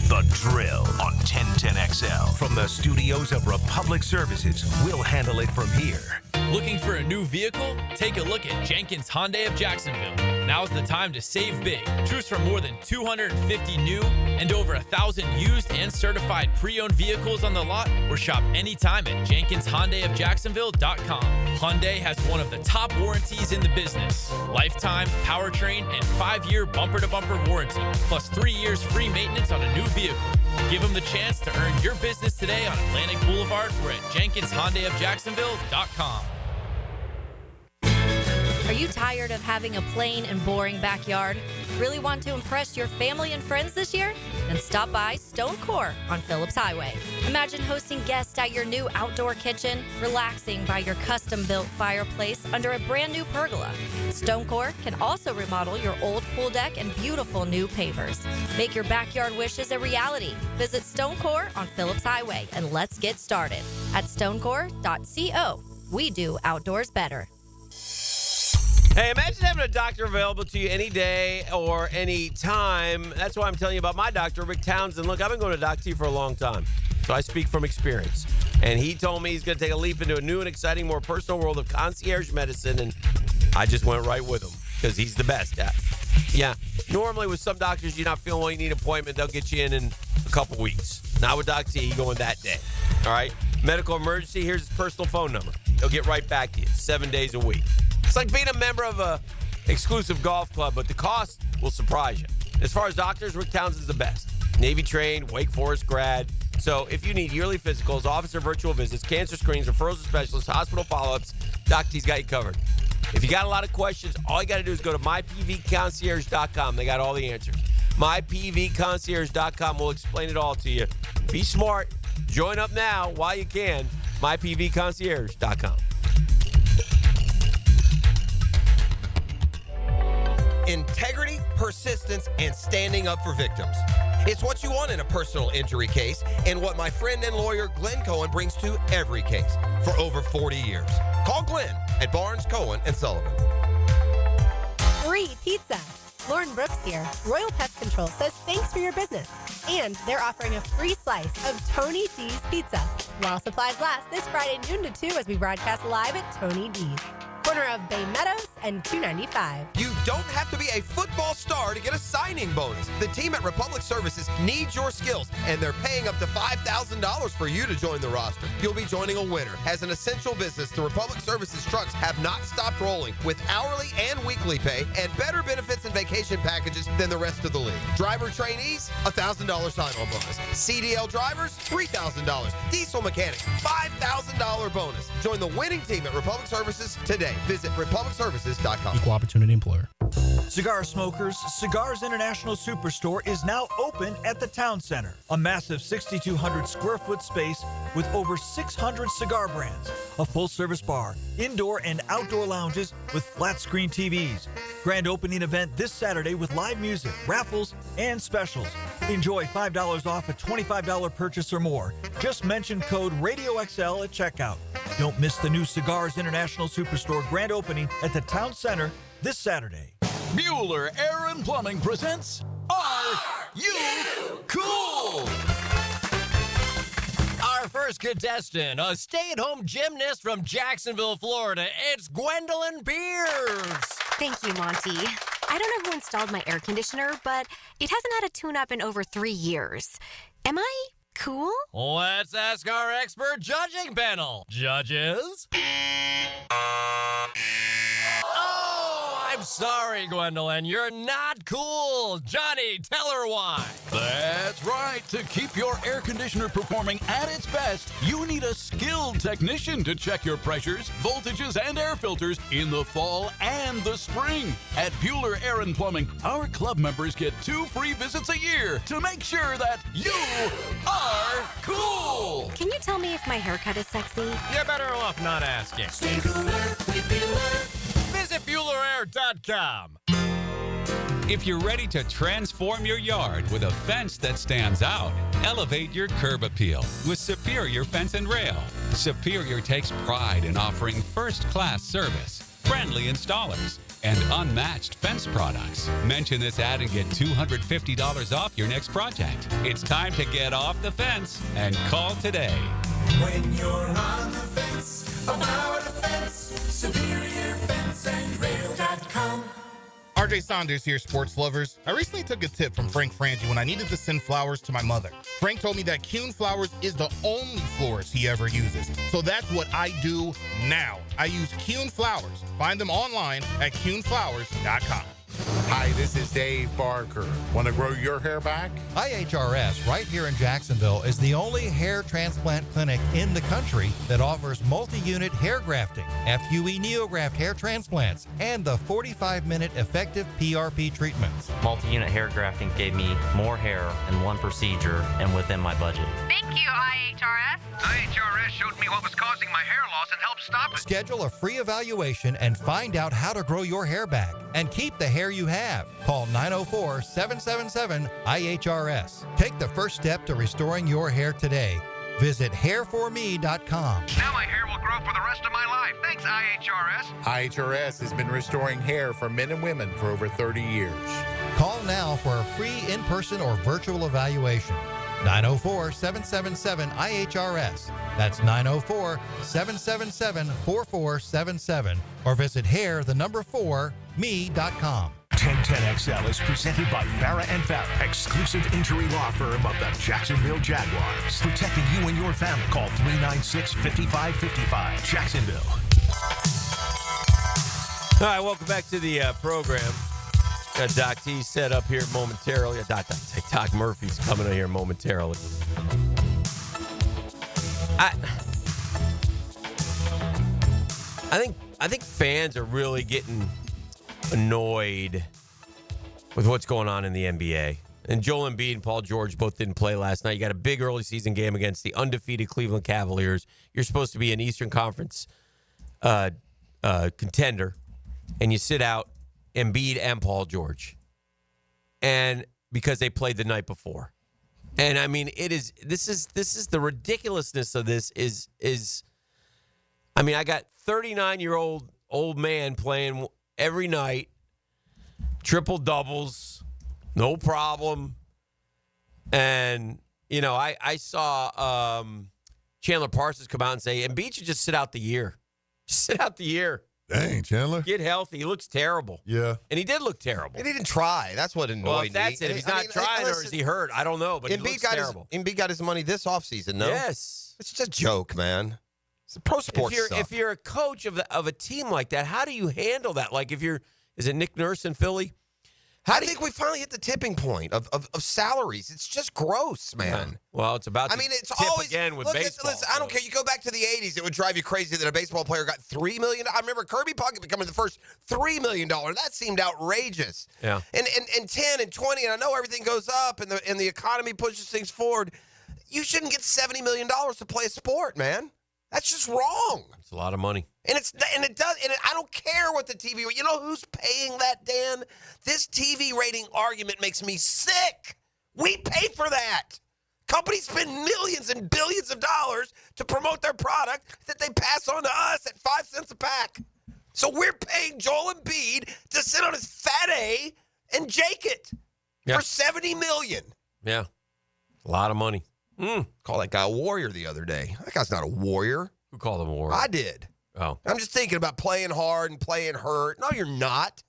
The Drill on 1010XL. From the studios of Republic Services, we'll handle it from here. Looking for a new vehicle? Take a look at Jenkins Hyundai of Jacksonville. Now's the time to save big. Choose from more than 250 new and over 1,000 used and certified pre-owned vehicles on the lot, or shop anytime at JenkinsHyundaiofJacksonville.com. Hyundai has one of the top warranties in the business. Lifetime, powertrain, and 5-year bumper-to-bumper warranty, plus 3 years free maintenance on a new vehicle. Give them the chance to earn your business today on Atlantic Boulevard or at JenkinsHyundaiofJacksonville.com. Are you tired of having a plain and boring backyard? Really want to impress your family and friends this year? Then stop by Stone Core on Phillips Highway. Imagine hosting guests at your new outdoor kitchen, relaxing by your custom-built fireplace under a brand new pergola. Stone Core can also remodel your old pool deck and beautiful new pavers. Make your backyard wishes a reality. Visit Stone Core on Phillips Highway and let's get started at stonecore.co. We do outdoors better. Hey, imagine having a doctor available to you any day or any time. That's why I'm telling you about my doctor, Rick Townsend. Look, I've been going to Doc T for a long time, so I speak from experience. And he told me he's going to take a leap into a new and exciting, more personal world of concierge medicine, and I just went right with him because he's the best. Yeah, normally with some doctors, you're not feeling well, you need an appointment, they'll get you in a couple weeks. Not with Doc T, you go in that day. All right? Medical emergency, here's his personal phone number. He'll get right back to you 7 days a week. It's like being a member of a exclusive golf club, but the cost will surprise you. As far as doctors, Rick Townsend's the best. Navy trained, Wake Forest grad. So if you need yearly physicals, office or virtual visits, cancer screenings, referrals to specialists, hospital follow-ups, Doc T's got you covered. If you got a lot of questions, all you got to do is go to mypvconcierge.com. They got all the answers. mypvconcierge.com will explain it all to you. Be smart. Join up now while you can. mypvconcierge.com. Integrity, persistence, and standing up for victims. It's what you want in a personal injury case and what my friend and lawyer Glenn Cohen brings to every case for over 40 years. Call Glenn at Barnes, Cohen & Sullivan. Free pizza. Lauren Brooks here. Royal Pest Control says thanks for your business. And they're offering a free slice of Tony D's Pizza while supplies last this Friday noon to 2 as we broadcast live at Tony D's. Corner of Bay Meadows and 295. You don't have to be a football star to get a signing bonus. The team at Republic Services needs your skills, and they're paying up to $5,000 for you to join the roster. You'll be joining a winner. As an essential business, the Republic Services trucks have not stopped rolling with hourly and weekly pay and better benefits and vacation packages than the rest of the league. Driver trainees, $1,000 sign-on bonus. CDL drivers, $3,000. Diesel mechanics, $5,000 bonus. Join the winning team at Republic Services today. Visit republicservices.com. Equal opportunity employer. Cigar smokers, Cigars International Superstore is now open at the Town Center, a massive 6,200 square foot space with over 600 cigar brands, a full-service bar, indoor and outdoor lounges with flat-screen TVs. Grand opening event this Saturday with live music, raffles, and specials. Enjoy $5 off a $25 purchase or more. Just mention code RadioXL at checkout. Don't miss the new Cigars International Superstore grand opening at the Town Center this Saturday. Bueller Air and Plumbing presents Are You Cool? Our first contestant, a stay-at-home gymnast from Jacksonville, Florida. It's Gwendolyn Pierce. Thank you, Monty. I don't know who installed my air conditioner, but it hasn't had a tune-up in over 3 years. Am I cool? Let's ask our expert judging panel. Judges? I'm sorry, Gwendolyn. You're not cool. Johnny, tell her why. That's right. To keep your air conditioner performing at its best, you need a skilled technician to check your pressures, voltages, and air filters in the fall and the spring. At Bueller Air and Plumbing, our club members get 2 free visits a year to make sure that you are cool. Can you tell me if my haircut is sexy? You're better off not asking. Stay cooler with Bueller. Visit BuellerAir.com. If you're ready to transform your yard with a fence that stands out, elevate your curb appeal with Superior Fence and Rail. Superior takes pride in offering first-class service, friendly installers, and unmatched fence products. Mention this ad and get $250 off your next project. It's time to get off the fence and call today. When you're on the fence, about a fence, SuperiorFenceandRail.com. RJ Saunders here, sports lovers. I recently took a tip from Frank Frangie when I needed to send flowers to my mother. Frank told me that Kuhn Flowers is the only florist he ever uses. So that's what I do now. I use Kuhn Flowers. Find them online at kuhnflowers.com. Hi, this is Dave Barker. Want to grow your hair back? IHRS, right here in Jacksonville, is the only hair transplant clinic in the country that offers multi-unit hair grafting, FUE Neograft hair transplants, and the 45-minute effective PRP treatments. Multi-unit hair grafting gave me more hair in one procedure and within my budget. Thank you, IHRS. IHRS showed me what was causing my hair loss and helped stop it. Schedule a free evaluation and find out how to grow your hair back and keep the hair you have. Call 904-777-IHRS. Take the first step to restoring your hair today. Visit hairforme.com. Now my hair will grow for the rest of my life. Thanks, IHRS. IHRS has been restoring hair for men and women for over 30 years. Call now for a free in-person or virtual evaluation. 904-777-IHRS. That's 904-777-4477. Or visit hair4me.com. 1010XL is presented by Farah and Farah, exclusive injury law firm of the Jacksonville Jaguars. Protecting you and your family. Call 396-5555. Jacksonville. All right, welcome back to the program. Got Doc T set up here momentarily. Doc Murphy's coming in here momentarily. I think fans are really getting annoyed with what's going on in the NBA. And Joel Embiid and Paul George both didn't play last night. You got a big early season game against the undefeated Cleveland Cavaliers. You're supposed to be an Eastern Conference contender, and you sit out Embiid and Paul George, and because they played the night before. And I mean, this is the ridiculousness of this is I mean, I got 39-year-old old man playing every night, triple doubles, no problem. And you know, I saw Chandler Parsons come out and say Embiid should just sit out the year. Sit out the year. Dang, Chandler. Get healthy. He looks terrible. Yeah. And he did look terrible. He didn't try. That's what annoyed me. Well, if that's it. If he's not trying or is he hurt? I don't know, but he looks terrible. Embiid got his money this offseason, no? Yes. It's just a joke, man. It's pro sports stuff. If you're a coach of a team like that, how do you handle that? Like is it Nick Nurse in Philly? I think we finally hit the tipping point of salaries. It's just gross, man. Yeah. Well, it's about it's tip always again with baseball. Listen, I don't care. You go back to the 80s, it would drive you crazy that a baseball player got $3 million. I remember Kirby Puckett becoming the first $3 million. That seemed outrageous. Yeah. And 10 and 20, and I know everything goes up and the economy pushes things forward. You shouldn't get $70 million to play a sport, man. That's just wrong. It's a lot of money. And I don't care what the TV, you know who's paying that, Dan? This TV rating argument makes me sick. We pay for that. Companies spend millions and billions of dollars to promote their product that they pass on to us at 5 cents a pack. So we're paying Joel Embiid to sit on his fat A and jake it for $70 million. Yeah. A lot of money. Call that guy a warrior the other day. That guy's not a warrior. Who called him a warrior? I did. Oh. I'm just thinking about playing hard and playing hurt. No, you're not.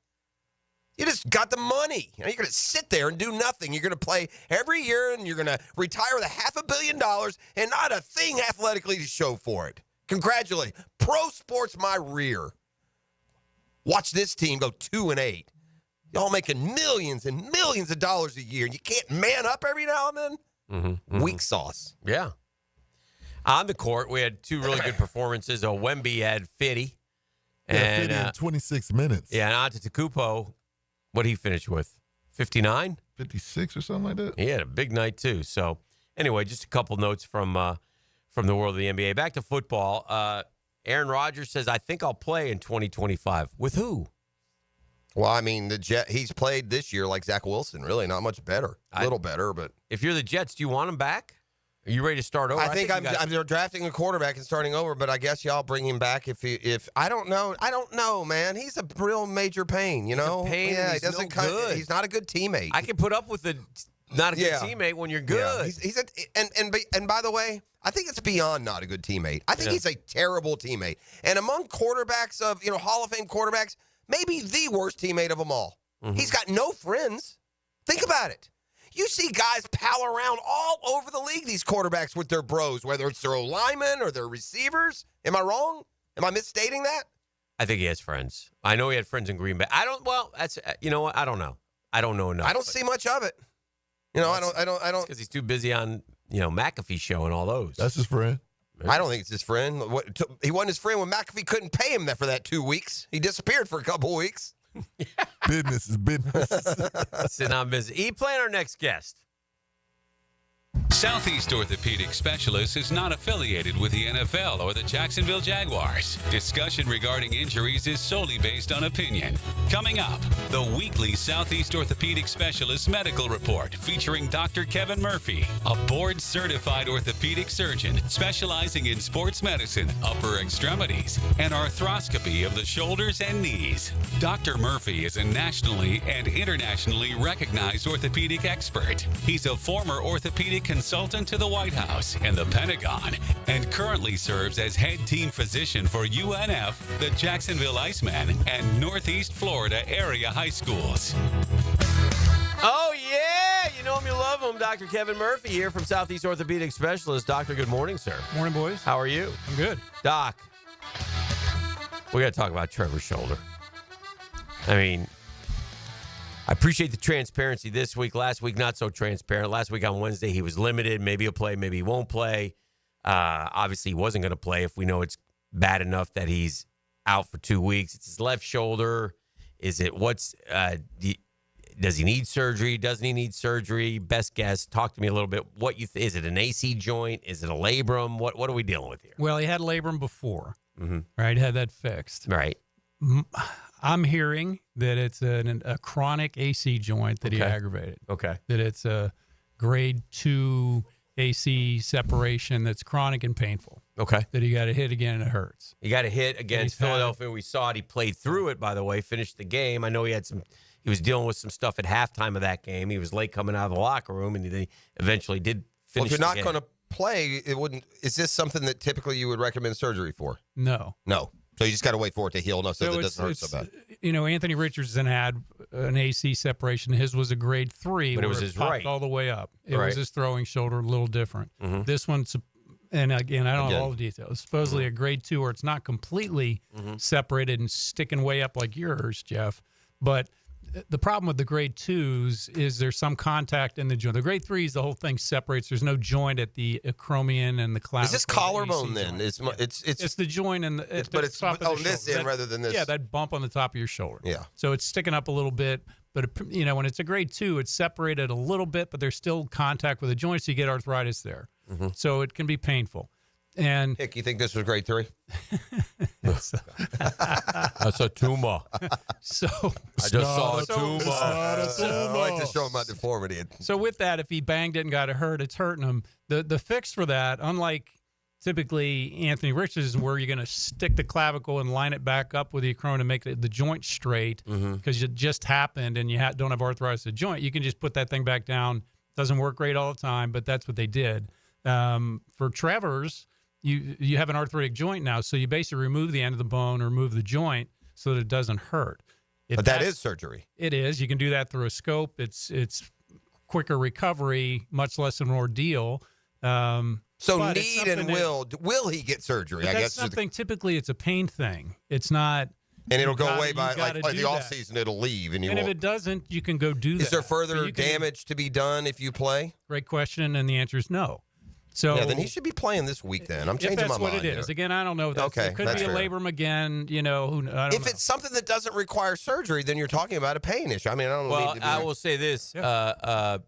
You just got the money. You're going to sit there and do nothing. You're going to play every year, and you're going to retire with $500 million and not a thing athletically to show for it. Congratulations. Pro sports my rear. Watch this team go 2-8. Y'all making millions and millions of dollars a year, and you can't man up every now and then? Mm-hmm. Weak sauce. Yeah. On the court, we had two really good performances. Wemby had 50. And 50 in 26 minutes. Yeah, and Antetokounmpo, what did he finish with? 59? 56 or something like that. He had a big night, too. So, anyway, just a couple notes from the world of the NBA. Back to football. Aaron Rodgers says, I think I'll play in 2025. With who? Well, I mean, he's played this year like Zach Wilson, really, not much better. A little better, but... If you're the Jets, do you want him back? Are you ready to start over? I think I'm drafting a quarterback and starting over, but I guess y'all bring him back if I don't know. I don't know, man. He's a real major pain, you know? Yeah, he doesn't good. He's not a good teammate. I can put up with not a good teammate when you're good. Yeah. And by the way, I think it's beyond not a good teammate. I think he's a terrible teammate. And among quarterbacks of, Hall of Fame quarterbacks, maybe the worst teammate of them all. Mm-hmm. He's got no friends. Think about it. You see guys pal around all over the league, these quarterbacks with their bros, whether it's their O-linemen or their receivers. Am I wrong? Am I misstating that? I think he has friends. I know he had friends in Green Bay. That's, you know what? I don't know. I don't know enough. I don't see much of it. You know, I don't. Because he's too busy on, McAfee show and all those. That's his friend. I don't think it's his friend. He wasn't his friend when McAfee couldn't pay him for that 2 weeks. He disappeared for a couple of weeks. Business is business. Sitting on business. Playing our next guest. Southeast Orthopedic Specialists is not affiliated with the NFL or the Jacksonville Jaguars. Discussion regarding injuries is solely based on opinion. Coming up, the weekly Southeast Orthopedic Specialist Medical Report featuring Dr. Kevin Murphy, a board-certified orthopedic surgeon specializing in sports medicine, upper extremities, and arthroscopy of the shoulders and knees. Dr. Murphy is a nationally and internationally recognized orthopedic expert. He's a former orthopedic consultant to the White House and the Pentagon, and currently serves as head team physician for UNF, the Jacksonville Icemen, and Northeast Florida area high schools. Oh, yeah. You know him, you love him. Dr. Kevin Murphy here from Southeast Orthopedic Specialist. Doctor, good morning, sir. Morning, boys. How are you? I'm good. Doc, we got to talk about Trevor's shoulder. I mean, I appreciate the transparency this week. Last week, not so transparent. Last week on Wednesday, he was limited. Maybe he'll play, maybe he won't play. Obviously, he wasn't going to play if we know it's bad enough that he's out for 2 weeks. It's his left shoulder. Is it does he need surgery? Doesn't he need surgery? Best guess. Talk to me a little bit. Is it an AC joint? Is it a labrum? What are we dealing with here? Well, he had labrum before, mm-hmm. right? Had that fixed. Right. I'm hearing that it's a chronic AC joint that he aggravated. Okay. That it's a grade 2 AC separation that's chronic and painful. Okay. That he got to hit again and it hurts. He got a hit against Philadelphia. We saw it. He played through it, by the way, finished the game. I know he was dealing with some stuff at halftime of that game. He was late coming out of the locker room, and he eventually did finish the game. Well, if you're not going to play, is this something that typically you would recommend surgery for? No. So you just got to wait for it to heal enough so that it doesn't hurt so bad. Anthony Richardson had an AC separation. His was a grade 3. But it was his right. All the way up. It was his throwing shoulder, a little different. Mm-hmm. This one's, and again, I don't know all the details. Supposedly a grade 2 where it's not completely separated and sticking way up like yours, Jeff. But the problem with the grade 2s is there's some contact in the joint. The grade 3s, the whole thing separates. There's no joint at the acromion and the clavicle. Is this collarbone then? It's the joint and it's on this end rather than this. Yeah, that bump on the top of your shoulder. Yeah. So it's sticking up a little bit, but when it's a grade 2, it's separated a little bit, but there's still contact with the joint, so you get arthritis there. Mm-hmm. So it can be painful. And Hick, you think this was grade 3? That's a tumor. So I just saw a tumor. I like to show him my deformity. So with that, if he banged it and got it hurt, it's hurting him. The fix for that, unlike typically Anthony Richardson, where you're going to stick the clavicle and line it back up with the acromion to make the joint straight because it just happened and you don't have arthritis of the joint, you can just put that thing back down. Doesn't work great all the time, but that's what they did. For Trevor's, you have an arthritic joint now, so you basically remove the end of the bone or remove the joint so that it doesn't hurt. But that is surgery. It is. You can do that through a scope. It's quicker recovery, much less of an ordeal. So need and will he get surgery? I guess something. Typically, it's a pain thing. It's not. And it'll go away by like the off season. It'll leave, and if it doesn't, you can go do that. Is there further damage to be done if you play? Great question, and the answer is no. So then he should be playing this week. Then I'm changing my mind. If that's what it is. Again, I don't know. It could be a labrum again. I don't know. It's something that doesn't require surgery, then you're talking about a pain issue. I mean, I don't know. Well, I will say this. Yeah.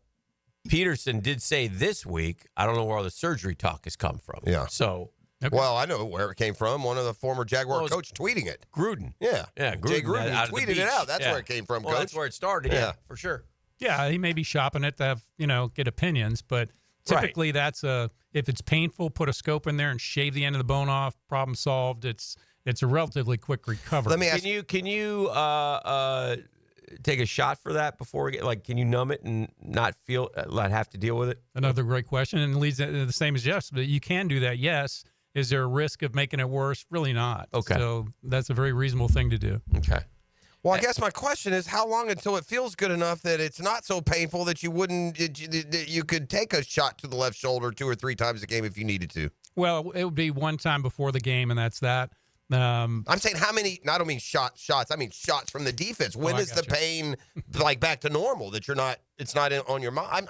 Peterson did say this week, I don't know where all the surgery talk has come from. Yeah. So. Okay. Well, I know where it came from. One of the former Jaguar coach tweeting it. Gruden. Yeah. Gruden. Jay Gruden tweeted it out. That's where it came from, Coach. That's where it started, yeah, for sure. Yeah, he may be shopping it to have, get opinions, but typically that's if it's painful, put a scope in there and shave the end of the bone off, problem solved. It's a relatively quick recovery. Let me ask Can you take a shot for that before we get, can you numb it and not have to deal with it? Another great question, and leads to the same as Jeff's, but you can do that, yes. Is there a risk of making it worse? Really not. Okay. So that's a very reasonable thing to do. Okay. Well, I guess my question is, how long until it feels good enough that it's not so painful that you could take a shot to the left shoulder 2 or 3 times a game if you needed to? Well, it would be one time before the game, and that's that. I'm saying how many? I don't mean shots. I mean shots from the defense. When is the pain like back to normal? That you're not. It's not on your mind.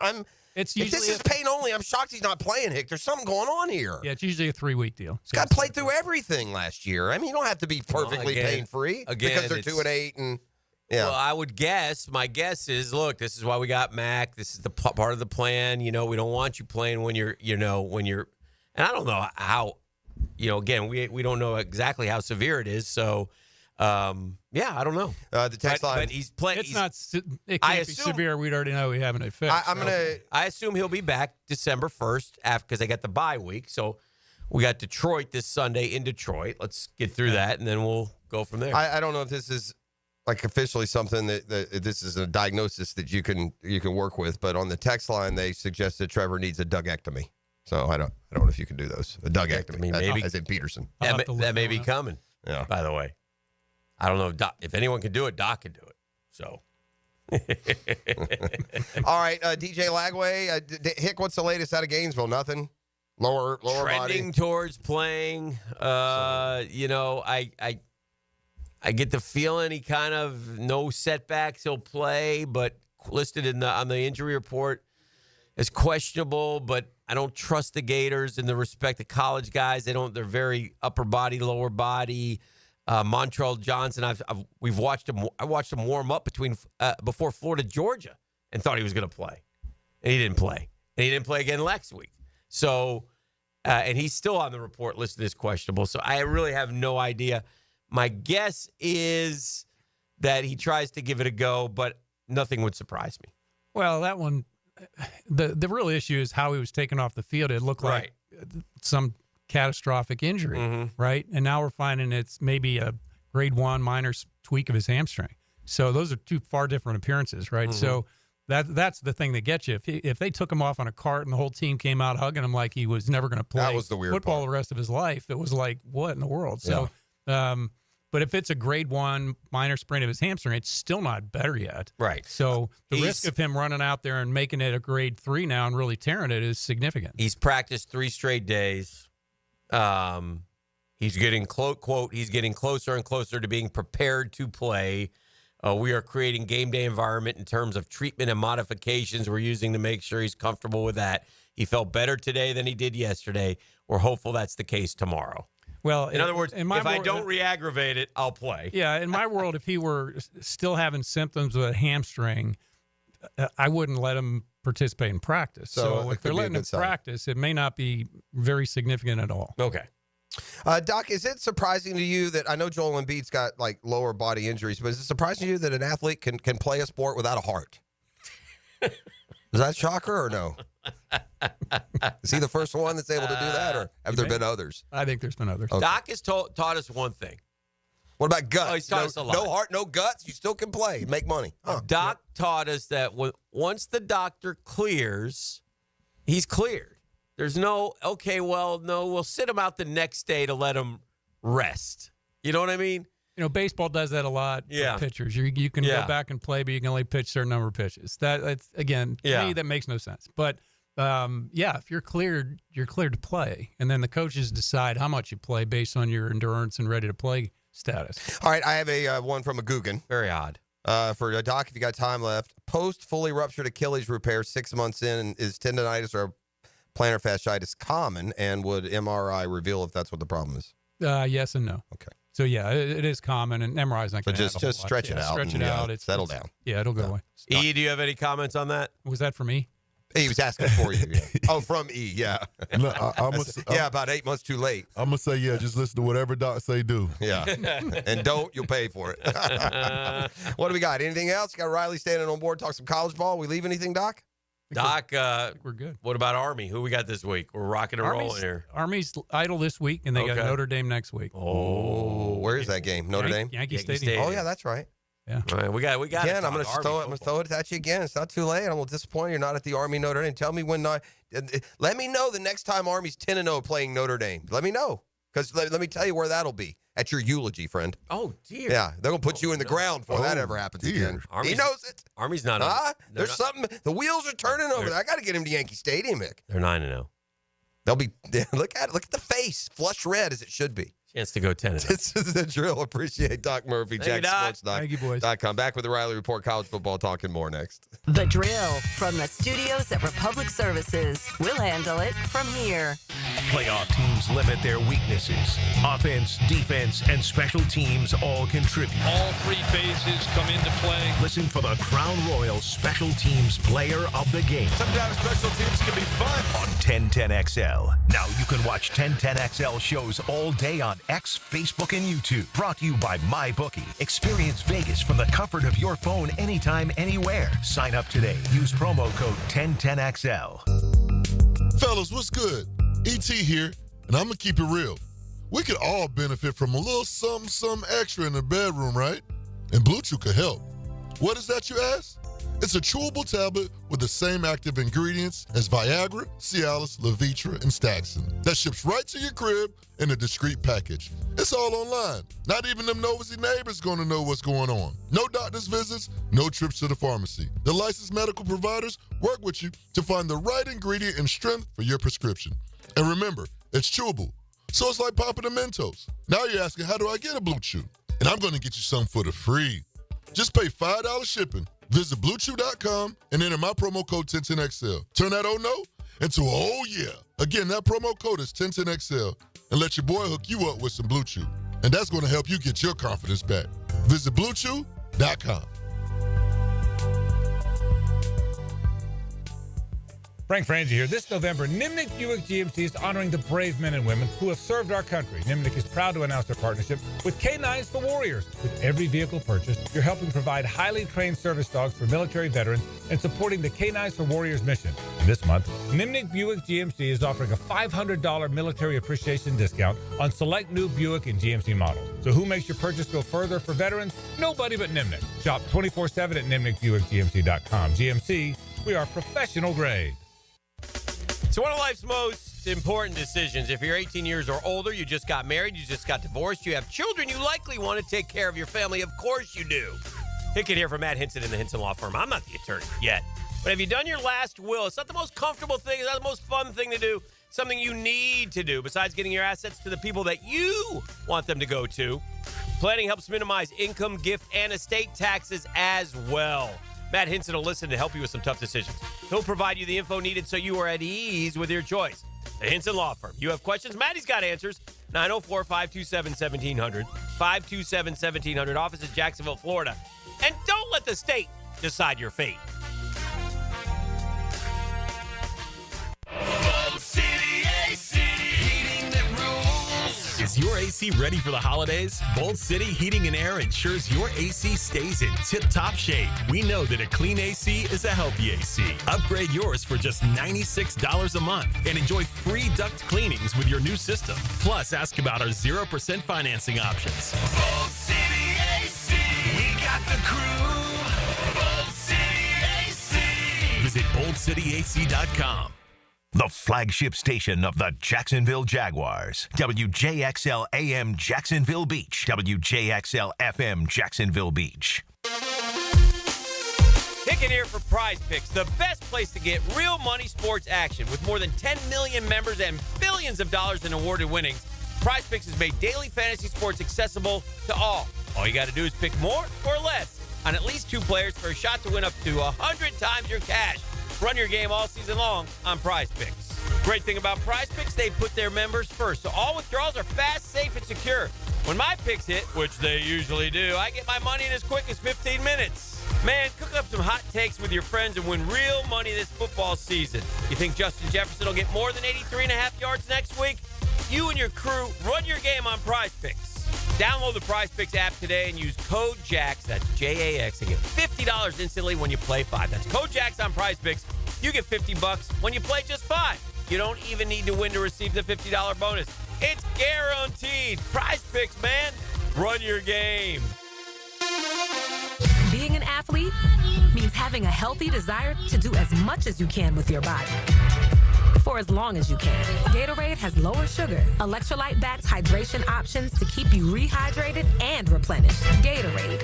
It's if usually this is pain only, I'm shocked he's not playing, Hick. There's something going on here. Yeah, it's usually a 3-week deal. This guy played through everything last year. I mean, you don't have to be perfectly pain-free because they're 2-8 and. Yeah. Well, I would guess. My guess is, look, this is why we got Mac. This is the part of the plan. We don't want you playing when you're. And I don't know how. Again, we don't know exactly how severe it is. So, I don't know. The text line. But he's playing. It can't be severe. We'd already know we haven't it fixed. I assume he'll be back December 1st because they got the bye week. So we got Detroit this Sunday in Detroit. Let's get through that, and then we'll go from there. I don't know if this is like officially something that this is a diagnosis that you can work with, but on the text line they suggested Trevor needs a Dougectomy. So I don't know if you can do those. A Dougectomy, maybe as in Peterson. That may be coming. Yeah. By the way, I don't know if anyone can do it. Doc can do it. So. All right, DJ Lagway, Hick, what's the latest out of Gainesville? Nothing. Lower trending body. Towards playing. I get the feeling he kind of no setbacks. He'll play, but listed on the injury report as questionable. But I don't trust the Gators in the respect of college guys. They're very upper body, lower body. Montrell Johnson, we've watched him. I watched him warm up before Florida Georgia and thought he was going to play, and he didn't play. And he didn't play again last week. So, and he's still on the report listed as questionable. So I really have no idea. My guess is that he tries to give it a go, but nothing would surprise me. Well, that one, the real issue is how he was taken off the field. It looked like some catastrophic injury, right? And now we're finding it's maybe a grade 1 minor tweak of his hamstring. So those are two far different appearances, right? So that's the thing that gets you. If they took him off on a cart and the whole team came out hugging him like he was never going to play that was the weird football part. The rest of his life, it was like, what in the world? So, but if it's a grade 1 minor sprain of his hamstring, it's still not better yet. Right. So the risk of him running out there and making it a grade 3 now and really tearing it is significant. He's practiced 3 straight days. He's getting he's getting closer and closer to being prepared to play. We are creating game day environment in terms of treatment and modifications we're using to make sure he's comfortable with that. He felt better today than he did yesterday. We're hopeful that's the case tomorrow. Well, in other words, if I don't re-aggravate it, I'll play. Yeah, in my world, if he were still having symptoms with a hamstring, I wouldn't let him participate in practice. So if they're letting him practice, it may not be very significant at all. Okay. Doc, is it surprising to you that I know Joel Embiid's got like lower body injuries, but is it surprising to you that an athlete can play a sport without a heart? Is that a shocker or no? Is he the first one that's able to do that, or have there been others? I think there's been others. Okay. Doc has taught us one thing. What about guts? Oh, he's taught us a lot. No heart, no guts. You still can play, make money. Doc taught us that once the doctor clears, he's cleared. There's no, we'll sit him out the next day to let him rest. You know what I mean? Baseball does that a lot for pitchers. You can go back and play, but you can only pitch a certain number of pitches. That's again, to me, that makes no sense. But if you're cleared to play. And then the coaches decide how much you play based on your endurance and ready to play status. All right, I have a one from a Guggen. Very odd. For Doc, if you got time left, post fully ruptured Achilles repair 6 months in, is tendonitis or plantar fasciitis common, and would MRI reveal if that's what the problem is? Yes and no. Okay. So it is common, and MRI is not going to just stretch it out. Stretch it out. Settle down. Yeah, it'll go away. E, do you have any comments on that? Was that for me? He was asking for you. Yeah. Oh, from E, yeah. No, about 8 months too late. I'm going to say, just listen to whatever Doc say do. Yeah. And don't, you'll pay for it. What do we got? Anything else? Got Riley standing on board, talk some college ball. We leave anything, Doc? Doc, we're good. What about Army? Who we got this week? We're rocking and rolling here. Army's idle this week, and they got Notre Dame next week. Oh, where is that game? Notre Dame? Yankee Stadium. Oh, yeah, that's right. Yeah. All right, we got. Again, I'm going to throw it at you again. It's not too late. I'm a little disappointed you're not at the Army Notre Dame. Tell me when. Let me know the next time Army's 10-0 playing Notre Dame. Let me know, because let me tell you where that'll be. at your eulogy, friend. Oh, dear. Yeah, they're going to put you in the ground before that ever happens again. He knows it. Army's not Huh? on. There's something. The wheels are turning over there. I got to get him to Yankee Stadium, Mick. They're 9-0. They'll be, look at the face, flush red as it should be. Chance to go 10-0. This is the drill. Appreciate Doc Murphy, Thank you, Doc. Thank you, boys. JackSports.com. Back with the Riley Report, college football talking more next. The drill from the studios at Republic Services. We'll handle it from here. Playoff teams limit their weaknesses. Offense, defense, and special teams all contribute. All three phases come into play. Listen for the Crown Royal Special Teams Player of the Game. Sometimes special teams can be fun. On 1010XL. Now you can watch 1010XL shows all day on X, Facebook, and YouTube. Brought to you by MyBookie. Experience Vegas from the comfort of your phone anytime, anywhere. Sign up today. Use promo code 1010XL. Fellas, what's good? ET here, and I'm going to keep it real. We could all benefit from a little something extra in the bedroom, right? And Blue Chew could help. What is that, you ask? It's a chewable tablet with the same active ingredients as Viagra, Cialis, Levitra, and Staxin that ships right to your crib in a discreet package. It's all online. Not even them nosy neighbors going to know what's going on. No doctor's visits, no trips to the pharmacy. The licensed medical providers work with you to find the right ingredient and strength for your prescription. And remember, it's chewable, so it's like popping a Mentos. Now you're asking, how do I get a Blue Chew? And I'm going to get you something for the free. Just pay $5 shipping. Visit BlueChew.com and enter my promo code 1010XL. Turn that oh no into a oh yeah. Again, that promo code is 1010XL and let your boy hook you up with some Blue Chew. And that's going to help you get your confidence back. Visit BlueChew.com. Frank Frangie here. This November, Nimnik Buick GMC is honoring the brave men and women who have served our country. Nimnik is proud to announce their partnership with K9s for Warriors. With every vehicle purchased, you're helping provide highly trained service dogs for military veterans and supporting the K9s for Warriors mission. And this month, Nimnik Buick GMC is offering a $500 military appreciation discount on select new Buick and GMC models. So who makes your purchase go further for veterans? Nobody but Nimnik. Shop 24/7 at NimnikBuickGMC.com. GMC, we are professional grade. So one of life's most important decisions. If you're 18 years or older, you just got married, you just got divorced, you have children, you likely want to take care of your family. Of course you do. Hicken here from Matt Hinson in the Hinson Law Firm. I'm not the attorney yet. But have you done your last will? It's not the most comfortable thing. It's not the most fun thing to do. Something you need to do besides getting your assets to the people that you want them to go to. Planning helps minimize income, gift, and estate taxes as well. Matt Hinson will listen to help you with some tough decisions. He'll provide you the info needed so you are at ease with your choice. The Hinson Law Firm. You have questions? Maddie's got answers. 904-527-1700. 527-1700. Office in Jacksonville, Florida. And don't let the state decide your fate. Is your AC ready for the holidays? Bold City Heating and Air ensures your AC stays in tip-top shape. We know that a clean AC is a healthy AC. Upgrade yours for just $96 a month and enjoy free duct cleanings with your new system. Plus, ask about our 0% financing options. Bold City AC, we got the crew. Bold City AC. Visit boldcityac.com. The flagship station of the Jacksonville Jaguars. WJXL AM Jacksonville Beach. WJXL FM Jacksonville Beach. Hicken here for Prize Picks, the best place to get real money sports action. With more than 10 million members and billions of dollars in awarded winnings, Prize Picks has made daily fantasy sports accessible to all. All you got to do is pick more or less on at least two players for a shot to win up to 100 times your cash. Run your game all season long on Prize Picks. Great thing about Prize Picks, they put their members first, so all withdrawals are fast, safe, and secure. When my picks hit, which they usually do, I get my money in as quick as 15 minutes. Man, cook up some hot takes with your friends and win real money this football season. You think Justin Jefferson will get more than 83.5 yards next week? You and your crew run your game on Prize Picks. Download the Prize Picks app today and use code JAX, that's J-A-X, and get $50 instantly when you play 5. That's code JAX on Prize Picks. You get $50 when you play just 5. You don't even need to win to receive the $50 bonus. It's guaranteed. Prize Picks, man. Run your game. Being an athlete means having a healthy desire to do as much as you can with your body. for as long as you can. Gatorade has lower sugar, electrolyte-backed hydration options to keep you rehydrated and replenished. Gatorade,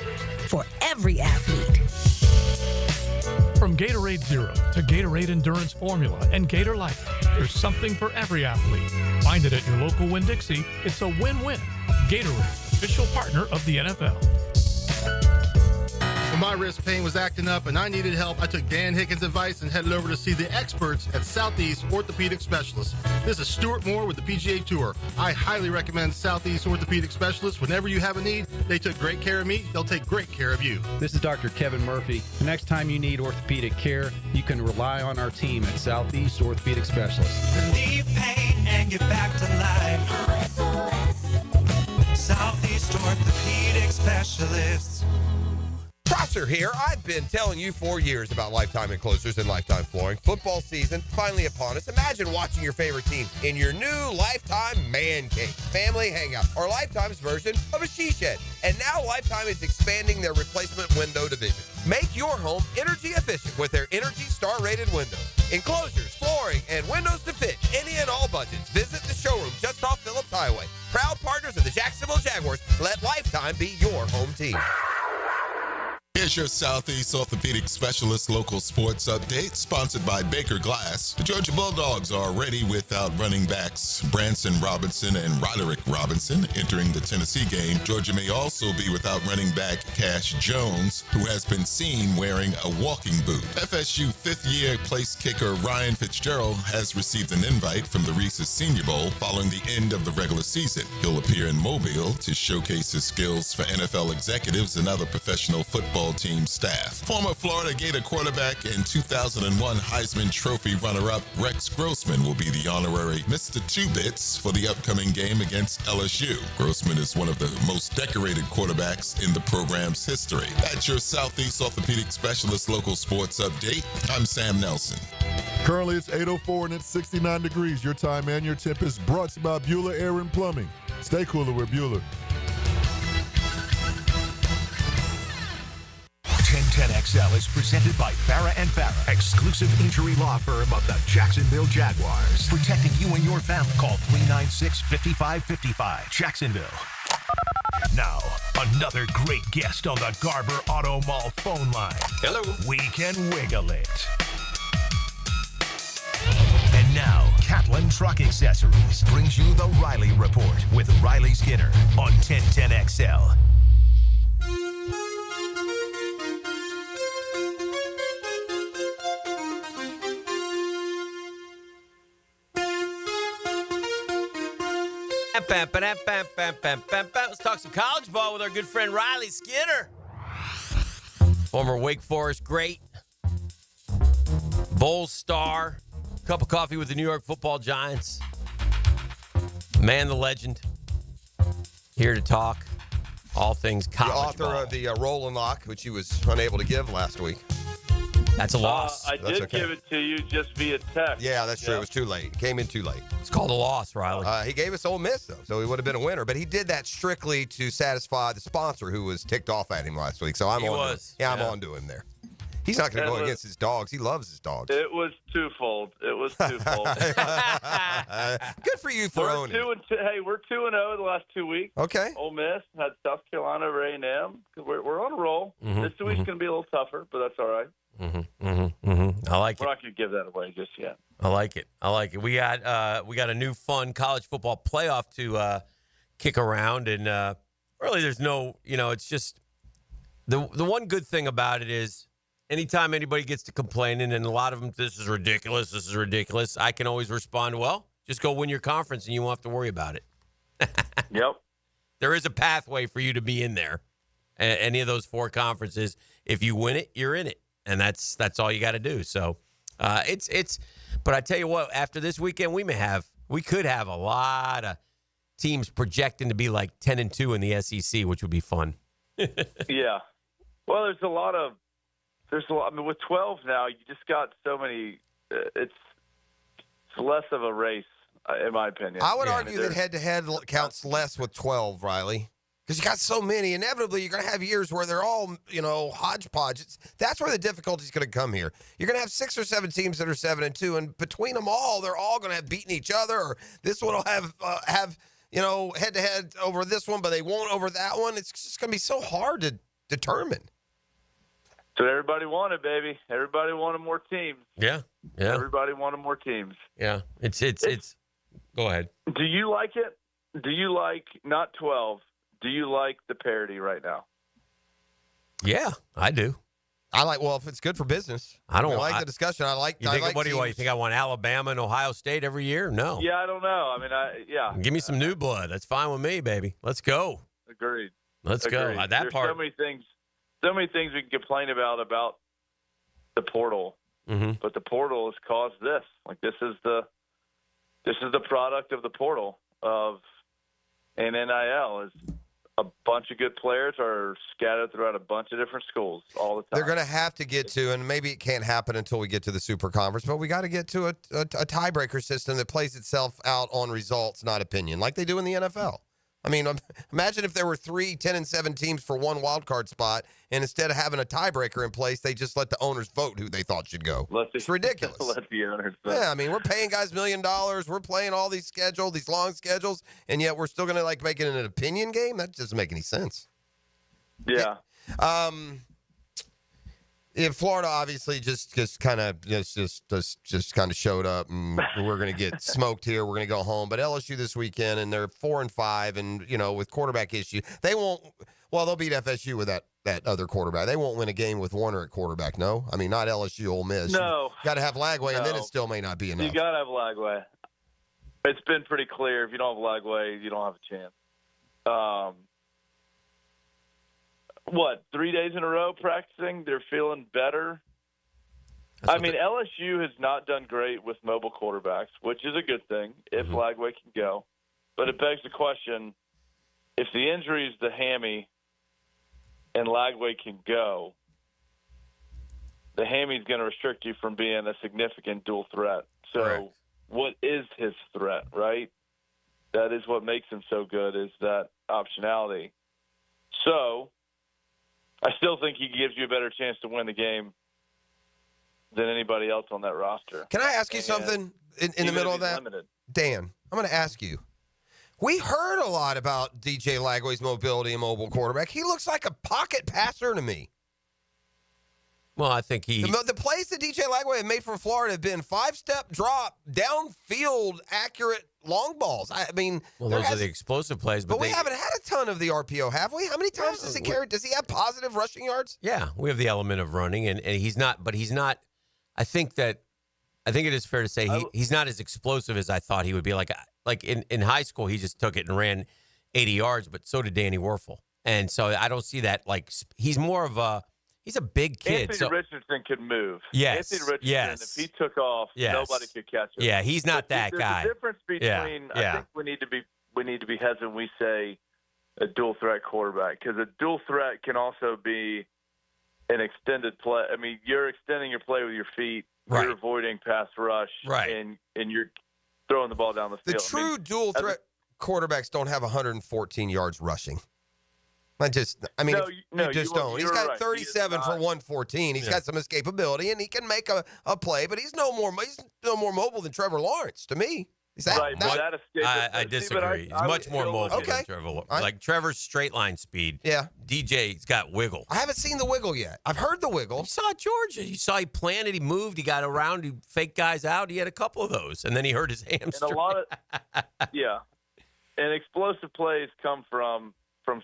for every athlete. From Gatorade Zero to Gatorade Endurance Formula and Gator Life, there's something for every athlete. Find it at your local Winn-Dixie. It's a win-win. Gatorade, official partner of the NFL. When my wrist pain was acting up and I needed help, I took Dan Hicken's advice and headed over to see the experts at Southeast Orthopedic Specialists. This is Stuart Moore with the PGA Tour. I highly recommend Southeast Orthopedic Specialists. Whenever you have a need, they took great care of me. They'll take great care of you. This is Dr. Kevin Murphy. The next time you need orthopedic care, you can rely on our team at Southeast Orthopedic Specialists. Relieve pain and get back to life. Southeast Orthopedic Specialists. Prosser here. I've been telling you for years about Lifetime Enclosures and Lifetime Flooring. Football season finally upon us. Imagine watching your favorite team in your new Lifetime Man Cave, family hangout, or Lifetime's version of a she shed. And now Lifetime is expanding their replacement window division. Make your home energy efficient with their Energy Star rated windows. Enclosures, flooring, and windows to fit any and all budgets. Visit the showroom just off Phillips Highway. Proud partners of the Jacksonville Jaguars. Let Lifetime be your home team. Here's your Southeast Orthopedic Specialist local sports update, sponsored by Baker Glass. The Georgia Bulldogs are ready without running backs Branson Robinson and Roderick Robinson entering the Tennessee game. Georgia may also be without running back Cash Jones, who has been seen wearing a walking boot. FSU fifth-year place kicker Ryan Fitzgerald has received an invite from the Reese's Senior Bowl following the end of the regular season. He'll appear in Mobile to showcase his skills for NFL executives and other professional football team staff. Former Florida Gator quarterback and 2001 Heisman Trophy runner-up Rex Grossman will be the honorary Mr. Two Bits for the upcoming game against LSU. Grossman is one of the most decorated quarterbacks in the program's history. That's your Southeast Orthopedic Specialist local sports update. I'm Sam Nelson. Currently, it's 8:04 and it's 69 degrees. Your time and your temp is brought to you by Bueller Air and Plumbing. Stay cooler with Bueller. 1010XL is presented by Farah & Farah, exclusive injury law firm of the Jacksonville Jaguars. Protecting you and your family. Call 396-5555. Jacksonville. Now, another great guest on the Garber Auto Mall phone line. Hello. We can wiggle it. And now, Catlin Truck Accessories brings you the Riley Report with Riley Skinner on 1010XL. Let's talk some college ball with our good friend Riley Skinner. Former Wake Forest great, bowl star, cup of coffee with the New York Football Giants. Man, the legend. Here to talk all things college The author ball. of the Roll and Lock, which he was unable to give last week. That's a loss. I did give it to you just via text. Yeah, that's true. It was too late. It came in too late. It's called a loss, Riley. He gave us Ole Miss, though, so he would have been a winner. But he did that strictly to satisfy the sponsor who was ticked off at him last week. So I'm on to him there. He's not going to go against his dogs. He loves his dogs. It was twofold. Good for you for owning it. Hey, we're 2-0 the last 2 weeks. Okay. Ole Miss had South Carolina over A&M. We're on a roll. This week's going to be a little tougher, but that's all right. I like We're not going to give that away just yet. I like it. We got a new fun college football playoff to kick around, and really, there's no, it's just the one good thing about it is anytime anybody gets to complaining, and a lot of them, this is ridiculous, I can always respond, well, just go win your conference, and you won't have to worry about it. Yep. There is a pathway for you to be in there. Any of those four conferences, if you win it, you're in it. And that's all you got to do. So but I tell you what, after this weekend, we could have a lot of teams projecting to be like 10-2 in the SEC, which would be fun. Yeah. Well, there's a lot. I mean, with 12 now, you just got so many. It's less of a race, in my opinion. I would argue that head-to-head counts less with 12, Riley. Because you got so many. Inevitably, you're going to have years where they're all, hodgepodge. That's where the difficulty is going to come here. You're going to have 6 or 7 teams that are 7-2, and between them all, they're all going to have beaten each other. Or this one will have head-to-head over this one, but they won't over that one. It's just going to be so hard to determine. So everybody wanted, baby. Everybody wanted more teams. Yeah. Everybody wanted more teams. Yeah. It's. Go ahead. Do you like it? Do you like not 12? Do you like the parity right now? Yeah, I do. If it's good for business. I like the discussion. What do you think? I want Alabama and Ohio State every year? No. Yeah, I don't know. I mean, Give me some new blood. That's fine with me, baby. Let's go. Agreed. Let's go. That There's part. So many things we can complain about the portal, but the portal has caused this. Like this is the product of the portal and NIL is a bunch of good players are scattered throughout a bunch of different schools all the time. They're going to have to get to, and maybe it can't happen until we get to the Super Conference, but we got to get to a tiebreaker system that plays itself out on results, not opinion, like they do in the NFL. I mean, imagine if there were 3 10-7 teams for one wild card spot, and instead of having a tiebreaker in place, they just let the owners vote who they thought should go. It's ridiculous. Let the owners vote. Yeah, I mean, we're paying guys $1 million. We're playing all these long schedules, and yet we're still going to make it an opinion game? That doesn't make any sense. Yeah. Florida obviously just kind of showed up, and we're going to get smoked here. We're going to go home. But LSU this weekend, and they're 4-5, and with quarterback issue, they won't. Well, they'll beat FSU with that other quarterback. They won't win a game with Warner at quarterback. No, I mean not LSU, Ole Miss. No, got to have Lagway, and then it still may not be enough. You got to have Lagway. It's been pretty clear. If you don't have Lagway, you don't have a chance. 3 days in a row practicing? They're feeling better. LSU has not done great with mobile quarterbacks, which is a good thing if Lagway can go. But it begs the question, if the injury is the hammy and Lagway can go, the hammy is going to restrict you from being a significant dual threat. So Correct. What is his threat, right? That is what makes him so good, is that optionality. So I still think he gives you a better chance to win the game than anybody else on that roster. Can I ask you something in the middle of that? Limited. Dan, I'm going to ask you. We heard a lot about DJ Lagway's mobility and mobile quarterback. He looks like a pocket passer to me. Well, I think the plays that DJ Lagway had made for Florida have been 5-step drop, downfield, accurate long balls. Those are the explosive plays. But we haven't had a ton of the RPO, have we? How many times does he carry? Does he have positive rushing yards? Yeah, we have the element of running, and he's not. But he's not. I think it is fair to say he's not as explosive as I thought he would be. Like in high school, he just took it and ran 80 yards, but so did Danny Werfel. And so I don't see that. He's more of a. He's a big kid. Anthony Richardson could move. Yes. Anthony Richardson, if he took off, nobody could catch him. Yeah, he's not that guy. There's a difference between. I think we need to be hesitant when we say a dual threat quarterback, because a dual threat can also be an extended play. I mean, you're extending your play with your feet. Right. You're avoiding pass rush. Right. And you're throwing the ball down the field. The true dual threat quarterbacks don't have 114 yards rushing. You just don't. He's got 37 for 114. He's got some escapability, and he can make a play, but he's no more mobile than Trevor Lawrence to me. Is that, right, I disagree. He's much more mobile than Trevor Lawrence. Like Trevor's straight line speed. Yeah. DJ's got wiggle. I haven't seen the wiggle yet. I've heard the wiggle. You saw Georgia. You saw he planted, he moved, he got around, he faked guys out. He had a couple of those, and then he hurt his hamstring. And a lot of and explosive plays come from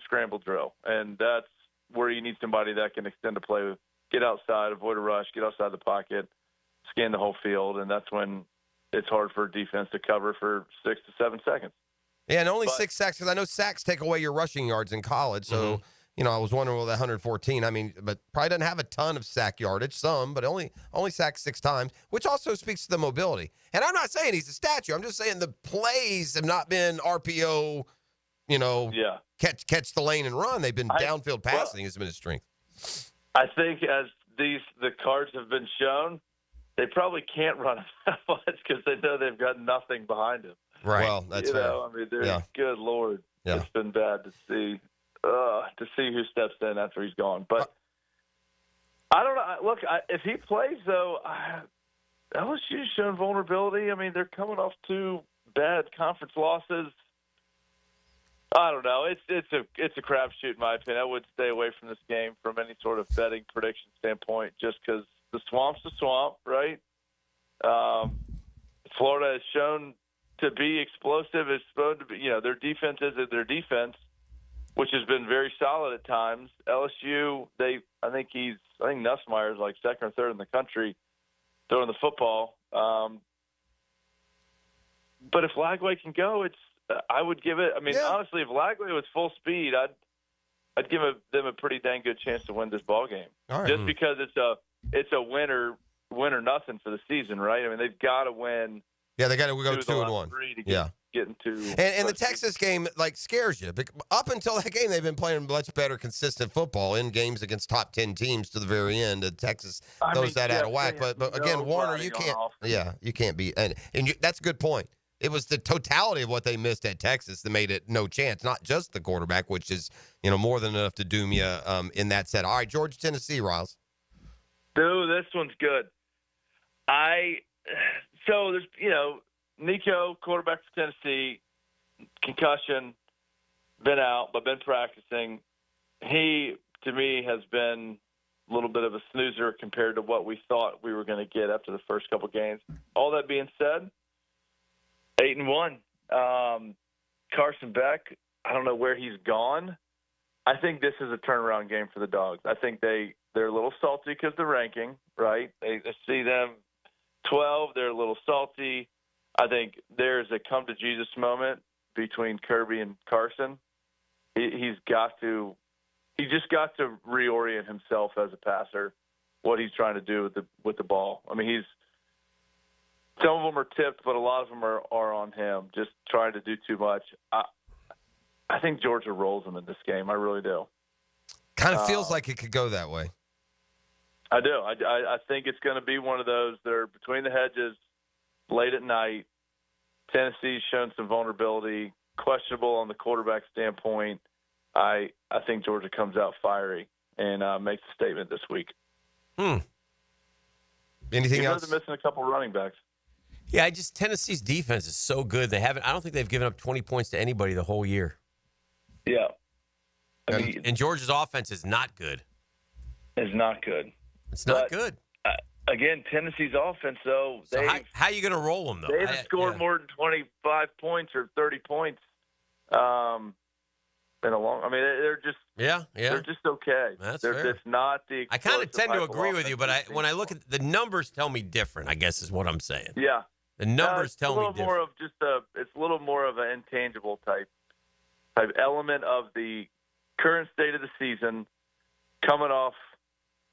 scramble drill, and that's where you need somebody that can extend a play, get outside, avoid a rush, get outside the pocket, scan the whole field, and that's when it's hard for defense to cover for 6 to 7 seconds. Yeah, and only 6 sacks, because I know sacks take away your rushing yards in college, so I was wondering that 114. But probably doesn't have a ton of sack yardage, some, but only sacked 6 times, which also speaks to the mobility. And I'm not saying he's a statue. I'm just saying the plays have not been RPO. Catch the lane and run. They've been downfield passing has been his strength. I think as the cards have been shown, they probably can't run that much because they know they've got nothing behind him. Right. Well, that's fair. Good Lord. Yeah. It's been bad to see. to see who steps in after he's gone. But I don't know. Look, if he plays, though, LSU's shown vulnerability. I mean, they're coming off 2 bad conference losses. I don't know. It's a crapshoot in my opinion. I would stay away from this game from any sort of betting prediction standpoint, just because the swamp's the swamp, right? Florida has shown to be explosive. It's supposed to be, their defense isn't their defense, which has been very solid at times. LSU, I think Nussmeier's like second or third in the country throwing the football. But if Lagway can go, I would give it. I mean, honestly, if Lagway was full speed, I'd give them a pretty dang good chance to win this ball game. All right. Just because it's a win or nothing for the season, right? I mean, they've got to win. Yeah, they got to go 2-1. Get into and the Texas game scares you. Up until that game, they've been playing much better, consistent football in games against top 10 teams to the very end. Texas throws that out of whack. But again, Warner, you can't. Yeah, you can't be. And that's a good point. It was the totality of what they missed at Texas that made it no chance, not just the quarterback, which is more than enough to doom you in that set. All right, Georgia, Tennessee, Riles. Dude, this one's good. So there's Nico, quarterback for Tennessee, concussion, been out but been practicing. He, to me, has been a little bit of a snoozer compared to what we thought we were going to get after the first couple games. All that being said, 8-1. Carson Beck, I don't know where he's gone. I think this is a turnaround game for the Dogs. I think they're a little salty because of the ranking, right? They see them 12, they're a little salty. I think there's a come-to-Jesus moment between Kirby and Carson. He's just got to reorient himself as a passer, what he's trying to do with the ball. I mean, some of them are tipped, but a lot of them are on him, just trying to do too much. I think Georgia rolls them in this game. I really do. Kind of feels like it could go that way. I do. I think it's going to be one of those that are between the hedges, late at night. Tennessee's shown some vulnerability, questionable on the quarterback standpoint. I think Georgia comes out fiery and makes a statement this week. Anything else? They're missing a couple running backs. Yeah, Tennessee's defense is so good. I don't think they've given up 20 points to anybody the whole year. Yeah. And Georgia's offense is not good. It's not good. It's not good. Again, Tennessee's offense, though. So how are you going to roll them, though? They haven't scored more than 25 points or 30 points in a long. I mean, they're just they're just okay. That's they're fair. just not the. I kind of tend to agree with you, but when I look at the numbers, tell me different. I guess is what I'm saying. Yeah, the numbers tell me different. It's a little more of an intangible type element of the current state of the season, coming off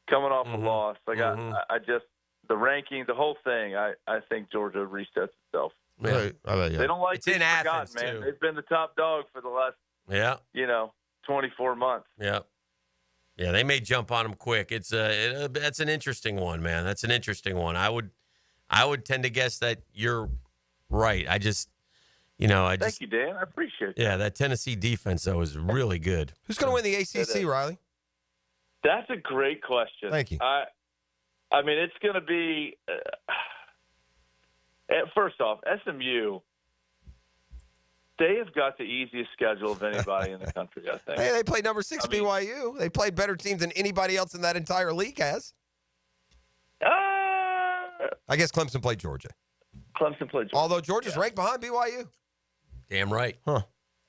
a loss. Like I just the ranking, the whole thing. I think Georgia resets itself. Yeah. They don't like it's in Athens, man. too. They've been the top dog for the last 24 months. Yeah. Yeah, they may jump on them quick. That's an interesting one, man. That's an interesting one. I would tend to guess that you're right. Thank you, Dan. I appreciate it. Yeah, that Tennessee defense, though, is really good. Who's going to win the ACC, Riley? That's a great question. Thank you. I mean, it's going to be first off, SMU. They have got the easiest schedule of anybody in the country, I think. Hey, they played number 6 BYU. They played better teams than anybody else in that entire league has. I guess Clemson played Georgia. Although Georgia's ranked behind BYU. Damn right. Huh.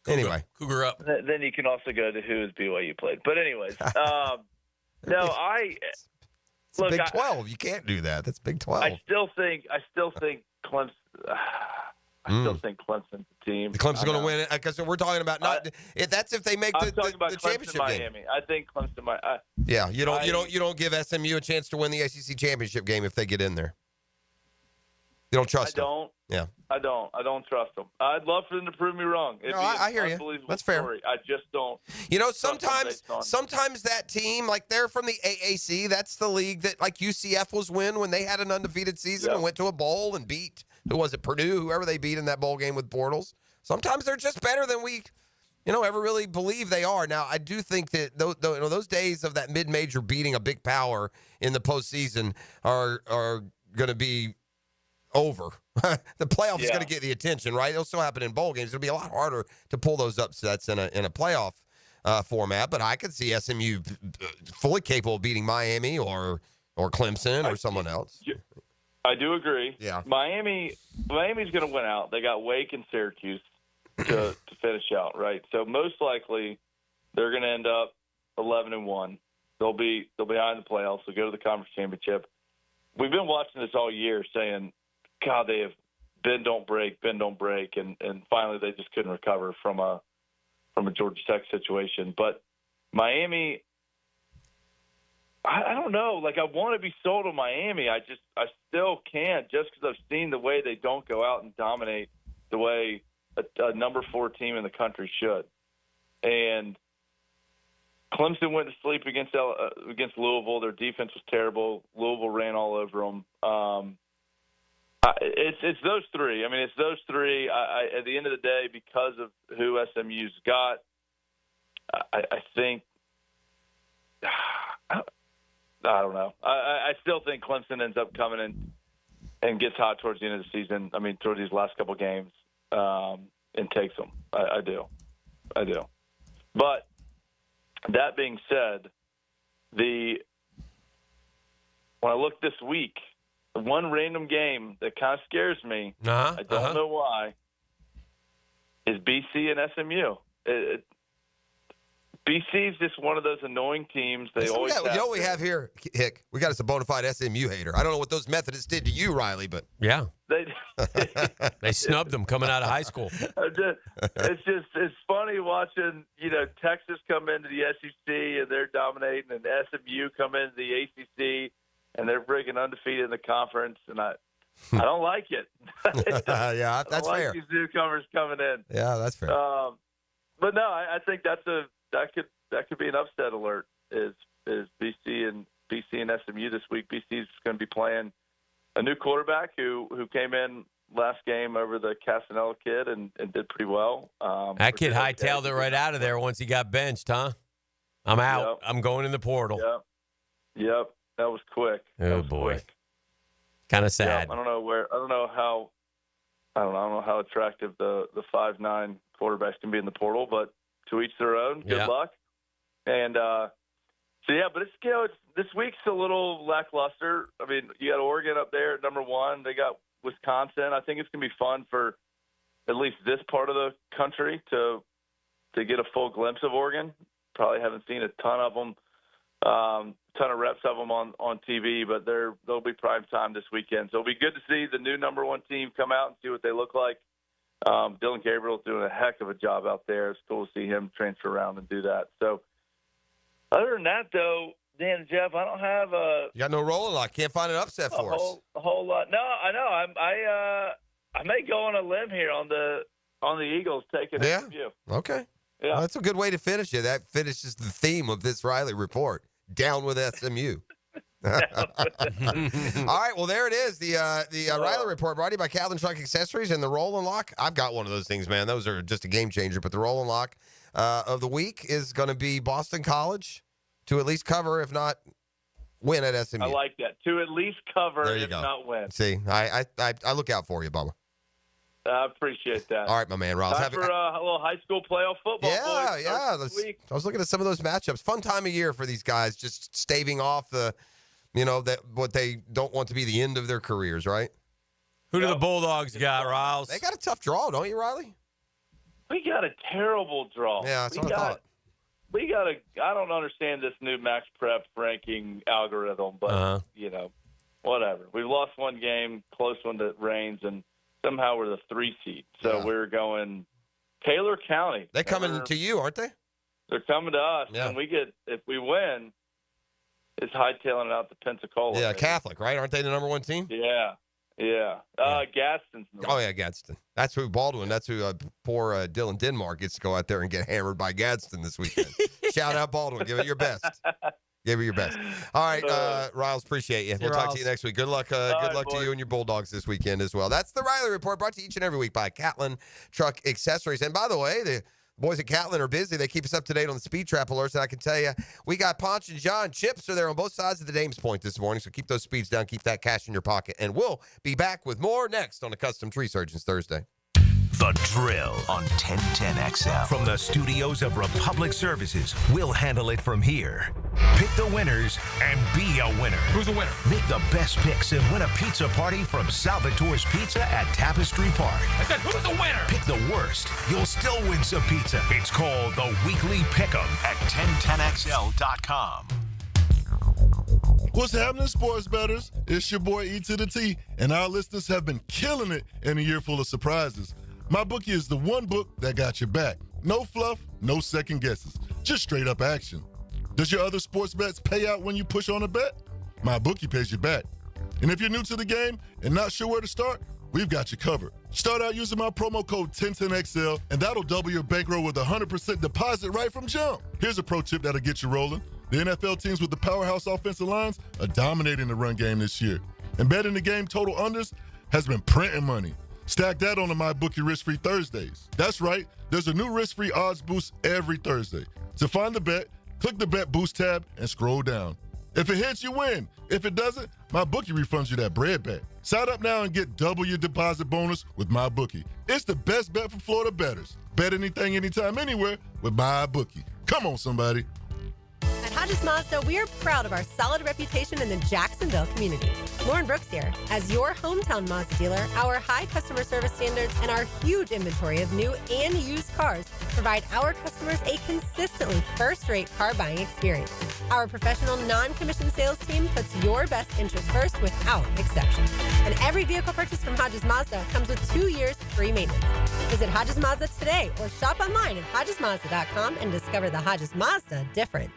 Anyway. Cougar up. Then you can also go to who has BYU played. But anyways, It's Big 12. You can't do that. That's Big 12. I still think Clemson. I still think Clemson's the team. The Clemson's going to win it because we're talking about that's if they make the championship Miami. game. I think Clemson might. Yeah, you don't give SMU a chance to win the SEC championship game if they get in there. You don't trust them. Yeah. I don't trust them. I'd love for them to prove me wrong. I hear you. That's fair. Story. I just don't. Sometimes that team, like they're from the AAC, that's the league that like UCF was when they had an undefeated season and went to a bowl and beat, who was it, Purdue, whoever they beat in that bowl game with Bortles. Sometimes they're just better than we ever really believe they are. Now, I do think that those days of that mid-major beating a big power in the postseason are going to be over. The playoff is going to get the attention, right? It'll still happen in bowl games. It'll be a lot harder to pull those upsets in a playoff format. But I could see SMU fully capable of beating Miami or Clemson or someone else. I do agree. Yeah. Miami's going to win out. They got Wake and Syracuse to finish out, right? So most likely they're going to end up 11-1. They'll be behind the playoffs. They'll go to the conference championship. We've been watching this all year, saying, God, they have bend don't break, and finally they just couldn't recover from a Georgia Tech situation. But Miami, I don't know. Like, I want to be sold on Miami. I still can't, just because I've seen the way they don't go out and dominate the way a number 4 team in the country should. And Clemson went to sleep against Louisville. Their defense was terrible. Louisville ran all over them. It's those three. I mean, it's those three. At the end of the day, because of who SMU's got, I think I don't know. I still think Clemson ends up coming in and gets hot towards the end of the season. I mean, towards these last couple games, and takes them. I do. But that being said, when I look this week, the one random game that kind of scares me, I don't know why, is BC and SMU. BC is just one of those annoying teams. They always have. You know what we have here, Hick? We got us a bona fide SMU hater. I don't know what those Methodists did to you, Riley, but yeah, they snubbed them coming out of high school. It's funny watching Texas come into the SEC and they're dominating, and SMU come into the ACC and they're freaking undefeated in the conference, and I don't like it. Yeah, that's fair. I like these newcomers coming in. Yeah, that's fair. But no, I think that could be an upset alert. Is BC and SMU this week? BC is going to be playing a new quarterback who came in last game over the Casanella kid and did pretty well. That kid hightailed it right out of there once he got benched, huh? I'm out. Yep. I'm going in the portal. Yep. That was quick. Oh boy. Kind of sad. Yeah, I don't know how attractive the 5'9" quarterbacks can be in the portal, but to each their own. Good luck. And but it's this week's a little lackluster. I mean, you got Oregon up there at number 1. They got Wisconsin. I think it's gonna be fun for at least this part of the country to get a full glimpse of Oregon. Probably haven't seen a ton of them. Ton of reps of them on TV, but they'll be prime time this weekend. So it'll be good to see the new number 1 team come out and see what they look like. Dylan Gabriel's doing a heck of a job out there. It's cool to see him transfer around and do that. So other than that, though, Dan and Jeff, I don't have You got no rolling lock. Can't find an upset for us. A whole lot. No, I know. I may go on a limb here on the Eagles taking SMU. Okay. Yeah. Well, that's a good way to finish it. That finishes the theme of this Riley report. Down with SMU. All right, well, there it is. The Riley report brought to you by Calvin Truck Accessories and the Roll and Lock. I've got one of those things, man. Those are just a game changer. But the Roll and Lock of the week is going to be Boston College to at least cover, if not win at SMU. I like that. To at least cover, if not win. See, I look out for you, Bubba. I appreciate that. All right, my man, Ross. Time for a little high school playoff football. Yeah. I was looking at some of those matchups. Fun time of year for these guys, just staving off what they don't want to be the end of their careers, right? Who do the Bulldogs got, Riles? They got a tough draw, don't you, Riley? We got a terrible draw. Yeah, that's what I thought. I don't understand this new Max Prep ranking algorithm, but whatever. We've lost one game, close one to Reigns, and somehow we're the 3 seed. So we're going Taylor County. They're coming to you, aren't they? They're coming to us. Yeah. And if we win, it's hightailing it out to Pensacola. Yeah, Catholic, right? Aren't they the number 1 team? Yeah. Gadsden's. Oh, yeah, Gadsden. That's who Baldwin. That's who poor Dylan Denmark gets to go out there and get hammered by Gadsden this weekend. Shout out Baldwin. Give it your best. Give it your best. All right, Riles, appreciate you. We'll talk to you next week. Good luck. Good luck to you and your Bulldogs this weekend as well. That's the Riley Report, brought to you each and every week by Catlin Truck Accessories. And by the way, the Boys at Catlin are busy. They keep us up to date on the speed trap alerts, and I can tell you, we got Ponch and John. Chips are there on both sides of the Dames Point this morning, so keep those speeds down. Keep that cash in your pocket, and we'll be back with more next on a Custom Tree Surgeons Thursday. The Drill on 1010XL. From the studios of Republic Services, we'll handle it from here. Pick the winners and be a winner. Who's a winner? Make the best picks and win a pizza party from Salvatore's Pizza at Tapestry Park. I said, who's the winner? Pick the worst. You'll still win some pizza. It's called the Weekly Pick'em at 1010XL.com. What's happening, sports bettors? It's your boy E to the T, and our listeners have been killing it in a year full of surprises. MyBookie is the one book that got your back. No fluff, no second guesses, just straight up action. Does your other sports bets pay out when you push on a bet? MyBookie pays you back. And if you're new to the game and not sure where to start, we've got you covered. Start out using my promo code 1010XL, and that'll double your bankroll with a 100% deposit right from jump. Here's a pro tip that'll get you rolling. The NFL teams with the powerhouse offensive lines are dominating the run game this year. And betting the game total unders has been printing money. Stack that on the MyBookie Risk-Free Thursdays. That's right, there's a new risk-free odds boost every Thursday. To find the bet, click the Bet Boost tab and scroll down. If it hits, you win. If it doesn't, MyBookie refunds you that bread bet. Sign up now and get double your deposit bonus with MyBookie. It's the best bet for Florida bettors. Bet anything, anytime, anywhere with MyBookie. Come on, somebody. At Hodges Mazda, we are proud of our solid reputation in the Jacksonville community. Lauren Brooks here. As your hometown Mazda dealer, our high customer service standards and our huge inventory of new and used cars provide our customers a consistently first-rate car buying experience. Our professional non-commissioned sales team puts your best interest first without exception. And every vehicle purchased from Hodges Mazda comes with 2 years free maintenance. Visit Hodges Mazda today or shop online at HodgesMazda.com and discover the Hodges Mazda difference.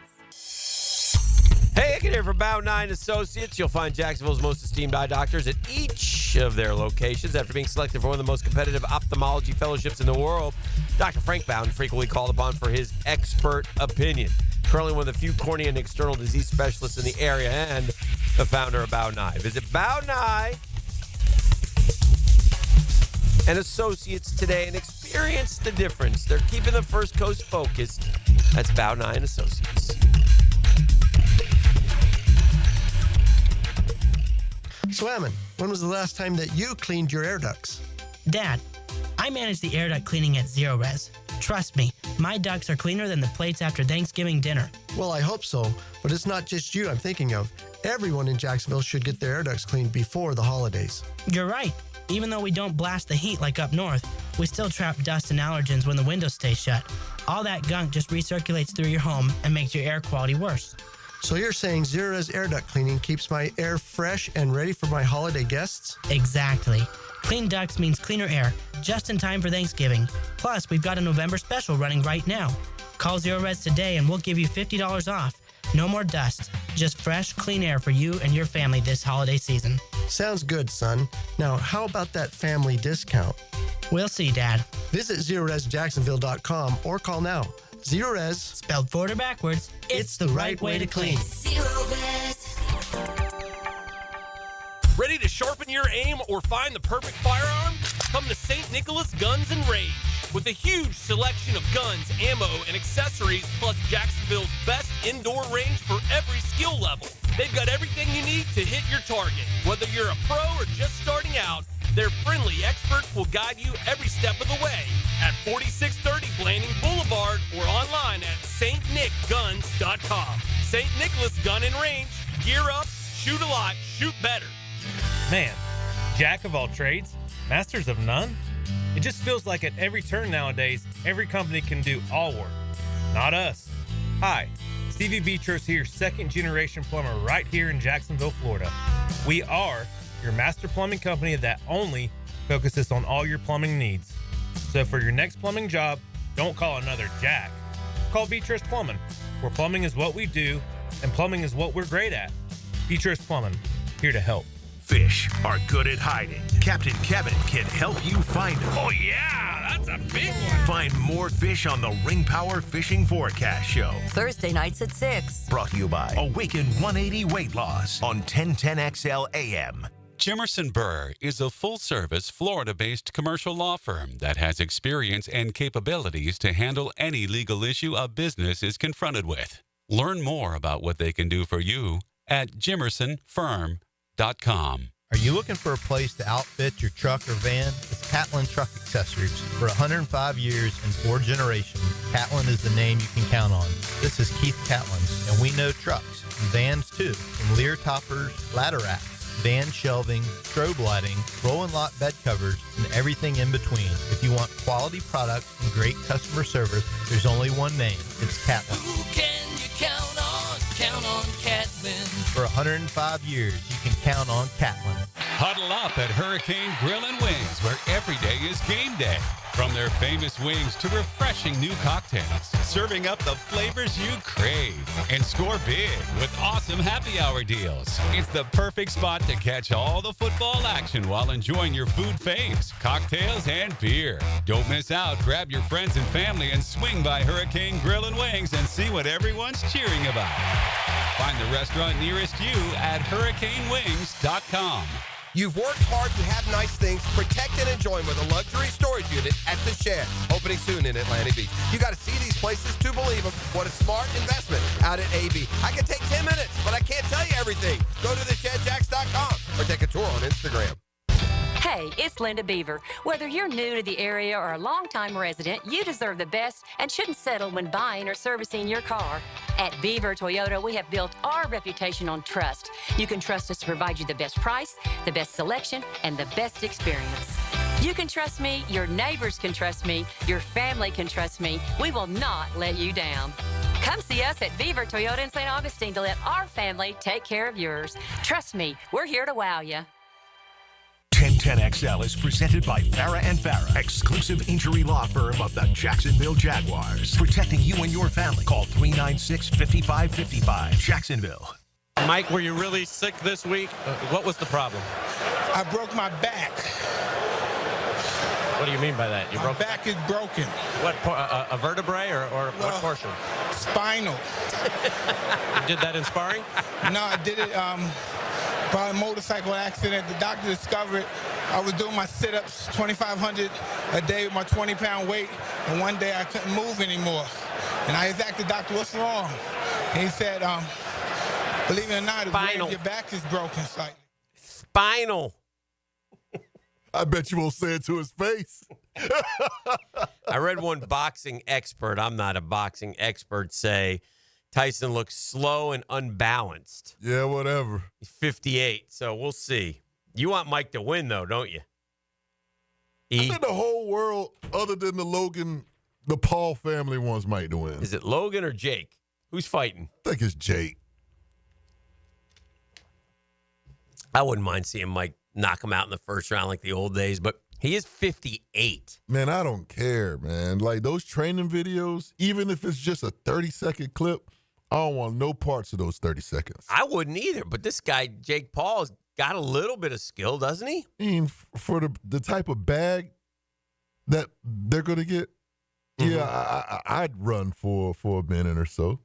Hey, Hicken here for Bow 9 Associates. You'll find Jacksonville's most esteemed eye doctors at each of their locations. After being selected for one of the most competitive ophthalmology fellowships in the world, Dr. Frank Bow is frequently called upon for his expert opinion. Currently one of the few cornea and external disease specialists in the area and the founder of Bow 9. Visit Bow 9 and Associates today and experience the difference. They're keeping the First Coast focused. That's Bow 9 Associates. Swammin, when was the last time that you cleaned your air ducts? Dad, I manage the air duct cleaning at Zero Res. Trust me, my ducts are cleaner than the plates after Thanksgiving dinner. Well, I hope so, but it's not just you I'm thinking of. Everyone in Jacksonville should get their air ducts cleaned before the holidays. You're right. Even though we don't blast the heat like up north, we still trap dust and allergens when the windows stay shut. All that gunk just recirculates through your home and makes your air quality worse. So you're saying Zero Res air duct cleaning keeps my air fresh and ready for my holiday guests? Exactly. Clean ducts means cleaner air, just in time for Thanksgiving. Plus, we've got a November special running right now. Call Zero Res today and we'll give you $50 off. No more dust, just fresh, clean air for you and your family this holiday season. Sounds good, son. Now, how about that family discount? We'll see, Dad. Visit ZeroResJacksonville.com or call now. Zero Res, spelled forward or backwards, it's the right way to clean. Zero Res. Ready to sharpen your aim or find the perfect firearm? Come to St. Nicholas Guns and Rage. With a huge selection of guns, ammo, and accessories, plus Jacksonville's best indoor range for every skill level. They've got everything you need to hit your target. Whether you're a pro or just starting out, their friendly experts will guide you every step of the way at 4630 Blanding Boulevard or online at stnickguns.com. St. Nicholas Gun and Range. Gear up, shoot a lot, shoot better. Man, jack of all trades, masters of none? It just feels like at every turn nowadays, every company can do all work. Not us. Hi, Stevie Beechurst here, second generation plumber right here in Jacksonville, Florida. We are your master plumbing company that only focuses on all your plumbing needs. So for your next plumbing job, don't call another Jack. Call Beechurst Plumbing, where plumbing is what we do and plumbing is what we're great at. Beechurst Plumbing, here to help. Fish are good at hiding. Captain Kevin can help you find them. Oh yeah, that's a big one. Find more fish on the Ring Power Fishing Forecast Show. Thursday nights at 6. Brought to you by Awaken 180 Weight Loss on 1010XL AM. Jimerson Burr is a full-service, Florida-based commercial law firm that has experience and capabilities to handle any legal issue a business is confronted with. Learn more about what they can do for you at jimersonfirm.com. Are you looking for a place to outfit your truck or van? It's Catlin Truck Accessories. For 105 years and 4 generations, Catlin is the name you can count on. This is Keith Catlin, and we know trucks and vans too, from Lear toppers, ladder racks, van shelving, strobe lighting, roll and lock bed covers, and everything in between. If you want quality products and great customer service, there's only one name. It's Catlin. Who can you count on? Count on Catlin. For 105 years, you can count on Catlin. Huddle up at Hurricane Grill and Wings, where every day is game day. From their famous wings to refreshing new cocktails, serving up the flavors you crave. And score big with awesome happy hour deals. It's the perfect spot to catch all the football action while enjoying your food faves, cocktails, and beer. Don't miss out. Grab your friends and family and swing by Hurricane Grill and Wings and see what everyone's cheering about. Find the restaurant nearest you at hurricanewings.com. You've worked hard, you have nice things. Protect and enjoy them with a luxury storage unit at The Shed, opening soon in Atlantic Beach. You got to see these places to believe them. What a smart investment out at AB. I can take 10 minutes, but I can't tell you everything. Go to theshedjacks.com or take a tour on Instagram. Hey, it's Linda Beaver. Whether you're new to the area or a longtime resident, you deserve the best and shouldn't settle when buying or servicing your car. At Beaver Toyota, we have built our reputation on trust. You can trust us to provide you the best price, the best selection, and the best experience. You can trust me, your neighbors can trust me, your family can trust me. We will not let you down. Come see us at Beaver Toyota in St. Augustine to let our family take care of yours. Trust me, we're here to wow you. 1010XL is presented by Farah and Farah, exclusive injury law firm of the Jacksonville Jaguars. Protecting you and your family. Call 396-5555. Jacksonville. Mike, were you really sick this week? What was the problem? I broke my back. What do you mean by that? My back is broken. What, a vertebrae or what portion? Spinal. You did that in sparring? No, I did it by a motorcycle accident. The doctor discovered I was doing my sit-ups 2,500 a day with my 20-pound weight, and one day I couldn't move anymore. And I asked the doctor, what's wrong? And he said, believe it or not, your back is broken slightly. Spinal. I bet you won't say it to his face. I read one boxing expert, I'm not a boxing expert, say Tyson looks slow and unbalanced. Yeah, whatever. He's 58, so we'll see. You want Mike to win, though, don't you? I think the whole world, other than the Paul family wants Mike to win. Is it Logan or Jake? Who's fighting? I think it's Jake. I wouldn't mind seeing Mike knock him out in the first round like the old days, but he is 58. Man, I don't care, man. Like those training videos, even if it's just a 30-second clip, I don't want no parts of those 30 seconds. I wouldn't either, but this guy, Jake Paul, has got a little bit of skill, doesn't he? I mean, for the type of bag that they're going to get, yeah, I'd run for a minute or so.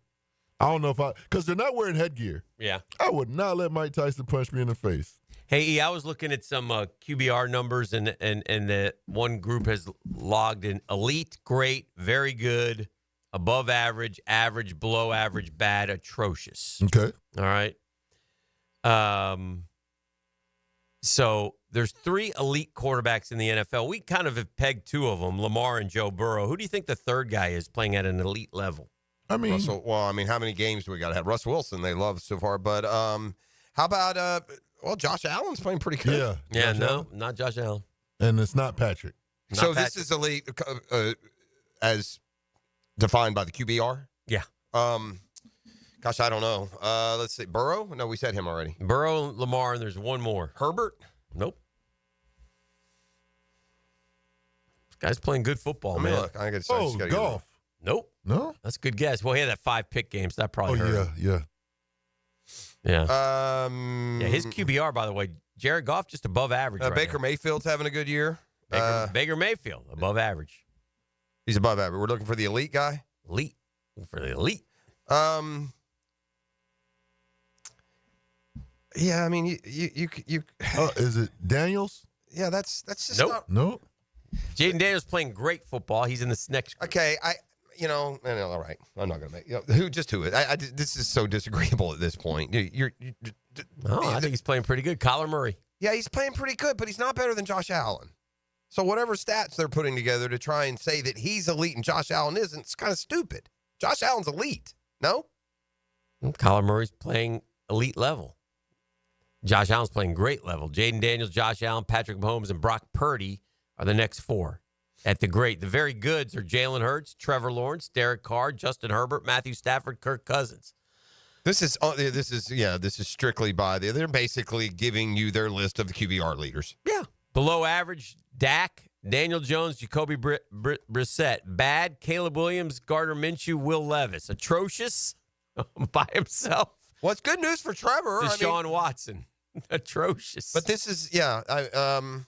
I don't know because they're not wearing headgear. Yeah. I would not let Mike Tyson punch me in the face. Hey, E, I was looking at some QBR numbers, and the one group has logged an elite, great, very good, above average, average, below average, bad, atrocious. Okay. All right. So there's 3 elite quarterbacks in the NFL. We kind of have pegged 2 of them, Lamar and Joe Burrow. Who do you think the third guy is playing at an elite level? I mean, how many games do we got to have? Russ Wilson, they love so far. But how about, Josh Allen's playing pretty good. Yeah, not Josh Allen. And it's not Patrick. This is elite as defined by the QBR? Yeah. Gosh, I don't know. Let's see. Burrow? No, we said him already. Burrow, Lamar, and there's one more. Herbert? Nope. This guy's playing good football, man. Look, golf. Nope. No? That's a good guess. Well, he had that 5-pick game, so that probably hurt him. Yeah. Yeah. His QBR, by the way, Jared Goff just above average. Right Baker now. Mayfield's having a good year. Baker Mayfield above average. He's above average. We're looking for the elite guy. Elite for the elite. Yeah, I mean, you. Is it Daniels? Yeah, that's just Nope. not. Nope. Jaden Daniels playing great football. He's in this next group. Okay, all right. I'm not going to make who. This is so disagreeable at this point. I think he's playing pretty good. Kyler Murray. Yeah, he's playing pretty good, but he's not better than Josh Allen. So whatever stats they're putting together to try and say that he's elite and Josh Allen isn't, it's kind of stupid. Josh Allen's elite. No? Kyler Murray's playing elite level. Josh Allen's playing great level. Jaden Daniels, Josh Allen, Patrick Mahomes, and Brock Purdy are the next four. At the great. The very goods are Jalen Hurts, Trevor Lawrence, Derek Carr, Justin Herbert, Matthew Stafford, Kirk Cousins. This is strictly by they're basically giving you their list of the QBR leaders. Yeah. Below average, Dak, Daniel Jones, Jacoby Brissett. Bad, Caleb Williams, Gardner Minshew, Will Levis. Atrocious by himself. Well, it's good news for Trevor. Deshaun Watson. Atrocious. But this is, the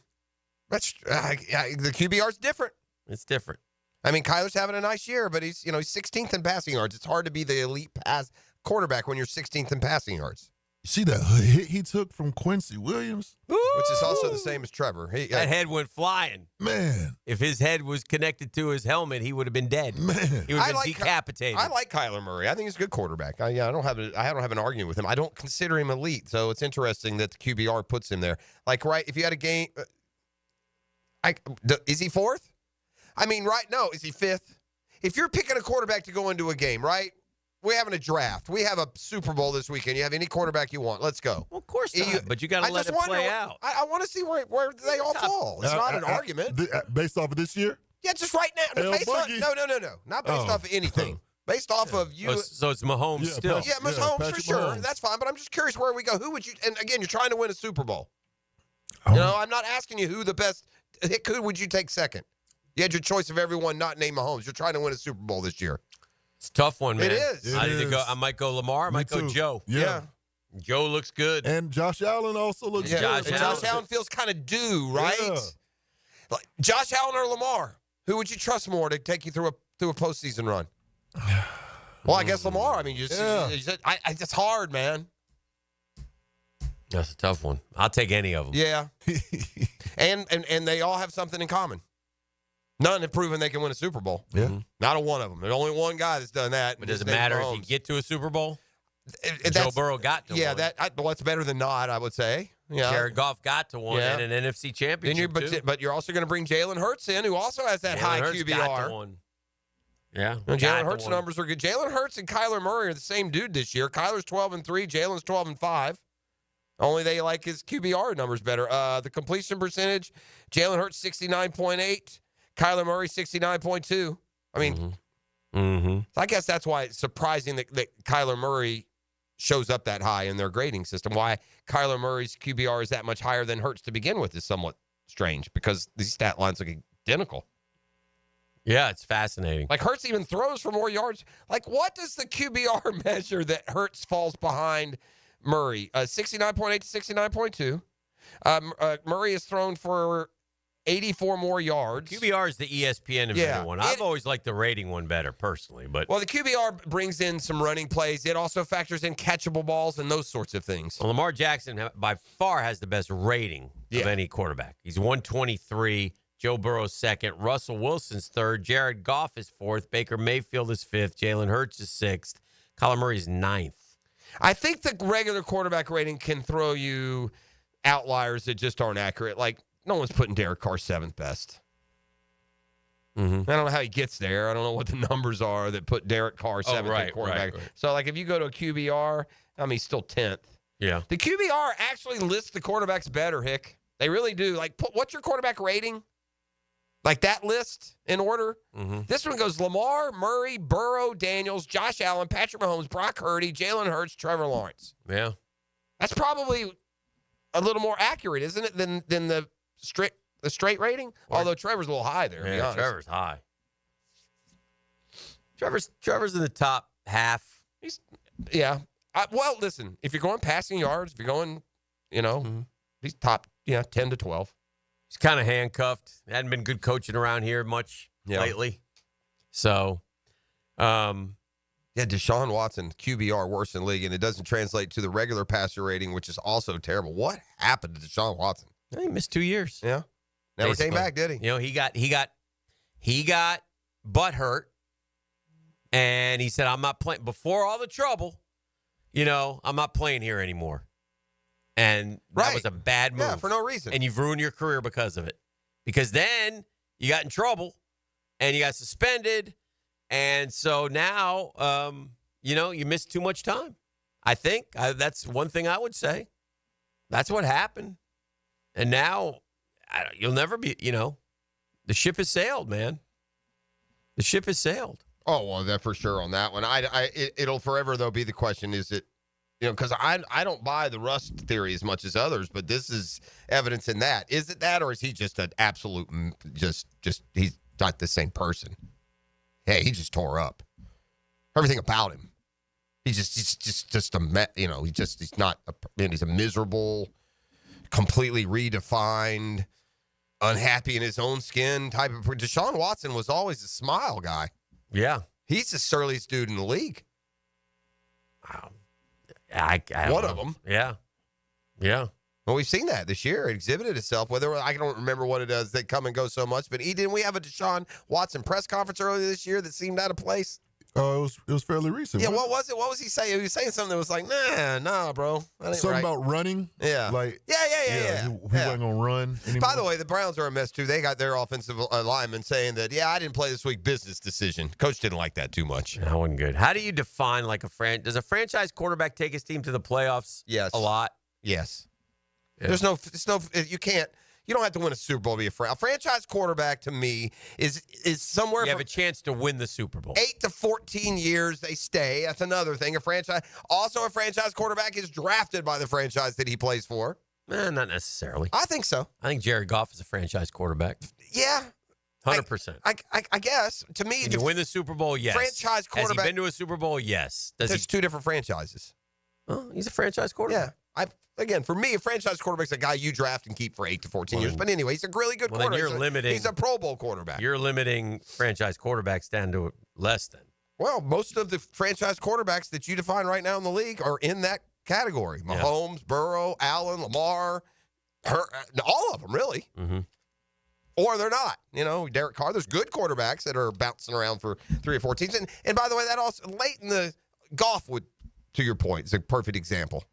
QBR is different. It's different. I mean, Kyler's having a nice year, but he's 16th in passing yards. It's hard to be the elite pass quarterback when you're 16th in passing yards. You see that hit he took from Quincy Williams? Which is also the same as Trevor. That head went flying. Man. If his head was connected to his helmet, he would have been dead. Man. He would have been decapitated. I like Kyler Murray. I think he's a good quarterback. I don't have an argument with him. I don't consider him elite, so it's interesting that the QBR puts him there. Like, right, if you had a game, is he fourth? I mean, no, is he fifth? If you're picking a quarterback to go into a game, right? We're having a draft. We have a Super Bowl this weekend. You have any quarterback you want. Let's go. Well, of course not, but you got to let it play out. I want to see where they all fall. It's not an argument. Based off of this year? Yeah, just right now. No. Not based off of anything. Based off of you. So it's Mahomes still. Mahomes for sure. Mahomes. That's fine, but I'm just curious where we go. Who would you, and again, you're trying to win a Super Bowl. I'm not asking you who would you take second? You had your choice of everyone not named Mahomes. You're trying to win a Super Bowl this year. It's a tough one, man. It is. I might go Lamar. I might go Joe. Yeah. Joe looks good. And Josh Allen also looks good. Josh Allen feels kind of due, right? Yeah. Like Josh Allen or Lamar? Who would you trust more to take you through a postseason run? Well, I guess Lamar. I mean, it's hard, man. That's a tough one. I'll take any of them. Yeah. and they all have something in common. None have proven they can win a Super Bowl. Yeah. Not a one of them. There's only one guy that's done that. But does it matter if you get to a Super Bowl? Joe Burrow got to one. Yeah, that's better than not, I would say. Yeah. Jared Goff got to one and an NFC championship, but you're also going to bring Jalen Hurts in, who also has that high QBR. Got to one. Yeah. Jalen Hurts' numbers are good. Jalen Hurts and Kyler Murray are the same dude this year. Kyler's 12-3. Jalen's 12-5. Only they like his QBR numbers better. The completion percentage, Jalen Hurts 69.8. Kyler Murray, 69.2. I mean, so I guess that's why it's surprising that Kyler Murray shows up that high in their grading system. Why Kyler Murray's QBR is that much higher than Hurts to begin with is somewhat strange because these stat lines look identical. Yeah, it's fascinating. Like Hurts even throws for more yards. Like, what does the QBR measure that Hurts falls behind Murray? 69.8 to 69.2. Murray has thrown for 84 more yards. QBR is the ESPN division one. I've always liked the rating one better, personally. But the QBR brings in some running plays. It also factors in catchable balls and those sorts of things. Well, Lamar Jackson by far has the best rating of any quarterback. He's 123. Joe Burrow's second. Russell Wilson's third. Jared Goff is fourth. Baker Mayfield is fifth. Jalen Hurts is sixth. Kyler Murray's ninth. I think the regular quarterback rating can throw you outliers that just aren't accurate. Like, no one's putting Derek Carr seventh best. I don't know how he gets there. I don't know what the numbers are that put Derek Carr seventh quarterback. Right. So, like, if you go to a QBR, I mean, he's still 10th. Yeah. The QBR actually lists the quarterbacks better, Hick. They really do. Like, what's your quarterback rating? Like that list in order. This one goes Lamar, Murray, Burrow, Daniels, Josh Allen, Patrick Mahomes, Brock Purdy, Jalen Hurts, Trevor Lawrence. Yeah. That's probably a little more accurate, isn't it, than the straight rating? Although Trevor's a little high there. Yeah, to be honest. Trevor's high. Trevor's in the top half. Well, listen, if you're going passing yards, if you're going, he's top 10 to 12. He's kind of handcuffed. Hadn't been good coaching around here much lately. So, Yeah, Deshaun Watson, QBR, worse in league, and it doesn't translate to the regular passer rating, which is also terrible. What happened to Deshaun Watson? He missed 2 years. Yeah. Never Basically. came back, did he? You know, he got butt hurt, and he said, I'm not playing. Before all the trouble, I'm not playing here anymore. And that was a bad move. Yeah, for no reason. And you've ruined your career because of it. Because then you got in trouble, and you got suspended, and so now, you missed too much time. I think that's one thing I would say. That's what happened. And now you'll never be, the ship has sailed, man. The ship has sailed. Oh, well, that for sure on that one. It'll forever, though, be the question, is it, because I don't buy the rust theory as much as others, but this is evidence in that. Is it that, or is he just an absolute, just he's not the same person? Hey, he just tore up. Everything about him. He's a miserable, completely redefined, unhappy in his own skin type of. Deshaun Watson was always a smile guy. Yeah. He's the surliest dude in the league. Wow. I One of them. Yeah. Yeah. Well, we've seen that this year. It exhibited itself. Whether I don't remember what it is. They come and go so much. But didn't we have a Deshaun Watson press conference earlier this year that seemed out of place? It was fairly recent. Yeah, what was it? What was he saying? He was saying something that was like, nah, bro. That ain't Something right. about running. Yeah. Like Yeah. He wasn't gonna run anymore. By the way, the Browns are a mess too. They got their offensive lineman saying that, I didn't play this week, business decision. Coach didn't like that too much. That wasn't good. How do you define does a franchise quarterback take his team to the playoffs? Yes. A lot? Yes. Yeah. You can't. You don't have to win a Super Bowl to be a franchise quarterback. To me, is somewhere. You have a chance to win the Super Bowl. 8 to 14 years they stay. That's another thing. A franchise quarterback is drafted by the franchise that he plays for. Not necessarily. I think so. I think Jared Goff is a franchise quarterback. Yeah. 100%. I guess. To me, Did you win the Super Bowl? Yes. Franchise quarterback. Has he been to a Super Bowl? Yes. There's two different franchises. Oh, he's a franchise quarterback. Yeah. Again, for me, a franchise quarterback's a guy you draft and keep for 8 to 14 years. But anyway, he's a really good quarterback. He's a Pro Bowl quarterback. You're limiting franchise quarterbacks down to less than. Well, most of the franchise quarterbacks that you define right now in the league are in that category. Mahomes, Burrow, Allen, Lamar, all of them, really. Mm-hmm. Or they're not. Derek Carr. There's good quarterbacks that are bouncing around for 3 or 4 teams. And by the way, that also, late in the golf would, to your point, is a perfect example.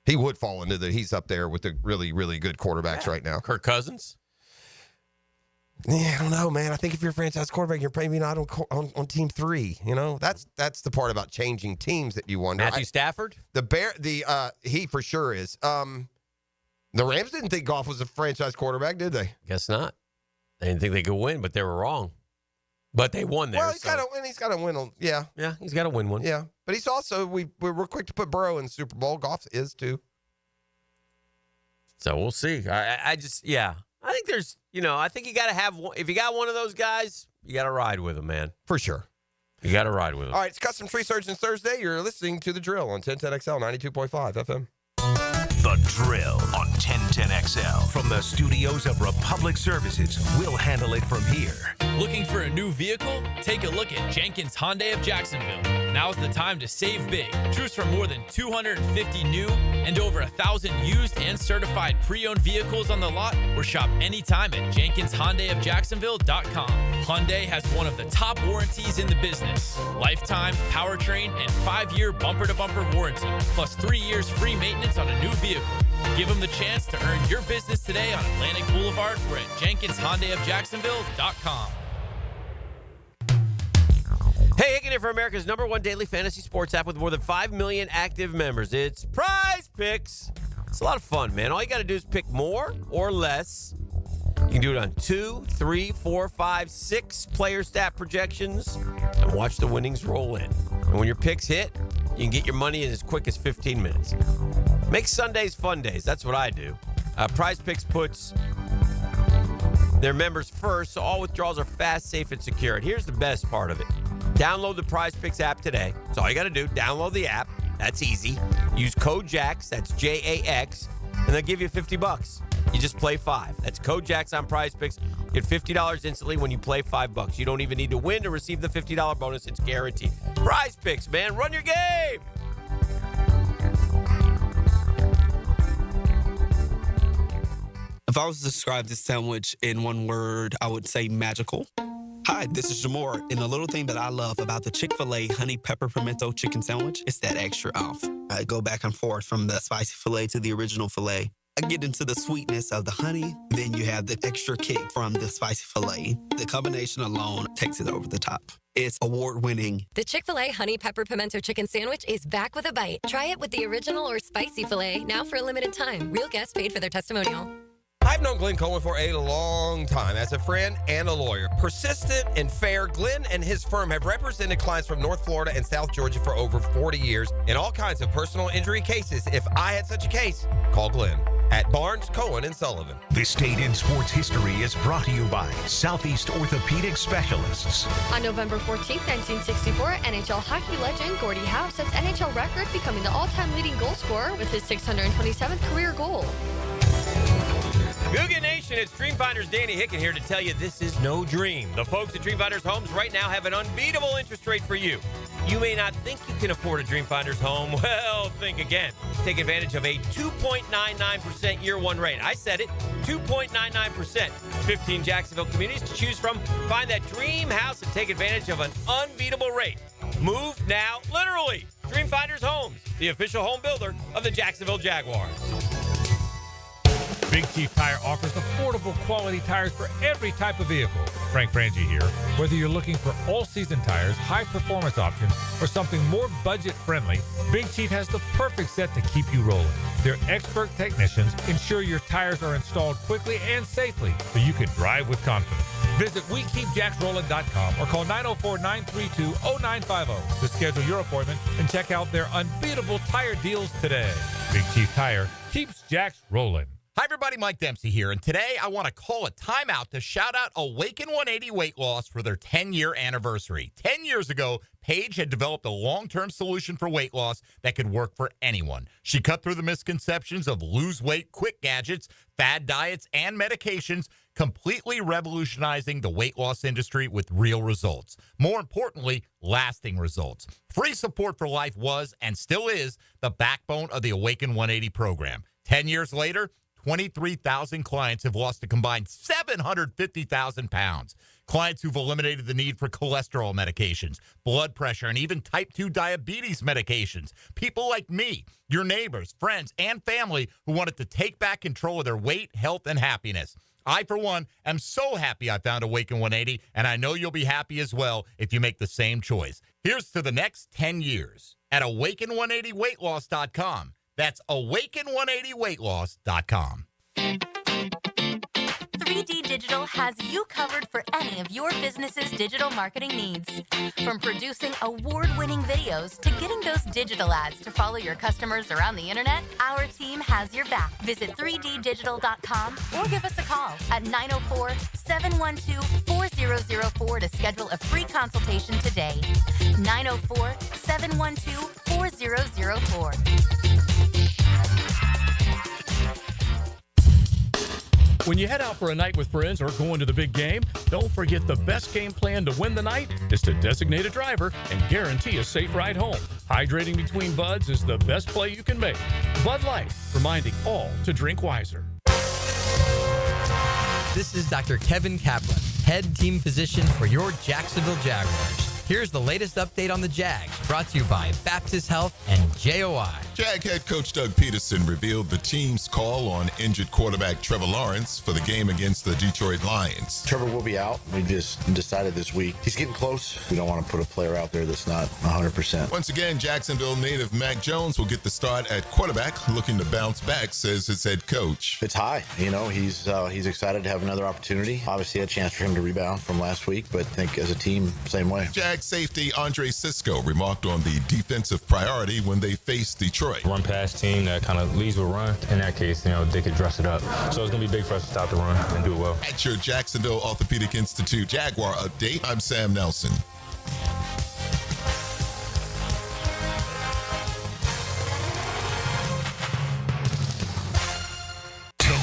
He would fall into he's up there with the really, really good quarterbacks right now. Kirk Cousins? Yeah, I don't know, man. I think if you're a franchise quarterback, you're maybe not on team 3. That's the part about changing teams that you wonder. Matthew Stafford? He for sure is. The Rams didn't think Goff was a franchise quarterback, did they? Guess not. They didn't think they could win, but they were wrong. But they won there. Well, he's got to win. He's got to win. Yeah. Yeah, he's got to win one. Yeah. But he's also, we're quick to put Burrow in the Super Bowl. Goff is too. So we'll see. I think there's, I think you got to have one. If you got one of those guys, you got to ride with him, man. For sure. You got to ride with him. All right. It's Custom Tree Surgeons Thursday. You're listening to The Drill on 1010XL 92.5 FM. The Drill on 1010XL. From the studios of Republic Services, we'll handle it from here. Looking for a new vehicle? Take a look at Jenkins Hyundai of Jacksonville. Now's the time to save big. Choose from more than 250 new and over 1,000 used and certified pre-owned vehicles on the lot, or shop anytime at JenkinsHyundaiofJacksonville.com. Hyundai has one of the top warranties in the business. Lifetime, powertrain, and 5-year bumper-to-bumper warranty, plus 3 years free maintenance on a new vehicle. Give them the chance to earn your business today on Atlantic Boulevard or at JenkinsHyundaiofJacksonville.com. Hey, Hicken here for America's #1 daily fantasy sports app with more than 5 million active members. It's Prize Picks. It's a lot of fun, man. All you got to do is pick more or less. You can do it on 2, 3, 4, 5, 6 player stat projections and watch the winnings roll in. And when your picks hit, you can get your money in as quick as 15 minutes. Make Sundays fun days. That's what I do. Prize Picks puts their members first, so all withdrawals are fast, safe, and secure. And here's the best part of it. Download the Prize Picks app today. That's all you got to do. Download the app. That's easy. Use code JAX, that's JAX, and they'll give you $50. You just play 5. That's code Jax on Prize Picks. Get $50 instantly when you play $5. You don't even need to win to receive the $50 bonus. It's guaranteed. Prize Picks, man. Run your game. If I was to describe this sandwich in one word, I would say magical. Hi, this is Jamor, and the little thing that I love about the Chick-fil-A honey pepper pimento chicken sandwich is that extra oomph. I go back and forth from the spicy filet to the original filet. I get into the sweetness of the honey, then you have the extra kick from the spicy filet. The combination alone takes it over the top. It's award-winning. The Chick-fil-A Honey Pepper Pimento Chicken Sandwich is back with a bite. Try it with the original or spicy filet, now for a limited time. Real guests paid for their testimonial. I've known Glenn Cohen for a long time as a friend and a lawyer. Persistent and fair, Glenn and his firm have represented clients from North Florida and South Georgia for over 40 years in all kinds of personal injury cases. If I had such a case, call Glenn at Barnes, Cohen, and Sullivan. This Date in Sports History is brought to you by Southeast Orthopedic Specialists. On November 14th, 1964, NHL hockey legend Gordie Howe sets NHL record, becoming the all-time leading goal scorer with his 627th career goal. Googan Nation, it's Dreamfinders Danny Hicken here to tell you this is no dream. The folks at Dreamfinders Homes right now have an unbeatable interest rate for you. You may not think you can afford a Dreamfinders home. Well, think again. Take advantage of a 2.99% year one rate. I said it, 2.99%. 15 Jacksonville communities to choose from. Find that dream house and take advantage of an unbeatable rate. Move now, literally. Dreamfinders Homes, the official home builder of the Jacksonville Jaguars. Big Chief Tire offers affordable quality tires for every type of vehicle. Frank Frangie here. Whether you're looking for all-season tires, high-performance options, or something more budget-friendly, Big Chief has the perfect set to keep you rolling. Their expert technicians ensure your tires are installed quickly and safely so you can drive with confidence. Visit WeKeepJacksRolling.com or call 904-932-0950 to schedule your appointment and check out their unbeatable tire deals today. Big Chief Tire keeps Jacks rolling. Hi, everybody. Mike Dempsey here, and today I want to call a timeout to shout out Awaken 180 Weight Loss for their 10-year anniversary. 10 years ago, Paige had developed a long-term solution for weight loss that could work for anyone. She cut through the misconceptions of lose weight, quick gadgets, fad diets, and medications, completely revolutionizing the weight loss industry with real results. More importantly, lasting results. Free support for life was and still is the backbone of the Awaken 180 program. 10 years later, 23,000 clients have lost a combined 750,000 pounds. Clients who've eliminated the need for cholesterol medications, blood pressure, and even type 2 diabetes medications. People like me, your neighbors, friends, and family who wanted to take back control of their weight, health, and happiness. I, for one, am so happy I found Awaken 180, and I know you'll be happy as well if you make the same choice. Here's to the next 10 years at Awaken180weightloss.com. That's Awaken180weightloss.com. 3D Digital has you covered for any of your business's digital marketing needs. From producing award-winning videos to getting those digital ads to follow your customers around the internet, our team has your back. Visit 3ddigital.com or give us a call at 904-712-4004 to schedule a free consultation today. 904-712-4004. When you head out for a night with friends or going to the big game, don't forget the best game plan to win the night is to designate a driver and guarantee a safe ride home. Hydrating between buds is the best play you can make. Bud Light, reminding all to drink wiser. This is Dr. Kevin Kaplan, head team physician for your Jacksonville Jaguars. Here's the latest update on the Jags, brought to you by Baptist Health and JOI. Jag head coach Doug Peterson revealed the team's call on injured quarterback Trevor Lawrence for the game against the Detroit Lions. Trevor will be out. We just decided this week. He's getting close. We don't want to put a player out there that's not 100%. Once again, Jacksonville native Mac Jones will get the start at quarterback, looking to bounce back, says his head coach. It's high. You know, he's excited to have another opportunity. Obviously, a chance for him to rebound from last week, but I think as a team, same way. Jag safety Andre Sisco remarked on the defensive priority when they faced Detroit. Run-pass team that kind of leads with run. In that case, you know, they could dress it up. So it's going to be big for us to stop the run and do it well. At your Jacksonville Orthopedic Institute Jaguar update, I'm Sam Nelson.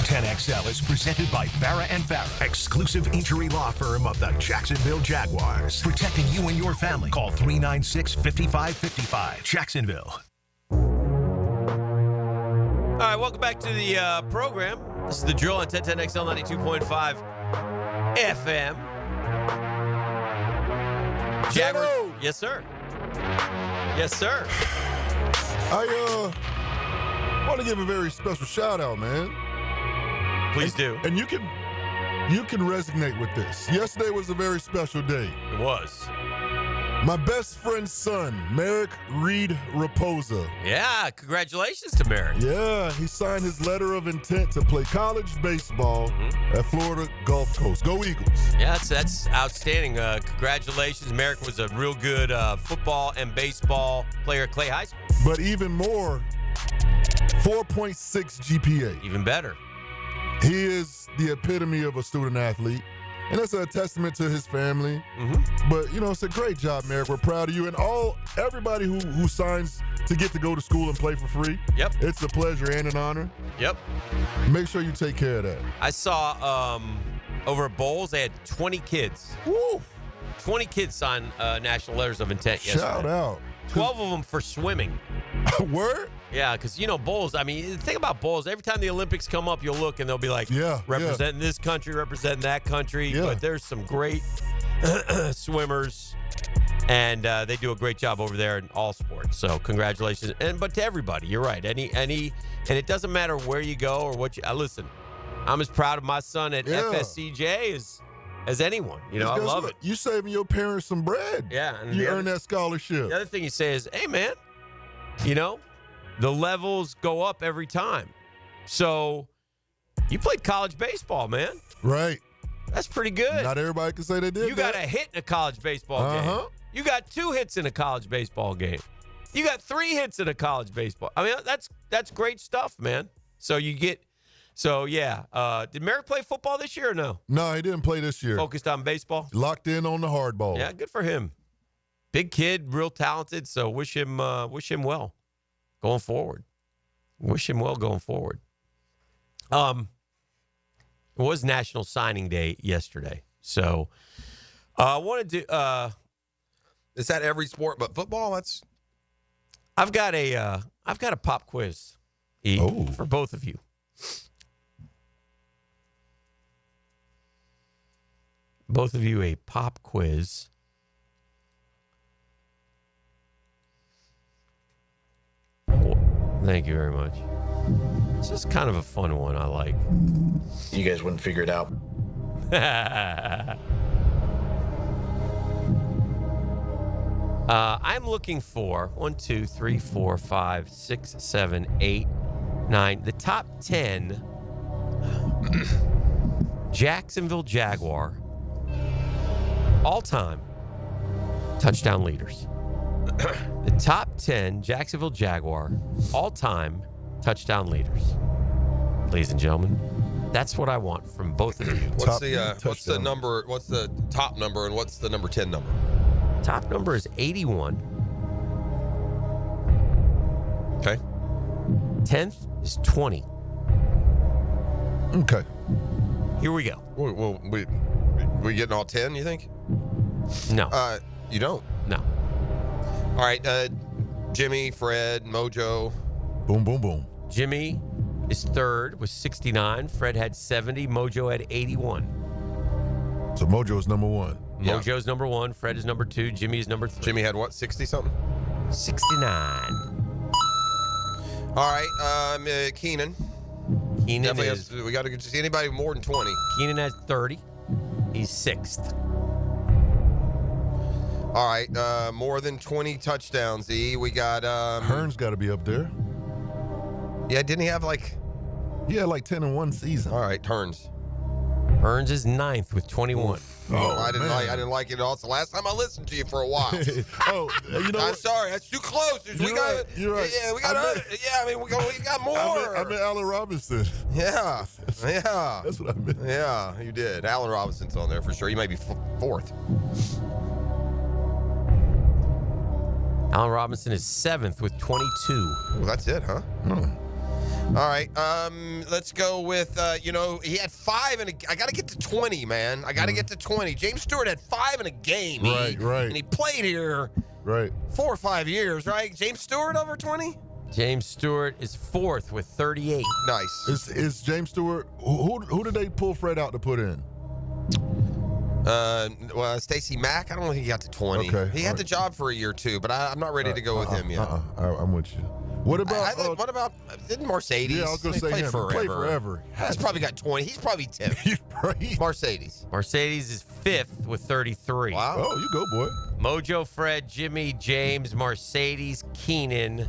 1010XL is presented by Farah and Farah, exclusive injury law firm of the Jacksonville Jaguars. Protecting you and your family. Call 396-5555. Jacksonville. All right, welcome back to the program. This is The Drill on 1010XL 92.5 FM. Jaguars. Yes, sir. Yes, sir. I want to give a very special shout out, man. Please do. And you can resonate with this. Yesterday was a very special day. It was. My best friend's son, Merrick Reed Raposa. Yeah, congratulations to Merrick. Yeah, he signed his letter of intent to play college baseball at Florida Gulf Coast. Go Eagles. Yeah, that's outstanding. Congratulations. Merrick was a real good football and baseball player at Clay High School. But even more, 4.6 GPA. Even better. He is the epitome of a student athlete. And that's a testament to his family. But, it's a great job, Merrick. We're proud of you. And everybody who signs to get to go to school and play for free. Yep. It's a pleasure and an honor. Yep. Make sure you take care of that. I saw over at Bowles, they had 20 kids. Woo! 20 kids sign national letters of intent yesterday. Shout out. 12 of them for swimming. Word? Yeah, because, Bowls, the thing about Bowls, every time the Olympics come up, you'll look and they'll be like, representing this country, representing that country. Yeah. But there's some great swimmers, and they do a great job over there in all sports. So congratulations. But to everybody, you're right. And it doesn't matter where you go or what you, listen, I'm as proud of my son at FSCJ as anyone. I love it. You saving your parents some bread. Yeah. And you earn that scholarship. The other thing you say is, hey, man, the levels go up every time. So you played college baseball, man. Right. That's pretty good. Not everybody can say they did. You got a hit in a college baseball game. You got 2 hits in a college baseball game. You got 3 hits in a college baseball. That's great stuff, man. Did Merrick play football this year or no? No, he didn't play this year. Focused on baseball? Locked in on the hard ball. Yeah, good for him. Big kid, real talented, so wish him well going forward. Wish him well going forward. It was National Signing Day yesterday. So I wanted to is that every sport but football? I've got a pop quiz for both of you. Both of you a pop quiz. Thank you very much. It's just kind of a fun one I like. You guys wouldn't figure it out. I'm looking for 1, 2, 3, 4, 5, 6, 7, 8, 9. The top 10 Jacksonville Jaguar all-time touchdown leaders. The top 10 Jacksonville Jaguar all-time touchdown leaders. Ladies and gentlemen, that's what I want from both of you. What's the number? What's the top number and what's the number 10 number? Top number is 81. Okay. 10th is 20. Okay. Here we go. Well, we getting all 10, you think? No. You don't? No. All right. Jimmy, Fred, Mojo. Boom, boom, boom. Jimmy is third with 69. Fred had 70. Mojo had 81. So Mojo's number 1. Mojo's number 1. Fred is number 2. Jimmy is number 3. Jimmy had what, 60-something? 69. All right. Keenan. Keenan is... we got to see anybody more than 20. Keenan has 30. He's 6th. All right. More than 20 touchdowns, E. We got... Hearn's got to be up there. Yeah, didn't he have He had 10 in one season. All right, Hearns. Hearns is 9th with 21. I didn't like it at all. It's the last time I listened to you for a while. I'm sorry. That's too close. You're right. Yeah, we got we got more. I meant Allen Robinson. Yeah. That's what I meant. Yeah, you did. Allen Robinson's on there for sure. He might be 4th. Allen Robinson is 7th with 22. Well, that's it, huh? All right. Let's go with, he had 5 I got to get to 20, man. I got to get to 20. James Stewart had 5 in a game. Right. And he played here 4 or 5 years, right? James Stewart over 20? James Stewart is 4th with 38. Nice. Is James Stewart, who did they pull Fred out to put in? Stacey Mack, I don't think he got to 20. Okay. He had the job for a year, too, but I'm not ready to go with him yet. I'm with you. What about didn't Mercedes? Yeah, I was going to say played him. forever. Played forever. He's probably got 20. He's probably 10. Mercedes. Mercedes is 5th with 33. Wow. Oh, you go, boy. Mojo, Fred, Jimmy, James, Mercedes, Keenan,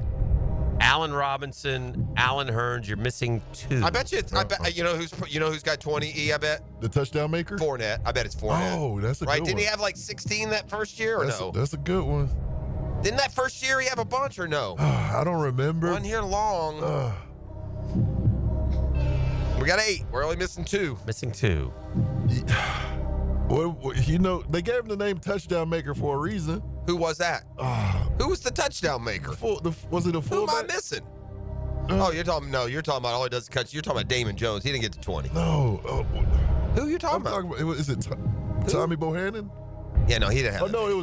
Allen Robinson, Alan Hearns. You're missing 2. I bet you. Who's got 20? I bet the touchdown maker. Fournette. I bet it's Fournette. Oh, that's a right. good Didn't one. he have like 16 that first year or no? That's a good one. Didn't that first year he have a bunch or no? I don't remember. One year long. We got 8. We're only missing 2. Missing 2. Well, they gave him the name touchdown maker for a reason. Who was that? Who was the touchdown maker? Was it a fullback? Who am I missing? You're talking about all he does is cut. You're talking about Damon Jones. He didn't get to 20. No. Who are you talking about? Is it Tommy Bohannon? Yeah, no, he didn't have. Oh no, it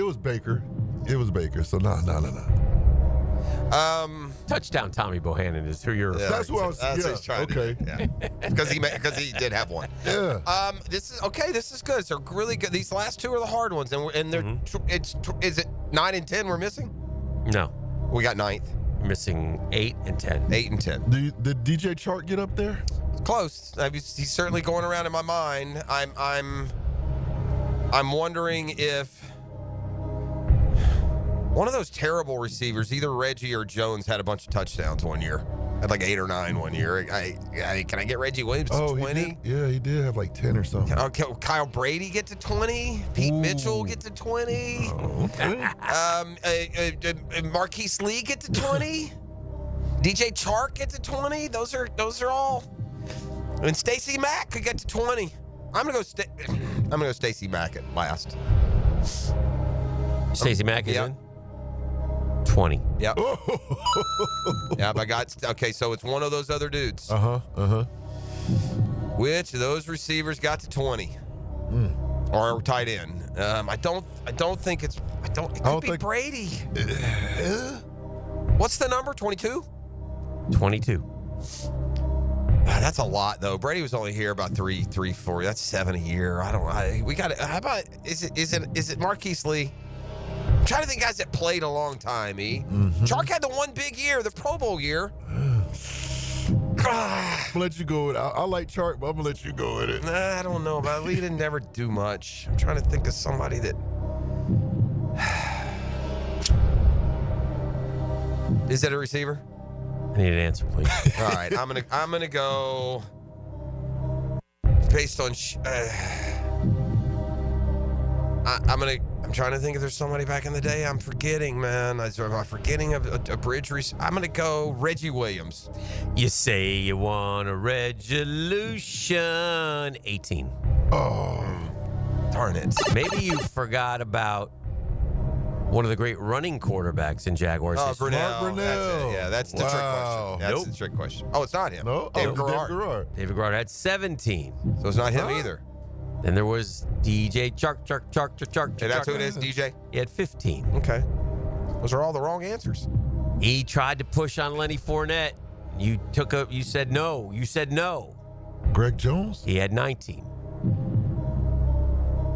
was Baker. It was Baker. So no. Touchdown Tommy Bohannon is who you're. Yeah, that's what I was. That's what he's trying to do. Yeah. Because he did have one. Yeah. This is okay. This is good. They're really good. These last 2 are the hard ones, and they're. Is it 9 and 10 we're missing? No, we got 9th. You're missing 8 and 10. 8 and 10. Did DJ Chark get up there? Close. He's certainly going around in my mind. I'm wondering if one of those terrible receivers, either Reggie or Jones, had a bunch of touchdowns one year. Had like 8 or 9 one year. Can I get Reggie Williams to 20? He did have like 10 or something. Okay, Kyle Brady get to 20? Pete Mitchell get to 20? Marquise Lee get to 20? DJ Chark get to 20? Those are all. And Stacey Mack could get to 20. I'm gonna go Stacey Mack at last. Stacey Mack is in 20. Yep. Yep. I got. Okay, so it's one of those other dudes. Which of those receivers got to 20? Or tight end? I don't think it's. It could be Brady. What's the number? 22. 22. That's a lot, though. Brady was only here about 3, 4. That's 7 a year. We got it. How about is it Marquise Lee? I'm trying to think guys that played a long time. Chark had the one big year, the Pro Bowl year. I'm gonna let you go with it. I like Chark, but I'm gonna let you go with it. Nah, I don't know, but Lee didn't never do much. I'm trying to think of somebody that. Is that a receiver? I need an answer, please. All right, I'm gonna go based on. I'm trying to think if there's somebody back in the day. I'm forgetting, man. I'm forgetting a bridge. I'm gonna go Reggie Williams. You say you want a resolution. 18. Oh, darn it. Maybe you forgot about one of the great running quarterbacks in Jaguars history. Brunell. That's the trick question. That's the trick question. Oh, it's not him. No, David Garrard. David Garrard had 17. So it's not him either. Then there was DJ Chark. Hey, that's who it is, DJ? He had 15. Okay. Those are all the wrong answers. He tried to push on Lenny Fournette. You said no. You said no. Greg Jones? He had 19.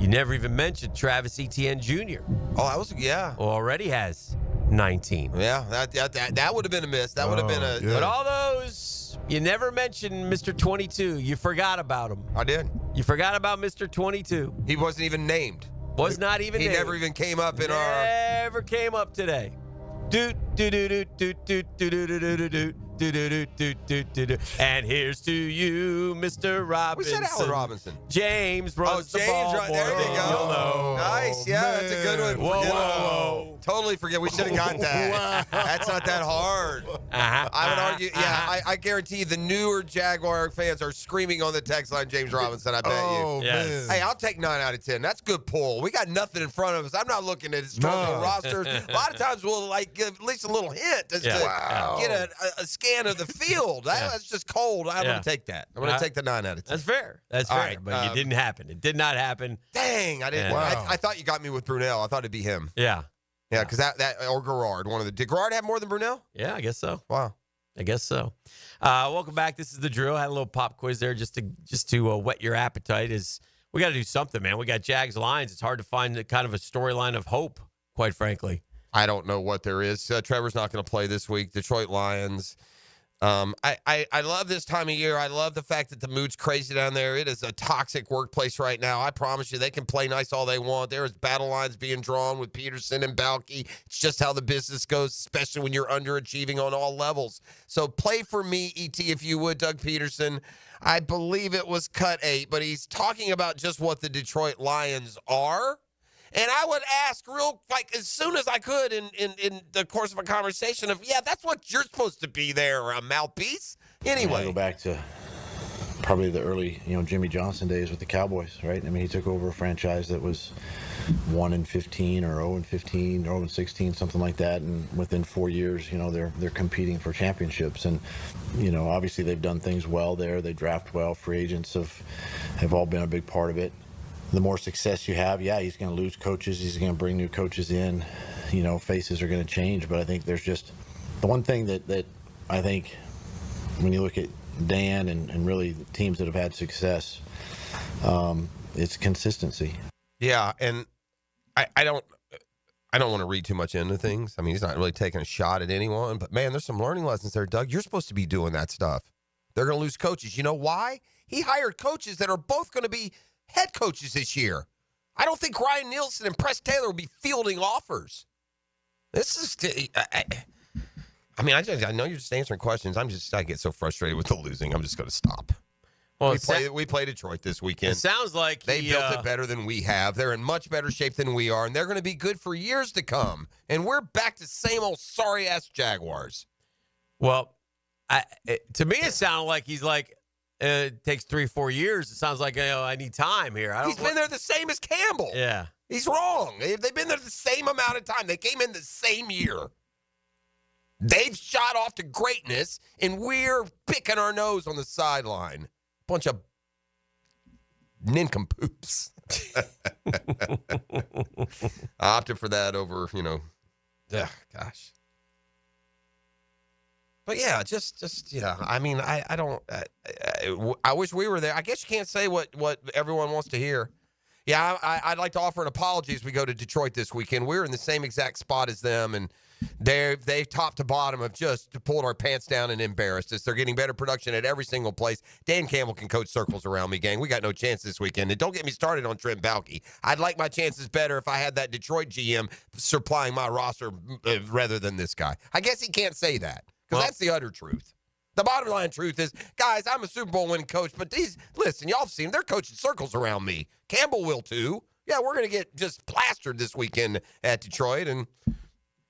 You never even mentioned Travis Etienne Jr. Oh, that was, already has 19. Yeah, that would have been a miss. That would have been a. But all those, you never mentioned Mr. 22. You forgot about him. I did. You forgot about Mr. 22. He wasn't even named. Was not even named. He never even came up in our. Never came up today. And here's to you, Mr. Robinson. We said Allen Robinson. James runs the ball. There we go. You'll know. Nice. Yeah, that's a good one. Whoa. Totally forget. We should have got that. That's not that hard. I would argue. Yeah, I guarantee the newer Jaguar fans are screaming on the text line, James Robinson. I bet you. Man. Hey, I'll take 9 out of 10. That's good pull. We got nothing in front of us. I'm not looking at historical rosters. A lot of times we'll give at least a little hint as to get a scan of the field. That's just cold. I'm going to take that. I'm going to take the 9 out of 10. That's fair. That's fair. Right, but it didn't happen. It did not happen. Dang, I didn't. I thought you got me with Brunel. I thought it'd be him. Yeah. Yeah, because that or Garrard, one of the. Did Garrard have more than Brunel? Yeah, I guess so. Wow. I guess so. Welcome back. This is the drill. Had a little pop quiz there just to whet your appetite. We got to do something, man. We got Jags Lions. It's hard to find kind of a storyline of hope, quite frankly. I don't know what there is. Trevor's not going to play this week. Detroit Lions. I love this time of year. I love the fact that the mood's crazy down there. It is a toxic workplace right now. I promise you, they can play nice all they want. There is battle lines being drawn with Peterson and Balky. It's just how the business goes, especially when you're underachieving on all levels. So play for me, ET, if you would, Doug Peterson. I believe it was cut 8, but he's talking about just what the Detroit Lions are. And I would ask as soon as I could in the course of a conversation that's what you're supposed to be there, a mouthpiece. Anyway. I go back to probably the early, Jimmy Johnson days with the Cowboys, right? I mean, he took over a franchise that was 1-15 or 0-15, 0-16, something like that. And within 4 years, they're competing for championships. And, obviously they've done things well there. They draft well. Free agents have all been a big part of it. The more success you have, he's going to lose coaches. He's going to bring new coaches in. Faces are going to change. But I think there's just the one thing that I think when you look at Dan and really the teams that have had success, it's consistency. Yeah, and I don't want to read too much into things. I mean, he's not really taking a shot at anyone. But, man, there's some learning lessons there, Doug. You're supposed to be doing that stuff. They're going to lose coaches. You know why? He hired coaches that are both going to be head coaches this year. I don't think Ryan Nielsen and Press Taylor will be fielding offers. This is, I know you're just answering questions. I get so frustrated with the losing. I'm just going to stop. Well, we play Detroit this weekend. It sounds like they built it better than we have. They're in much better shape than we are, and they're going to be good for years to come. And we're back to same old sorry-ass Jaguars. Well, to me, it sounded like he's like, it takes 3-4 years. It sounds like I need time here. He's been there the same as Campbell. Yeah. He's wrong. They've been there the same amount of time. They came in the same year. They've shot off to greatness, and we're picking our nose on the sideline. Bunch of nincompoops. I opted for that over, gosh. But yeah, I mean, I don't. I wish we were there. I guess you can't say what everyone wants to hear. Yeah, I'd like to offer an apology as we go to Detroit this weekend. We're in the same exact spot as them, and they top to bottom have just pulled our pants down and embarrassed us. They're getting better production at every single place. Dan Campbell can coach circles around me, gang. We got no chance this weekend. And don't get me started on Trent Baalke. I'd like my chances better if I had that Detroit GM supplying my roster rather than this guy. I guess he can't say that. Because that's the utter truth. The bottom line truth is, guys, I'm a Super Bowl winning coach, but listen, y'all have seen them. They're coaching circles around me. Campbell will too. Yeah, we're going to get just plastered this weekend at Detroit, and,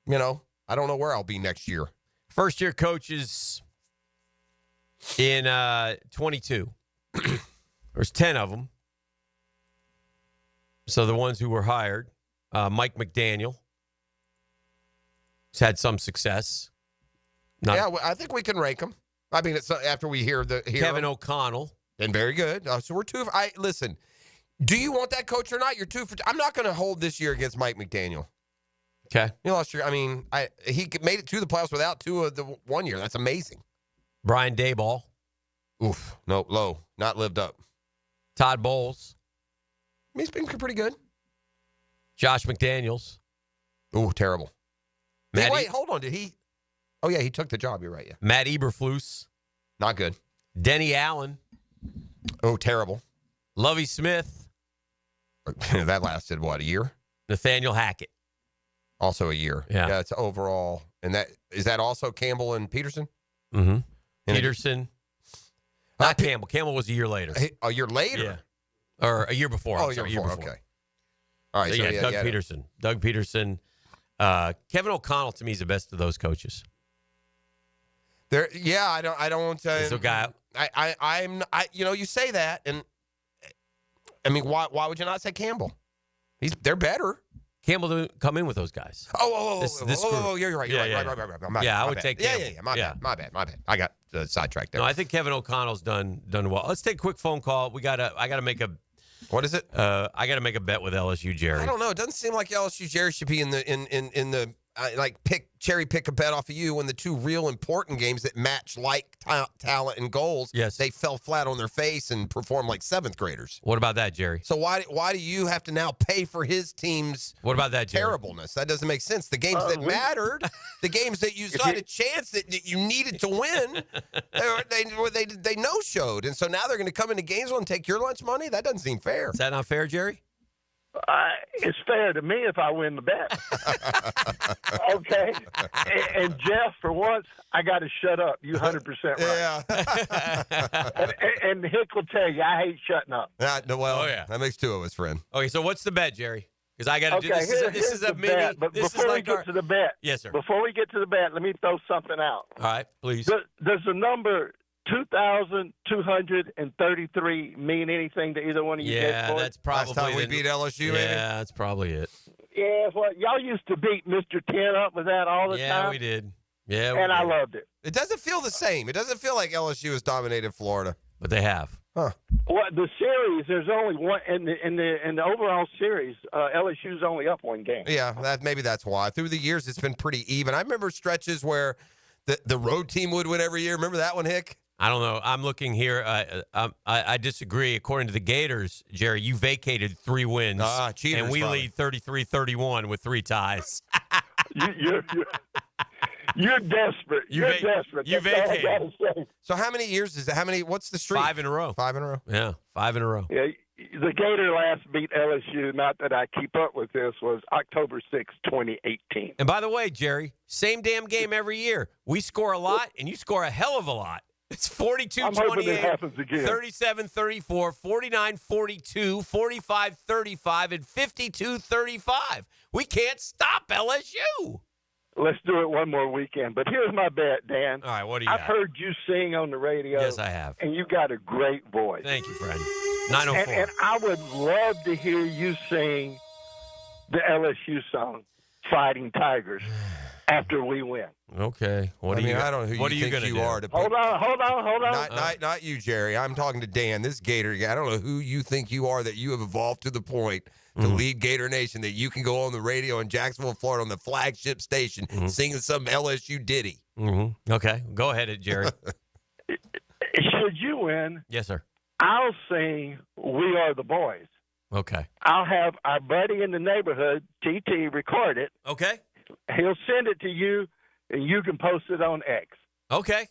I don't know where I'll be next year. First-year coaches in 22. There's 10 of them. So the ones who were hired, Mike McDaniel has had some success. I think we can rank them. I mean, it's after we hear Kevin O'Connell. And very good. So we're two. Listen, do you want that coach or not? You're 2 for. I'm not going to hold this year against Mike McDaniel. Okay. Last year, he made it to the playoffs without 2 of the 1 year. That's amazing. Brian Daboll. Oof. No, low. Not lived up. Todd Bowles. He's been pretty good. Josh McDaniels. Ooh, terrible. Wait, hold on. Did he? Oh, yeah, he took the job. You're right, yeah. Matt Eberflus. Not good. Denny Allen. Oh, terrible. Lovie Smith. That lasted, a year? Nathaniel Hackett. Also a year. Yeah. It's overall. And is that also Campbell and Peterson? Mm-hmm. Peterson. Not Campbell. Campbell was a year later. A year later? Yeah. Or a year before. A year before. Okay. All right. So Doug Peterson. Doug Peterson. Kevin O'Connell, to me, is the best of those coaches. I don't. So guy, you say that, and I mean, why would you not say Campbell? They're better. Campbell didn't come in with those guys. You're right. I would take Campbell. My bad. I got sidetracked there. No, I think Kevin O'Connell's done well. Let's take a quick phone call. I gotta make a. What is it? I gotta make a bet with LSU Jerry. I don't know. It doesn't seem like LSU Jerry should be in the cherry pick a bet off of you when the two real important games that match like talent and goals. Yes, they fell flat on their face and performed like seventh graders. What about that, Jerry? So why do you have to now pay for his team's what about that, Jerry? terribleness? That doesn't make sense. The games that mattered, the games that you still had a chance that you needed to win, they no showed, and so now they're going to come into Gainesville and take your lunch money. That doesn't seem fair. Is that not fair, Jerry? It's fair to me if I win the bet. Okay. And Jeff, for once, I got to shut up. You 100% right. Yeah. and Hick will tell you, I hate shutting up. That makes two of us, friend. Okay, so what's the bet, Jerry? Because I got to do this. This is a mini. Bet, but before we get to the bet, yes, sir. Before we get to the bet, let me throw something out. All right, please. Does the number 2,233 mean anything to either one of you guys? Yeah, that's probably last time we beat LSU. Yeah, that's probably it. Yeah, well, y'all used to beat Mr. 10 up with that all the time. Yeah, we did. Yeah, and I loved it. It doesn't feel the same. It doesn't feel like LSU has dominated Florida, but they have. Huh? Well, the series, there's only one in the overall series. LSU's only up one game. Yeah, maybe that's why. Through the years, it's been pretty even. I remember stretches where the road team would win every year. Remember that one, Hick? I don't know. I'm looking here. I disagree. According to the Gators, Jerry, you vacated 3 wins. Cheaters, and we lead 33-31 with 3 ties. You're desperate. You're desperate. You vacated. So how many years is that? What's the streak? 5 in a row. 5 in a row. Yeah, 5 in a row. Yeah, the Gator last beat LSU, not that I keep up with this, was October 6, 2018. And by the way, Jerry, same damn game every year. We score a lot, and you score a hell of a lot. It's 42-28, 37-34, 49-42, 45-35, and 52-35. We can't stop LSU. Let's do it one more weekend. But here's my bet, Dan. All right, what do you I've got? heard you sing on the radio. Yes, I have. And you got a great voice. Thank you, friend. 904. And I would love to hear you sing the LSU song, Fighting Tigers, after we win. Okay. I don't know who you think you are. Hold on. Not you, Jerry. I'm talking to Dan. This Gator guy. I don't know who you think you are that you have evolved to the point to lead Gator Nation that you can go on the radio in Jacksonville, Florida, on the flagship station, singing some LSU ditty. Okay. Go ahead, Jerry. Should you win, yes, sir, I'll sing We Are the Boys. Okay. I'll have our buddy in the neighborhood, TT, record it. Okay. He'll send it to you, and you can post it on X. Okay.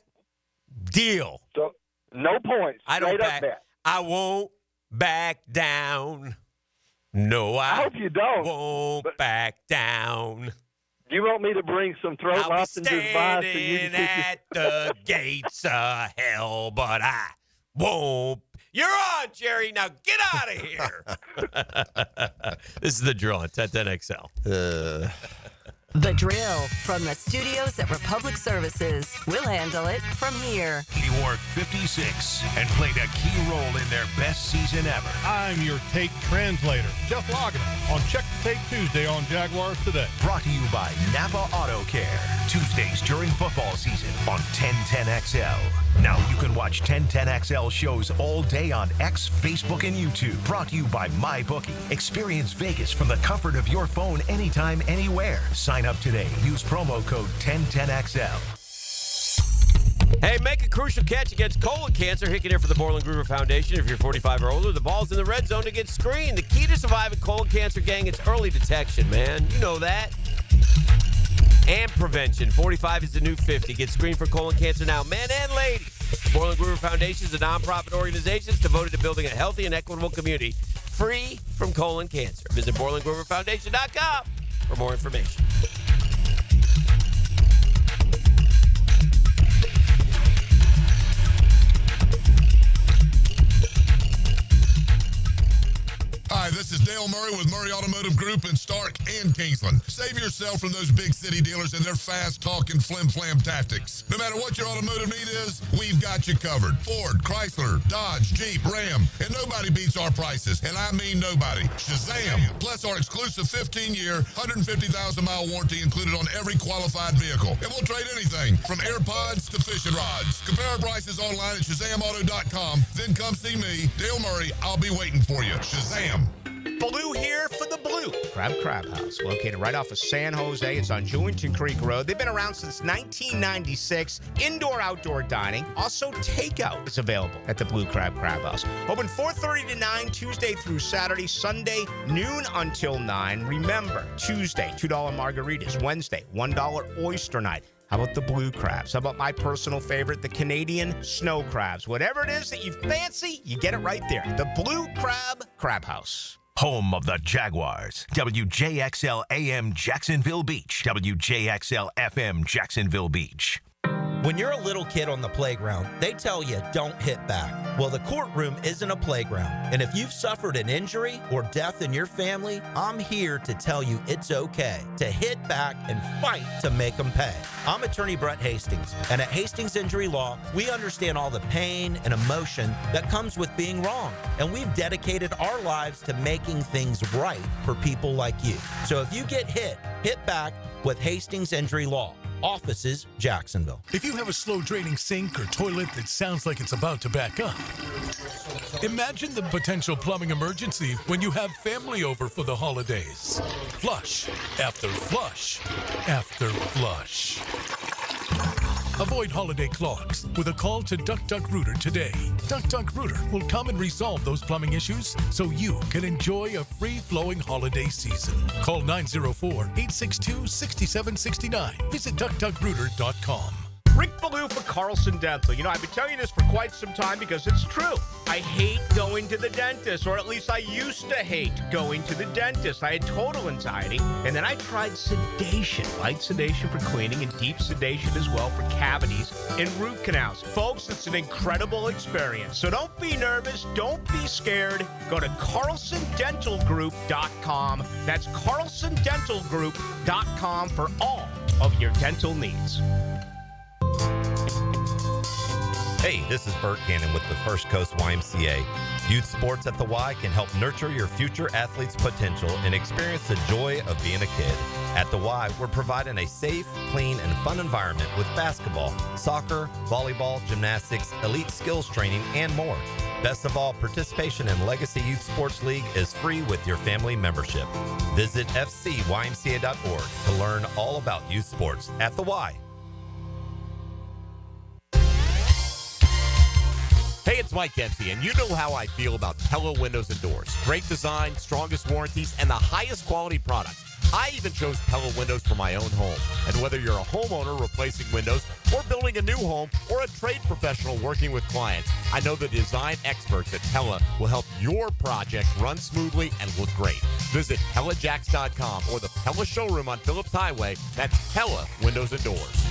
Deal. So, no points. I don't back. I won't back down. No, I hope you don't. Won't back down. Do you want me to bring some throat lozenges by so you can at the gates of hell, but I won't. You're on, Jerry. Now get out of here. This is the drill on 1010XL. The Drill from the studios at Republic Services. We'll handle it from here. He wore 56 and played a key role in their best season ever. I'm your tape translator, Jeff Logan, on Check the Tape Tuesday on Jaguars Today. Brought to you by Napa Auto Care. Tuesdays during football season on 1010XL. Now you can watch 1010XL shows all day on X, Facebook, and YouTube. Brought to you by MyBookie. Experience Vegas from the comfort of your phone anytime, anywhere. Sign up today. Use promo code 1010XL. Hey, make a crucial catch against colon cancer. Hicken here for the Borland Groover Foundation. If you're 45 or older, the ball's in the red zone to get screened. The key to surviving colon cancer, gang, it's early detection, man. You know that. And prevention. 45 is the new 50. Get screened for colon cancer now, men and ladies. Borland Groover Foundation is a nonprofit organization devoted to building a healthy and equitable community free from colon cancer. Visit BorlandGrooverFoundation.com for more information. Hi, this is Dale Murray with Murray Automotive Group in Stark and Kingsland. Save yourself from those big city dealers and their fast-talking flim-flam tactics. No matter what your automotive need is, we've got you covered. Ford, Chrysler, Dodge, Jeep, Ram, and nobody beats our prices, and I mean nobody. Shazam! Plus our exclusive 15-year, 150,000-mile warranty included on every qualified vehicle. And we'll trade anything from AirPods to fishing rods. Compare our prices online at ShazamAuto.com. Then come see me, Dale Murray. I'll be waiting for you. Shazam! Blue here for the Blue Crab House, located right off of San Jose. It's on Jewington Creek Road. They've been around since 1996. Indoor-outdoor dining. Also, takeout is available at the Blue Crab House. Open 4:30 to 9, Tuesday through Saturday. Sunday, noon until 9. Remember, Tuesday, $2 margaritas. Wednesday, $1 oyster night. How about the blue crabs? How about my personal favorite, the Canadian snow crabs? Whatever it is that you fancy, you get it right there. The Blue Crab House. Home of the Jaguars. WJXL AM Jacksonville Beach. WJXL FM Jacksonville Beach. When you're a little kid on the playground, they tell you don't hit back. Well, the courtroom isn't a playground. And if you've suffered an injury or death in your family, I'm here to tell you it's okay to hit back and fight to make them pay. I'm attorney Brett Hastings, and at Hastings Injury Law, we understand all the pain and emotion that comes with being wrong. And we've dedicated our lives to making things right for people like you. So if you get hit back with Hastings Injury Law. Offices, Jacksonville. If you have a slow-draining sink or toilet that sounds like it's about to back up, imagine the potential plumbing emergency when you have family over for the holidays. Flush after flush after flush. Avoid holiday clogs with a call to Duck Duck Rooter today. Duck Duck Rooter will come and resolve those plumbing issues so you can enjoy a free-flowing holiday season. Call 904-862-6769. Visit duckduckrooter.com. Rick Ballou for Carlson Dental. You know, I've been telling you this for quite some time because it's true. I hate going to the dentist, or at least I used to hate going to the dentist. I had total anxiety, and then I tried sedation, light sedation for cleaning and deep sedation as well for cavities and root canals. Folks, it's an incredible experience. So don't be nervous. Don't be scared. Go to carlsondentalgroup.com. That's carlsondentalgroup.com for all of your dental needs. Hey, this is Bert Cannon with the First Coast YMCA. Youth sports at the Y can help nurture your future athlete's potential and experience the joy of being a kid. At the Y, we're providing a safe, clean, and fun environment with basketball, soccer, volleyball, gymnastics, elite skills training, and more. Best of all, participation in Legacy Youth Sports League is free with your family membership. Visit fcymca.org to learn all about youth sports at the Y. Hey, it's Mike Dempsey, and you know how I feel about Pella Windows and Doors. Great design, strongest warranties, and the highest quality product. I even chose Pella Windows for my own home. And whether you're a homeowner replacing windows or building a new home or a trade professional working with clients, I know the design experts at Pella will help your project run smoothly and look great. Visit PellaJacks.com or the Pella showroom on Phillips Highway. That's Pella Windows and Doors.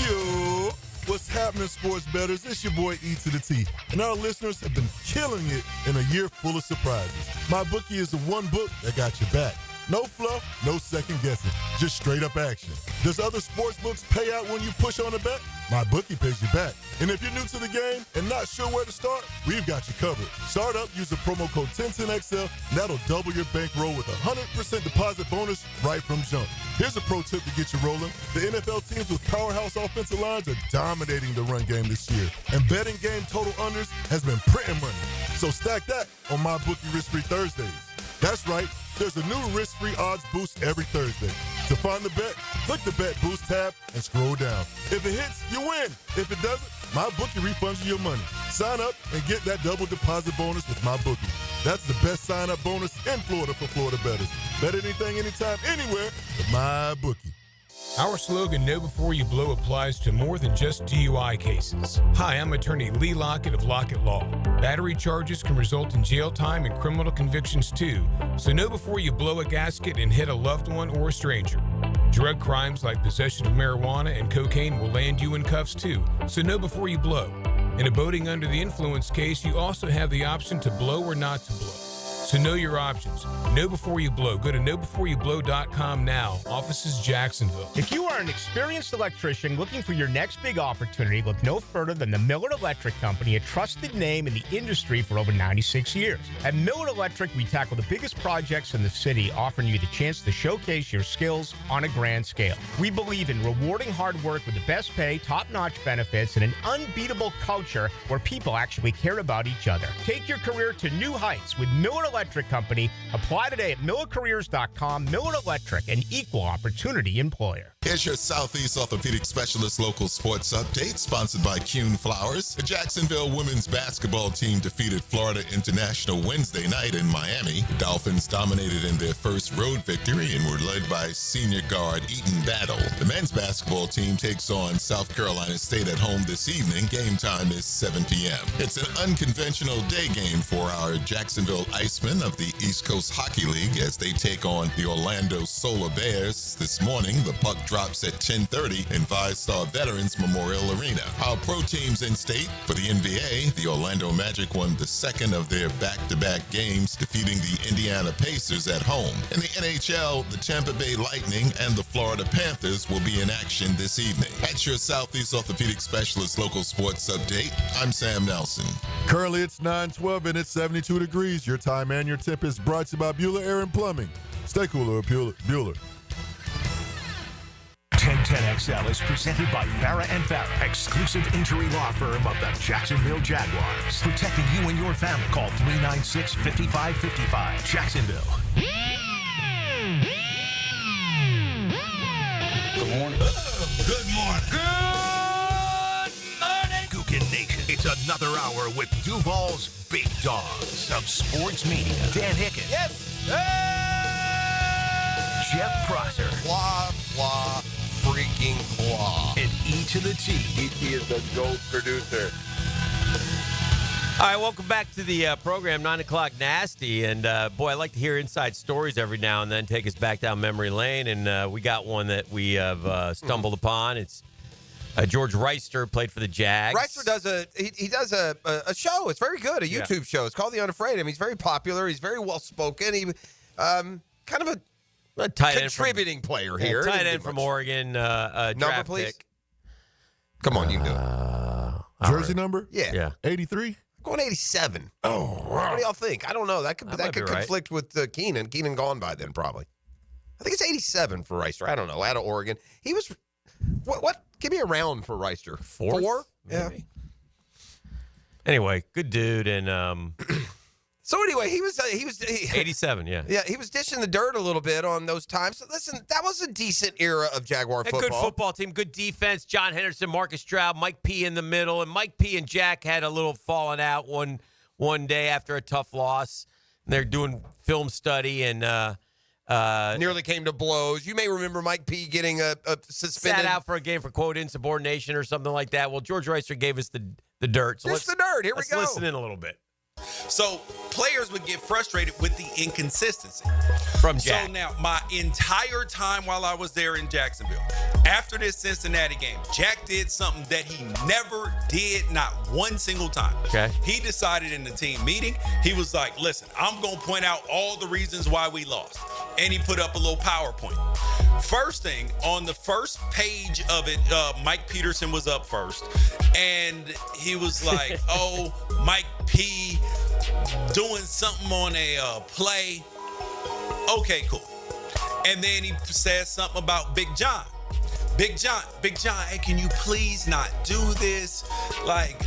Yo, what's happening, sports bettors? It's your boy E to the T, and our listeners have been killing it in a year full of surprises. My bookie is the one book that got your back. No fluff, no second guessing, just straight up action. Does other sports books pay out when you push on a bet? My bookie pays you back. And if you're new to the game and not sure where to start, we've got you covered. Start up, use the promo code 1010XL, and that'll double your bankroll with a 100% deposit bonus right from jump. Here's a pro tip to get you rolling. The NFL teams with powerhouse offensive lines are dominating the run game this year. And betting game total unders has been printing money. So stack that on My Bookie Risk-Free Thursdays. That's right. There's a new risk-free odds boost every Thursday. To find the bet, click the Bet Boost tab and scroll down. If it hits, you win. If it doesn't, MyBookie refunds you your money. Sign up and get that double deposit bonus with MyBookie. That's the best sign-up bonus in Florida for Florida bettors. Bet anything, anytime, anywhere with MyBookie. Our slogan, Know Before You Blow, applies to more than just DUI cases. Hi, I'm attorney Lee Lockett of Lockett Law. Battery charges can result in jail time and criminal convictions too, so know before you blow a gasket and hit a loved one or a stranger. Drug crimes like possession of marijuana and cocaine will land you in cuffs too, so know before you blow. In a boating under the influence case, you also have the option to blow or not to blow. So know your options. Know before you blow. Go to knowbeforeyouBlow.com now. Offices Jacksonville. If you are an experienced electrician looking for your next big opportunity, look no further than the Miller Electric Company, a trusted name in the industry for over 96 years. At Miller Electric, we tackle the biggest projects in the city, offering you the chance to showcase your skills on a grand scale. We believe in rewarding hard work with the best pay, top-notch benefits, and an unbeatable culture where people actually care about each other. Take your career to new heights with Miller Electric Company. Apply today at millercareers.com. Miller Electric, an equal opportunity employer. Here's your Southeast Orthopedic Specialist local sports update, sponsored by Kuhn Flowers. The Jacksonville women's basketball team defeated Florida International Wednesday night in Miami. The Dolphins dominated in their first road victory and were led by senior guard Eaton Battle. The men's basketball team takes on South Carolina State at home this evening. Game time is 7 p.m. It's an unconventional day game for our Jacksonville Icemen of the East Coast Hockey League as they take on the Orlando Solar Bears. This morning, the puck drops at 10:30 in VyStar Veterans Memorial Arena. Our pro teams in state for the NBA, the Orlando Magic won the second of their back-to-back games, defeating the Indiana Pacers at home. In the NHL, the Tampa Bay Lightning and the Florida Panthers will be in action this evening. That's your Southeast Orthopedic Specialist local sports update. I'm Sam Nelson. Currently, it's 9:12 and it's 72 degrees. Your time and your tip is brought to you by Bueller Air and Plumbing. Stay cooler with Bueller. 1010XL is presented by Farah & Farah, exclusive injury law firm of the Jacksonville Jaguars. Protecting you and your family. Call 396-5555. Jacksonville. Good morning. Good morning. Good morning, Gookin Nation. It's another hour with Duval's Big Dogs of Sports Media. Dan Hicken. Yes. Jeff Prosser. Blah, blah, freaking blah. And E to the T. E.T. is the GOAT producer. All right, welcome back to the program, 9 o'clock Nasty. And, boy, I like to hear inside stories every now and then, take us back down memory lane. And we got one that we have stumbled upon. It's George Reister, played for the Jags. Reister does he does a show. It's very good, a YouTube show. It's called The Unafraid. I mean, he's very popular. He's very well-spoken. He kind of a tight contributing player yeah, here. Tight end from Oregon. Number, please. Pick. Come on, you can do it. Jersey number? Yeah. 83? Going 87. Oh, wow. What do y'all think? I don't know. That could might be right. conflict with Keenan. Keenan gone by then, probably. I think it's 87 for Reister. I don't know. Out of Oregon. He was, what? Give me a round for Reister. Four? Maybe. Yeah. Anyway, good dude. And so anyway, he was 87, yeah. Yeah, he was dishing the dirt a little bit on those times. So listen, that was a decent era of Jaguar football. Good football team, good defense. John Henderson, Marcus Stroud, Mike P in the middle. And Mike P and Jack had a little falling out one day after a tough loss. And they're doing film study and nearly came to blows. You may remember Mike P getting a suspended. Sat out for a game for, quote, insubordination or something like that. Well, George Reister gave us the dirt. So Dish the dirt. Here we go. Let's listen in a little bit. So players would get frustrated with the inconsistency. From Jack. So now, my entire time while I was there in Jacksonville, after this Cincinnati game, Jack did something that he never did, not one single time. Okay. He decided in the team meeting, he was like, listen, I'm going to point out all the reasons why we lost. And he put up a little PowerPoint. First thing, on the first page of it, Mike Peterson was up first. And he was like, oh, Mike P doing something on a play. Okay, cool. And then he says something about Big John. Big John, hey, can you please not do this? Like,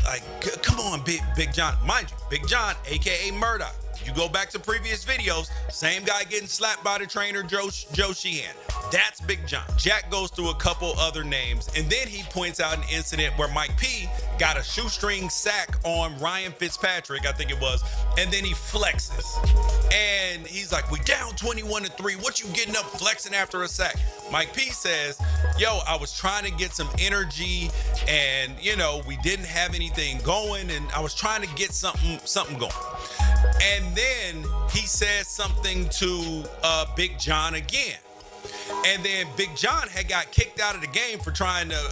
come on, Big John. Mind you, Big John, a.k.a. Murdoch. You go back to previous videos, same guy getting slapped by the trainer, Joe Sheehan. That's Big John. Jack goes through a couple other names, and then he points out an incident where Mike P got a shoestring sack on Ryan Fitzpatrick, I think it was, and then he flexes. And he's like, we down 21-3. What you getting up flexing after a sack? Mike P says, yo, I was trying to get some energy, and, we didn't have anything going, and I was trying to get something going. And then he says something to Big John again. And then Big John had got kicked out of the game for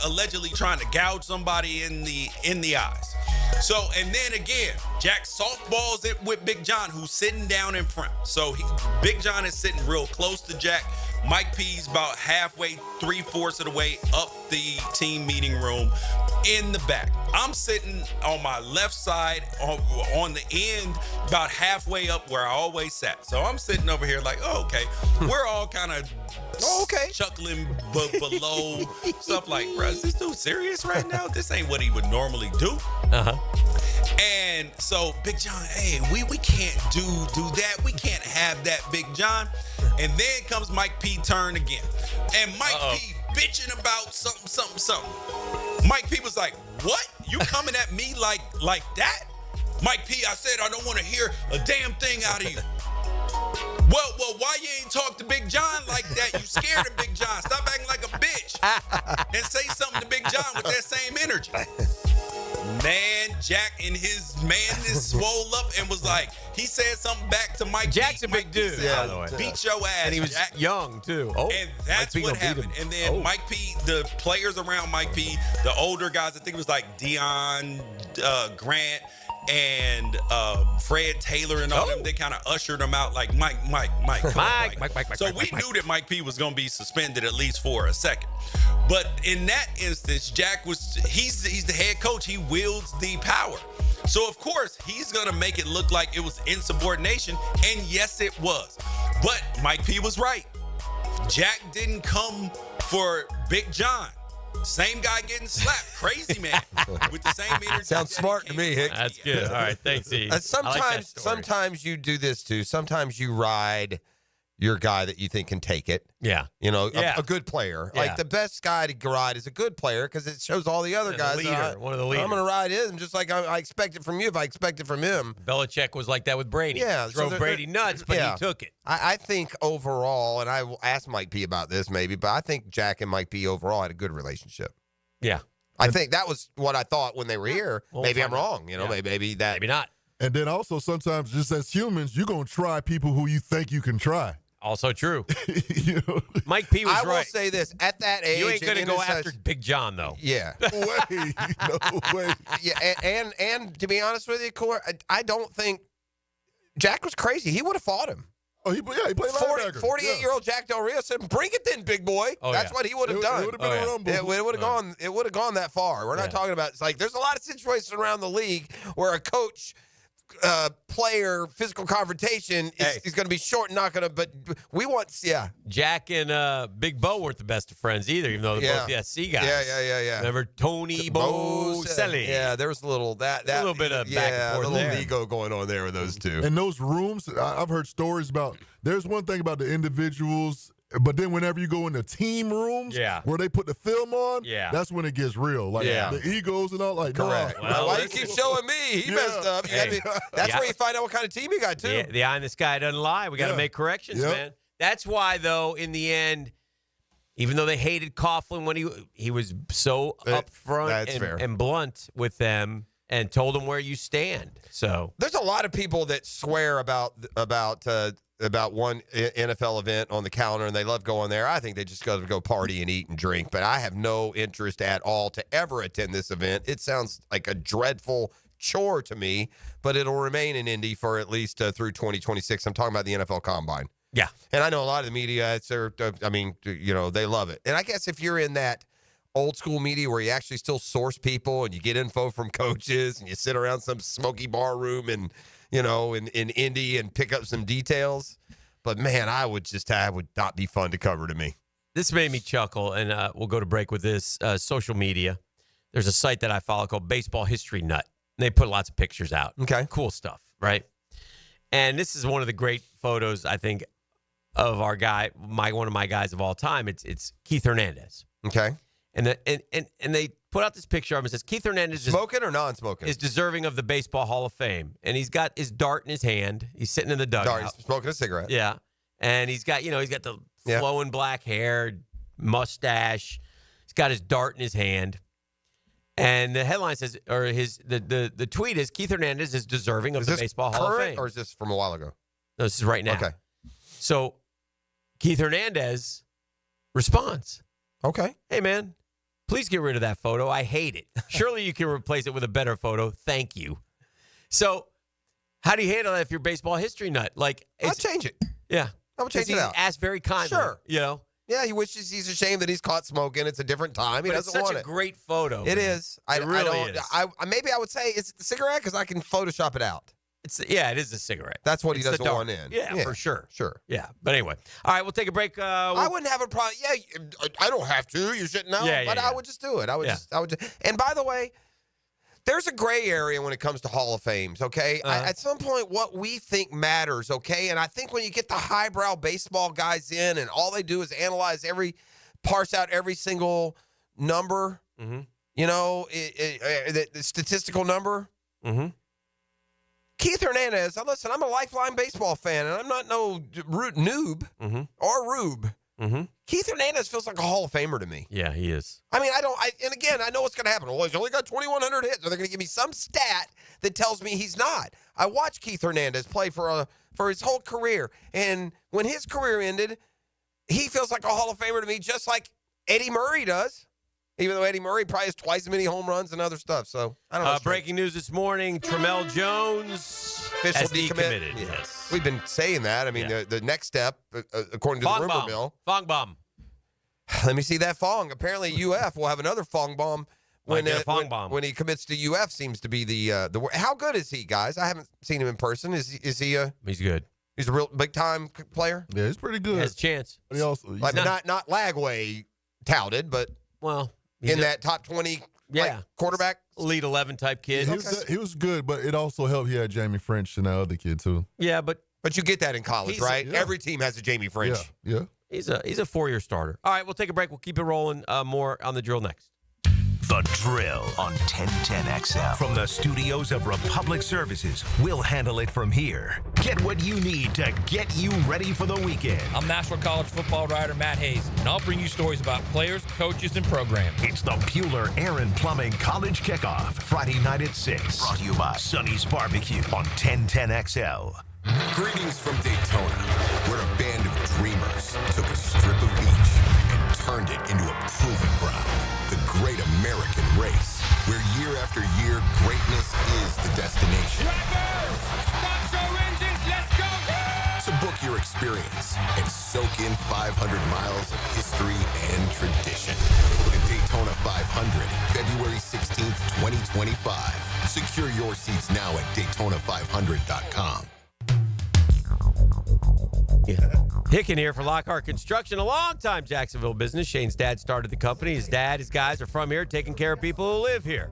allegedly trying to gouge somebody in the eyes. So, and then again, Jack softballs it with Big John, who's sitting down in front. So Big John is sitting real close to Jack. Mike P's about halfway, 3/4 of the way up the team meeting room in the back. I'm sitting on my left side on the end, about halfway up where I always sat. So I'm sitting over here like, oh, okay. We're all kind of chuckling below stuff like, bro, is this dude serious right now? This ain't what he would normally do. And so Big John, hey, we can't do that. We can't have that, Big John. And then comes Mike P turn again. And Mike P bitching about something. Mike P was like, what? You coming at me like that? Mike P, I said I don't want to hear a damn thing out of you. Well, why you ain't talk to Big John like that? You scared of Big John. Stop acting like a bitch and say something to Big John with that same energy. Man, Jack in his madness swole up and was like, he said something back to Mike. Jack's a big dude, by the way. Beat your ass, and he was Jack. Young, too. And that's what happened. And then Mike P, the players around Mike P, the older guys, I think it was like Dion, Grant, and Fred Taylor and all them, they kind of ushered him out like, Mike. So we knew that Mike P was going to be suspended at least for a second. But in that instance, Jack he's the head coach. He wields the power. So, of course, he's going to make it look like it was insubordination. And yes, it was. But Mike P was right. Jack didn't come for Big John. Same guy getting slapped. Crazy man. With the same energy. Sounds smart to me, Hick. That's good. All right. Thanks, E. Sometimes you do this, too. Sometimes you ride your guy that you think can take it. Yeah. You know, a good player. Yeah. Like the best guy to ride is a good player because it shows all the other guys. One of the leaders. I'm going to ride him just like I expect it from you if I expect it from him. Belichick was like that with Brady. Yeah. Drove Brady nuts, but he took it. I think overall, and I will ask Mike P about this maybe, but I think Jack and Mike P overall had a good relationship. Yeah. I think that was what I thought when they were here. Maybe I'm wrong. You know, maybe not. And then also sometimes just as humans, you're going to try people who you think you can try. Also true. Mike P was right. I will say this. At that age, you ain't going to go after Big John, though. Yeah. No way. Yeah, and to be honest with you, Core, I don't think Jack was crazy. He would have fought him. Oh, he played linebacker. 48-year-old Jack Del Rio said, "Bring it then, big boy." That's what he would have done. It would have been a rumble. It would have gone. It would have gone that far. We're not talking about. It's like there's a lot of situations around the league where a coach, player, physical confrontation is going to be short and not going to. But we want, Jack and Big Bo weren't the best of friends either, even though they're both the SC guys. Yeah. Remember Tony Boselli? Yeah, there was a little a little bit of back and forth a little there. ego going on there with those two. And those rooms, I've heard stories about. There's one thing about the individuals, but then whenever you go in the team rooms, where they put the film on, that's when it gets real. Like the egos and all. Like, correct. Nah. Why you keep showing me? He messed up. That's where you find out what kind of team you got too. The eye in the sky doesn't lie. We got to make corrections, man. That's why, though, in the end, even though they hated Coughlin when he was so upfront and blunt with them and told them where you stand. So there's a lot of people that swear about one NFL event on the calendar, and they love going there. I think they just got to go party and eat and drink, but I have no interest at all to ever attend this event. It sounds like a dreadful chore to me, but it'll remain in Indy for at least through 2026. I'm talking about the NFL Combine. Yeah. And I know a lot of the media, they love it. And I guess if you're in that old school media where you actually still source people and you get info from coaches and you sit around some smoky bar room and in Indy and pick up some details. But, man, would not be fun to cover to me. This made me chuckle, and we'll go to break with this. Social media. There's a site that I follow called Baseball History Nut. And they put lots of pictures out. Okay. Cool stuff, right? And this is one of the great photos, I think, of our guy, one of my guys of all time. It's Keith Hernandez. Okay. And they put out this picture of him and says Keith Hernandez smoking or non-smoking is deserving of the Baseball Hall of Fame, and he's got his dart in his hand. He's sitting in the dugout, smoking a cigarette. Yeah, and he's got the flowing black hair, mustache. He's got his dart in his hand, and the headline says, or the tweet is Keith Hernandez is deserving of the Baseball Hall of Fame. Or is this from a while ago? No, this is right now. Okay. So Keith Hernandez responds. Okay. Hey man, Please get rid of that photo. I hate it. Surely you can replace it with a better photo. Thank you. So, how do you handle that if you're a baseball history nut? Like, I'll change it. Yeah. I would change it out. Asked very kindly. Sure. You know? Yeah, he wishes he's ashamed that he's caught smoking. It's a different time. He But doesn't it's want such it. a great photo. It man. is. It really is. Maybe I would say, is it the cigarette? Because I can Photoshop it out. It is a cigarette. That's what he It's the doesn't want dark. in. Yeah, for sure. Sure. Yeah. But anyway. All right, we'll take a break. I wouldn't have a problem. Yeah, I don't have to. You shouldn't know. Yeah, but yeah. I would just do it. I would just. And by the way, there's a gray area when it comes to Hall of Fames, okay? At some point, what we think matters, okay? And I think when you get the highbrow baseball guys in and all they do is parse out every single number, you know, the statistical number. Keith Hernandez, listen, I'm a lifeline baseball fan, and I'm not no noob or rube. Keith Hernandez feels like a Hall of Famer to me. Yeah, he is. I mean, and again, I know what's going to happen. Well, he's only got 2,100 hits. Are they going to give me some stat that tells me he's not? I watched Keith Hernandez play for his whole career, and when his career ended, he feels like a Hall of Famer to me, just like Eddie Murray does. Even though Eddie Murray probably has twice as many home runs and other stuff. So, I don't know. Breaking news this morning, Tramel Jones Official has decommitted. Yes. We've been saying that. I mean, the next step, according to the rumor mill. Fong bomb. Let me see that Fong. Apparently, UF will have another Fong bomb when he commits to UF. Seems to be the. How good is he, guys? I haven't seen him in person. Is he? He's good. He's a real big time player. Yeah, he's pretty good. He has a chance. But he also not Lagway touted, but in that top 20 quarterback, Elite 11 type kid. He was good, but it also helped he had Jamie French and that other kid too. Yeah, but you get that in college, right? Yeah. Every team has a Jamie French. Yeah. He's a 4-year starter. All right, we'll take a break. We'll keep it rolling. More on the drill next. The Drill on 1010XL. From the studios of Republic Services, we'll handle it from here. Get what you need to get you ready for the weekend. I'm National College football writer Matt Hayes, and I'll bring you stories about players, coaches, and programs. It's the Bueller Aaron Plumbing College Kickoff, Friday night at 6. Brought to you by Sonny's Barbecue on 1010XL. Greetings from Daytona, where a band of dreamers took a strip of beach and turned it into a proving ground. The great American race, where year after year, greatness is the destination. Drivers, start your engines, let's go! So book your experience and soak in 500 miles of history and tradition. The Daytona 500, February 16th, 2025. Secure your seats now at Daytona500.com. Hicken here for Lockhart Construction, a long-time Jacksonville business. Shane's dad started the company. His guys are from here, taking care of people who live here.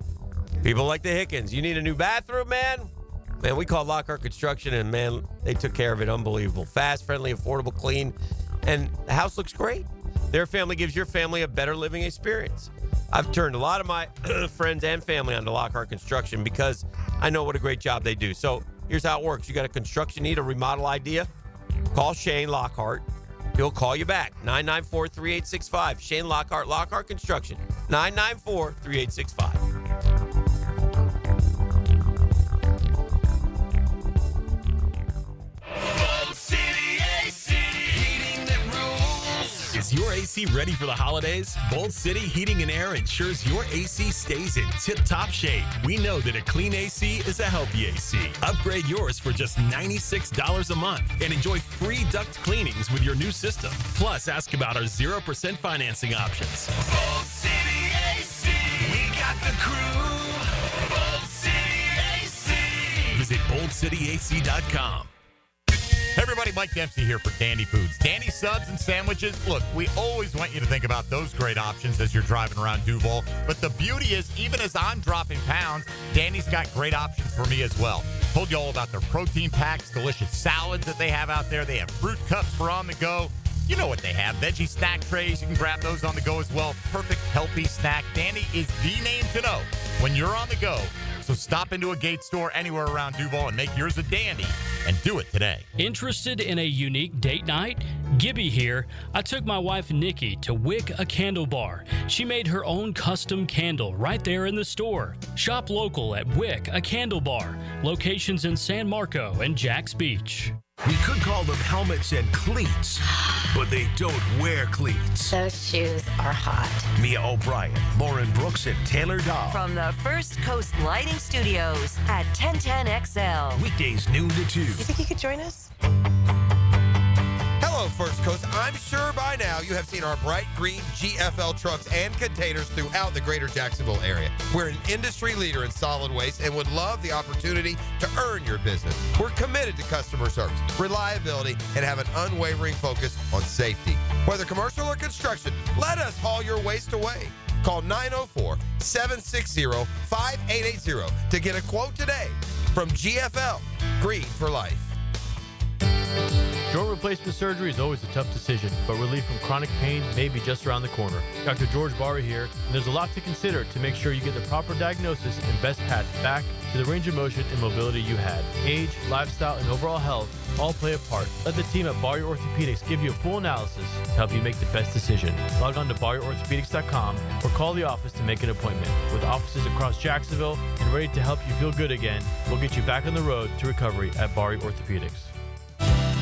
People like the Hickens. You need a new bathroom, man? Man, we called Lockhart Construction, and, man, they took care of it. Unbelievable. Fast, friendly, affordable, clean, and the house looks great. Their family gives your family a better living experience. I've turned a lot of my friends and family onto Lockhart Construction because I know what a great job they do. So here's how it works. You got a construction need, a remodel idea? Call Shane Lockhart. He'll call you back. 994-3865. Shane Lockhart, Lockhart Construction. 994-3865. Is your AC ready for the holidays? Bold City Heating and Air ensures your AC stays in tip-top shape. We know that a clean AC is a healthy AC. Upgrade yours for just $96 a month and enjoy free duct cleanings with your new system. Plus, ask about our 0% financing options. Bold City AC, we got the crew. Bold City AC. Visit boldcityac.com. Hey everybody, Mike Dempsey here for Dandy Foods. Dandy subs and sandwiches. Look, we always want you to think about those great options as you're driving around Duval. But the beauty is, even as I'm dropping pounds, Dandy's got great options for me as well. Told you all about their protein packs, delicious salads that they have out there. They have fruit cups for on the go. You know what they have. Veggie snack trays. You can grab those on the go as well. Perfect, healthy snack. Dandy is the name to know when you're on the go. So stop into a Gate store anywhere around Duval and make yours a dandy, and do it today. Interested in a unique date night? Gibby here. I took my wife Nikki to Wick a Candle Bar. She made her own custom candle right there in the store. Shop local at Wick a Candle Bar. Locations in San Marco and Jacks Beach. We could call them helmets and cleats, but they don't wear cleats. Those shoes are hot. Mia O'Brien, Lauren Brooks, and Taylor Dahl. From the First Coast Lighting Studios at 1010XL. Weekdays noon to 2. You think you could join us? Hello, First Coast. I'm sure by now you have seen our bright green GFL trucks and containers throughout the greater Jacksonville area. We're an industry leader in solid waste and would love the opportunity to earn your business. We're committed to customer service, reliability, and have an unwavering focus on safety. Whether commercial or construction, let us haul your waste away. Call 904-760-5880 to get a quote today from GFL, Green for Life. Joint replacement surgery is always a tough decision, but relief from chronic pain may be just around the corner. Dr. George Barra here, and there's a lot to consider to make sure you get the proper diagnosis and best path back to the range of motion and mobility you had. Age, lifestyle, and overall health all play a part. Let the team at Barra Orthopedics give you a full analysis to help you make the best decision. Log on to barriorthopedics.com or call the office to make an appointment. With offices across Jacksonville and ready to help you feel good again, we'll get you back on the road to recovery at Barra Orthopedics.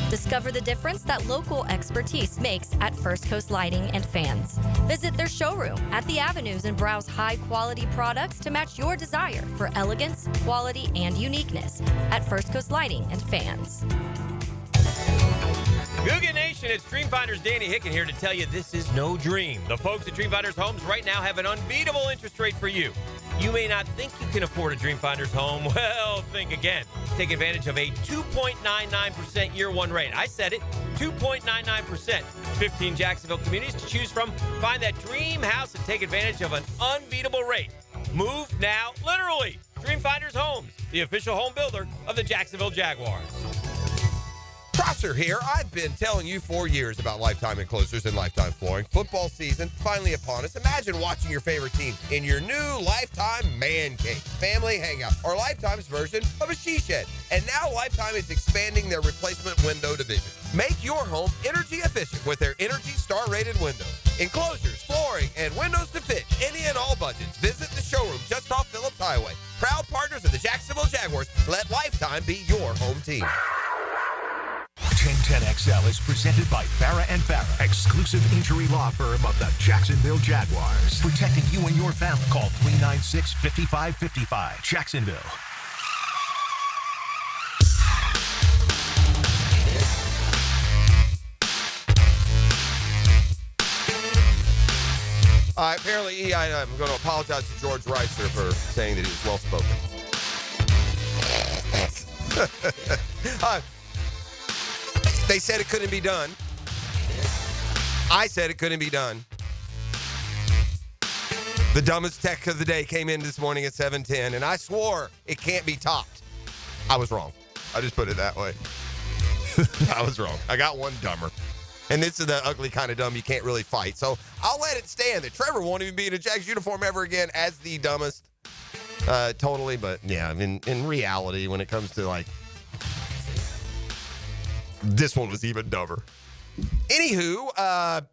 Discover the difference that local expertise makes at First Coast Lighting and Fans. Visit their showroom at the Avenues and browse high-quality products to match your desire for elegance, quality, and uniqueness at First Coast Lighting and Fans. Googan Nation, it's Dreamfinders Danny Hicken here to tell you this is no dream. The folks at Dreamfinders Homes right now have an unbeatable interest rate for you. You may not think you can afford a Dreamfinders home. Well, think again. Take advantage of a 2.99% year one rate. I said it, 2.99%. 15 Jacksonville communities to choose from. Find that dream house and take advantage of an unbeatable rate. Move now, literally. Dreamfinders Homes, the official home builder of the Jacksonville Jaguars. Prosser here. I've been telling you for years about Lifetime Enclosures and Lifetime Flooring. Football season finally upon us. Imagine watching your favorite team in your new Lifetime Man Cave, family hangout, or Lifetime's version of a she shed. And now Lifetime is expanding their replacement window division. Make your home energy efficient with their Energy Star rated windows. Enclosures, flooring, and windows to fit any and all budgets. Visit the showroom just off Phillips Highway. Proud partners of the Jacksonville Jaguars. Let Lifetime be your home team. 1010XL is presented by Farah & Farah, exclusive injury law firm of the Jacksonville Jaguars. Protecting you and your family. Call 396-5555. Jacksonville. Apparently, I'm going to apologize to George Reister for saying that he was well-spoken. They said it couldn't be done. I said it couldn't be done. The dumbest tech of the day came in this morning at 7:10, and I swore it can't be topped. I was wrong. I just put it that way. I was wrong. I got one dumber. And this is the ugly kind of dumb you can't really fight. So I'll let it stand that Trevor won't even be in a Jags uniform ever again as the dumbest. Totally. But yeah, in reality, when it comes to like, this one was even dumber. Anywho,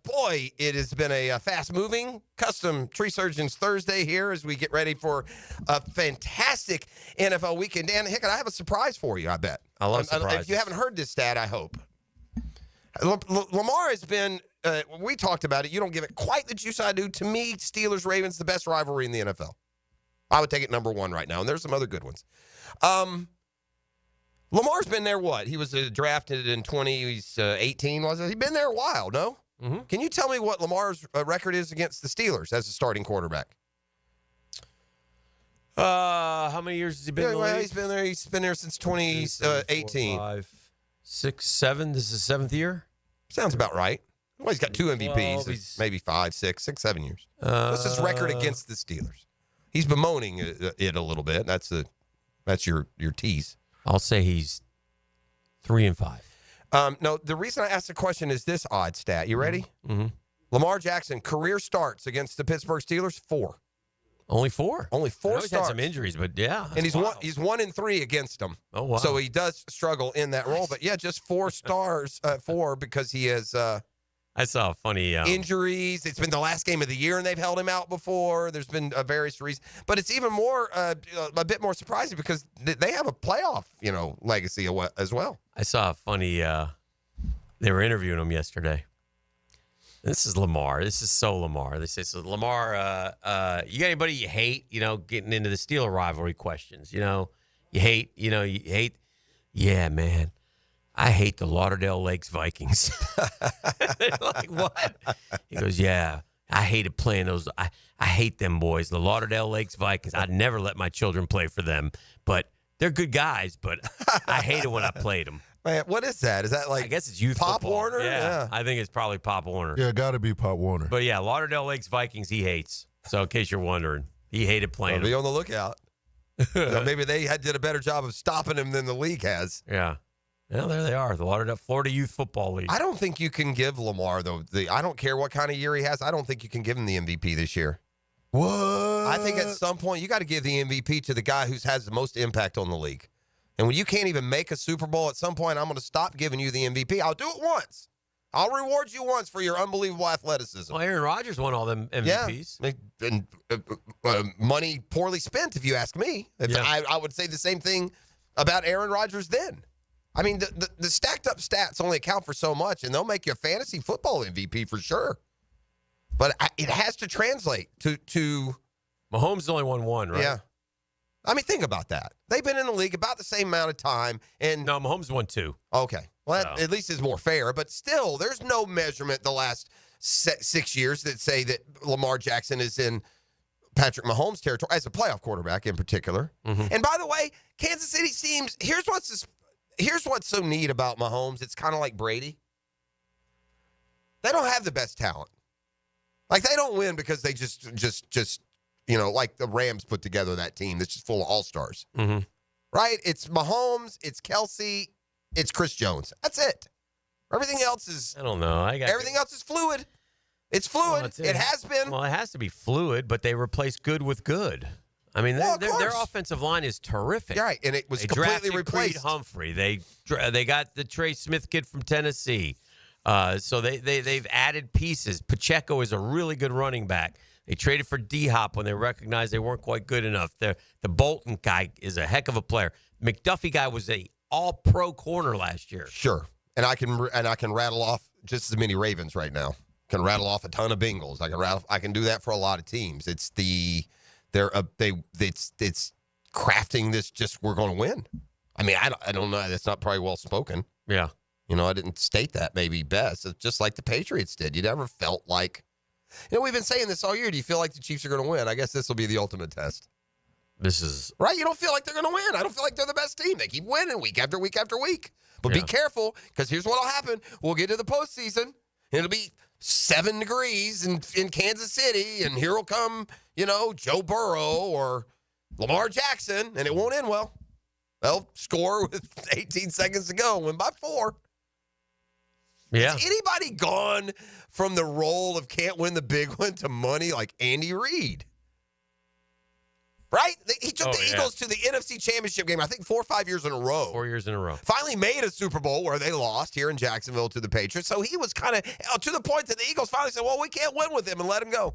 boy, it has been a fast-moving Custom Tree Surgeons Thursday here as we get ready for a fantastic NFL weekend. Dan Hicken, I have a surprise for you, I bet. I love surprises. If you haven't heard this stat, I hope. Lamar has been, we talked about it, you don't give it quite the juice I do. To me, Steelers-Ravens, the best rivalry in the NFL. I would take it number one right now, and there's some other good ones. Lamar's been there, what? He was drafted in 2018, was it? He's been there a while, no? Mm-hmm. Can you tell me what Lamar's record is against the Steelers as a starting quarterback? How many years has he been in the league? He's been there since 2018. 4, 5, 6, 7. This is his 7th year? Sounds about right. Well, he's got 2 MVPs, well, maybe 5, 6, 7 years. What's his record against the Steelers? He's bemoaning it a little bit. That's your tease. I'll say he's 3-5. No, the reason I asked the question is this odd stat. You ready? Mm-hmm. Lamar Jackson, career starts against the Pittsburgh Steelers, 4. Only 4? Only 4 he's starts. had some injuries, but yeah. And he's 1-3 against them. Oh, wow. So he does struggle in that role. But yeah, just 4 stars, 4 because he has I saw a funny injuries. It's been the last game of the year, and they've held him out before. There's been various reasons, but it's even more a bit more surprising because they have a playoff, legacy as well. I saw a funny. They were interviewing him yesterday. This is Lamar. This is so Lamar. They say, so Lamar, you got anybody you hate? Getting into the Steeler rivalry questions. You hate. Yeah, man. I hate the Lauderdale Lakes Vikings. They're like, what? He goes, yeah, I hated playing those. I hate them boys, the Lauderdale Lakes Vikings. I'd never let my children play for them, but they're good guys, but I hated when I played them. Man, what is that? Is that like, I guess it's youth Pop football. Warner? Yeah, I think it's probably Pop Warner. Yeah, got to be Pop Warner. But yeah, Lauderdale Lakes Vikings he hates. So in case you're wondering, he hated playing Be on the lookout. Maybe they did a better job of stopping him than the league has. Yeah. Well, there they are, the Lauderdale Florida Youth Football League. I don't think you can give Lamar, though. I don't care what kind of year he has. I don't think you can give him the MVP this year. What? I think at some point you got to give the MVP to the guy who has the most impact on the league. And when you can't even make a Super Bowl, at some point I'm going to stop giving you the MVP. I'll do it once. I'll reward you once for your unbelievable athleticism. Well, Aaron Rodgers won all them MVPs. Yeah. And money poorly spent, if you ask me. I would say the same thing about Aaron Rodgers then. I mean, the stacked up stats only account for so much, and they'll make you a fantasy football MVP for sure. But it has to translate to Mahomes only won one, right? Yeah. I mean, think about that. They've been in the league about the same amount of time. And no, Mahomes won 2. Okay. Well, that at least is more fair. But still, there's no measurement the last 6 years that say that Lamar Jackson is in Patrick Mahomes' territory as a playoff quarterback in particular. Mm-hmm. And by the way, Kansas City seems – here's what's so neat about Mahomes. It's kind of like Brady. They don't have the best talent. Like, they don't win because they just like the Rams put together that team that's just full of all-stars. Mm-hmm. Right? It's Mahomes, it's Kelsey, it's Chris Jones. That's it. Everything else is... I don't know. Everything else is fluid. It's fluid. Well, it has been. Well, it has to be fluid, but they replace good with good. I mean, their offensive line is terrific. Right, and it was they completely drafted replaced. Creed Humphrey. They got the Trey Smith kid from Tennessee. So they've added pieces. Pacheco is a really good running back. They traded for D-Hop when they recognized they weren't quite good enough. The Bolton guy is a heck of a player. McDuffie guy was a all-pro corner last year. Sure, and I can rattle off just as many Ravens right now. Can rattle off a ton of Bengals. I can do that for a lot of teams. It's it's crafting this. Just we're going to win. I mean, I don't know. That's not probably well spoken. Yeah. I didn't state that maybe best. It's just like the Patriots did. You never felt like, we've been saying this all year. Do you feel like the Chiefs are going to win? I guess this will be the ultimate test. This is right. You don't feel like they're going to win. I don't feel like they're the best team. They keep winning week after week after week. But be careful, because here's what will happen. We'll get to the postseason, and it'll be 7 degrees in Kansas City, and here will come, Joe Burrow or Lamar Jackson, and it won't end well. They'll score with 18 seconds to go, win by 4. Yeah. Has anybody gone from the role of can't win the big one to money like Andy Reid? Right? He took the Eagles to the NFC Championship game, I think 4 or 5 years in a row. 4 years in a row. Finally made a Super Bowl where they lost here in Jacksonville to the Patriots. So he was kind of to the point that the Eagles finally said, well, we can't win with him and let him go.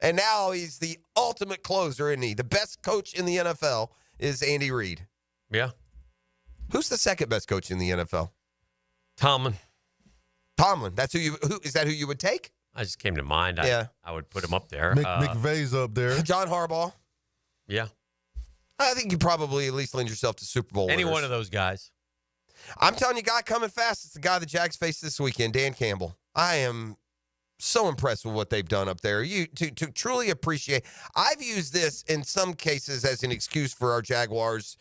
And now he's the ultimate closer, isn't he? The best coach in the NFL is Andy Reid. Yeah. Who's the second best coach in the NFL? Tomlin. That's who is that who you would take? I just came to mind. Yeah. I would put him up there. McVay's up there. John Harbaugh. Yeah. I think you probably at least lend yourself to Super Bowl Any winners. one of those guys. I'm telling you, guy coming fast. It's the guy the Jags faced this weekend, Dan Campbell. I am so impressed with what they've done up there. To truly appreciate. I've used this in some cases as an excuse for our Jaguars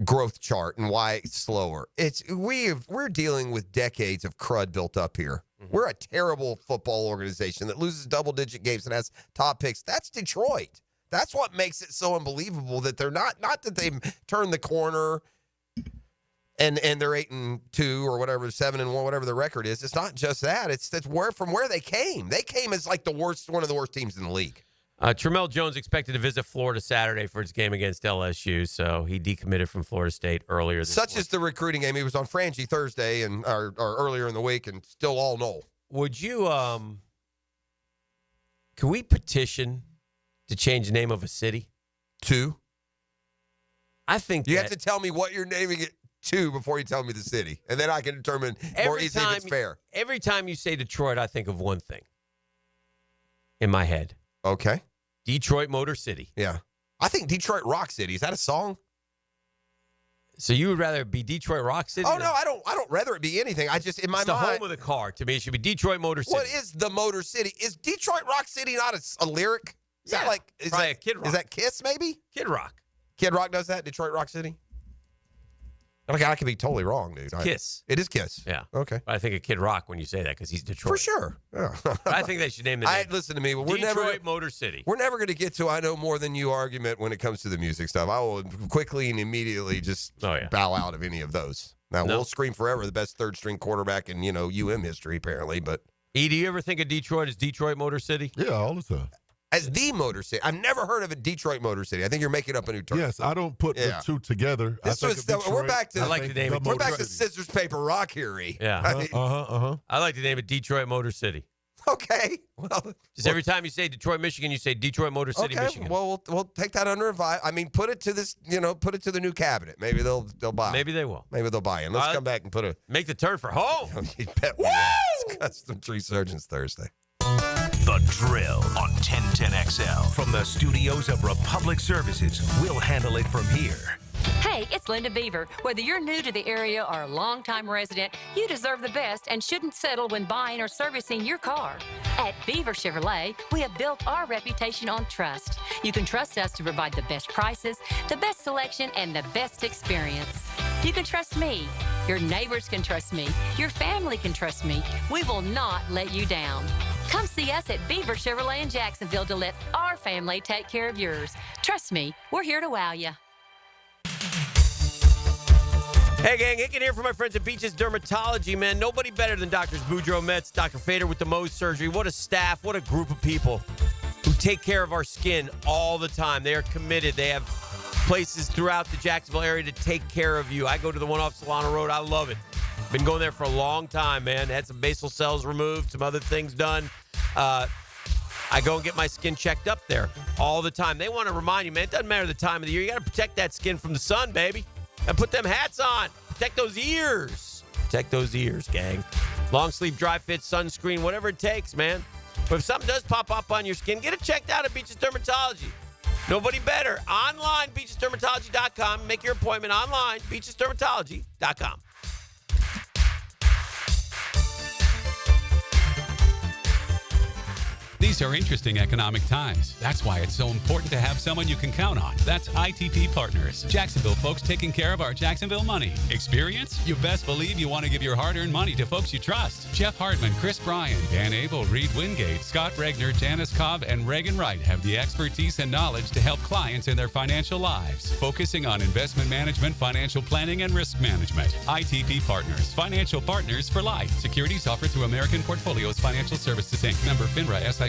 growth chart and why it's slower. We're dealing with decades of crud built up here. Mm-hmm. We're a terrible football organization that loses double-digit games and has top picks. That's Detroit. That's what makes it so unbelievable that they're not that they've turned the corner and they're 8-2 or whatever, 7-1, whatever the record is. It's not just that. It's from where they came. They came as like one of the worst teams in the league. Tramel Jones expected to visit Florida Saturday for his game against LSU, so he decommitted from Florida State earlier this Such month. is the recruiting game. He was on Frangie Thursday or earlier in the week and still all null. would you can we petition to change the name of a city? I think you have to tell me what you're naming it to before you tell me the city, and then I can determine more easily if it's fair. Every time you say Detroit, I think of one thing in my head. Okay. Detroit Motor City. Yeah. I think Detroit Rock City. Is that a song? So you would rather be Detroit Rock City? Oh, no, I don't rather it be anything. I just, in my mind. It's the home of the car. To me, it should be Detroit Motor City. What is the Motor City? Is Detroit Rock City not a lyric? Is that like, is probably that a Kid Rock. Is that Kiss, maybe? Kid Rock. Kid Rock does that? Detroit Rock City? Okay, I could be totally wrong, dude. Kiss. It is Kiss. Yeah. Okay. I think of Kid Rock when you say that because he's Detroit. For sure. Yeah. But I think they should name the name. Listen to me. Detroit Motor City. We're never going to get to I know more than you argument when it comes to the music stuff. I will quickly and immediately just bow out of any of those. Now, we'll scream forever the best third-string quarterback in, UM history, apparently. But E, do you ever think of Detroit as Detroit Motor City? Yeah, all the time. As the Motor City. I've never heard of a Detroit Motor City. I think you're making up a new term. Yes, I don't put the two together. We're back to I like to name it. We're back to scissors, paper, rock here, E. Yeah. I like to name it Detroit Motor City. Okay. Well, just every time you say Detroit, Michigan, you say Detroit Motor City, okay. Michigan. Well, we'll take that under advice. I mean, put it to this, put it to the new cabinet. Maybe they'll buy. Maybe they will. Maybe they'll buy in. Let's come back and make the turn for home. You bet we will. It's Custom Tree Surgeons Thursday. The Drill on 1010XL. From the studios of Republic Services, we'll handle it from here. Hey, it's Linda Beaver. Whether you're new to the area or a longtime resident, you deserve the best and shouldn't settle when buying or servicing your car. At Beaver Chevrolet, we have built our reputation on trust. You can trust us to provide the best prices, the best selection, and the best experience. You can trust me. Your neighbors can trust me. Your family can trust me. We will not let you down. Come see us at Beaver Chevrolet in Jacksonville to let our family take care of yours. Trust me, we're here to wow you. Hey, gang, Hicken here from my friends at Beaches Dermatology, man. Nobody better than Doctors Boudreaux, Metz, Dr. Fader with the Mohs surgery. What a staff, what a group of people who take care of our skin all the time. They are committed. They have places throughout the Jacksonville area to take care of you. I go to the one off Solano Road. I love it. Been going there for a long time, man. Had some basal cells removed, some other things done. I go and get my skin checked up there all the time. They want to remind you, man, it doesn't matter the time of the year. You got to protect that skin from the sun, baby. And put them hats on. Protect those ears. Protect those ears, gang. Long sleeve, dry fit, sunscreen, whatever it takes, man. But if something does pop up on your skin, get it checked out at Beaches Dermatology. Nobody better. Online, beachesdermatology.com. Make your appointment online, beachesdermatology.com. These are interesting economic times. That's why it's so important to have someone you can count on. That's ITP Partners. Jacksonville folks taking care of our Jacksonville money. Experience? You best believe you want to give your hard-earned money to folks you trust. Jeff Hartman, Chris Bryan, Dan Abel, Reed Wingate, Scott Regner, Janice Cobb, and Reagan Wright have the expertise and knowledge to help clients in their financial lives, focusing on investment management, financial planning, and risk management. ITP Partners. Financial partners for life. Securities offered through American Portfolios Financial Services, Inc. Member FINRA SIPC.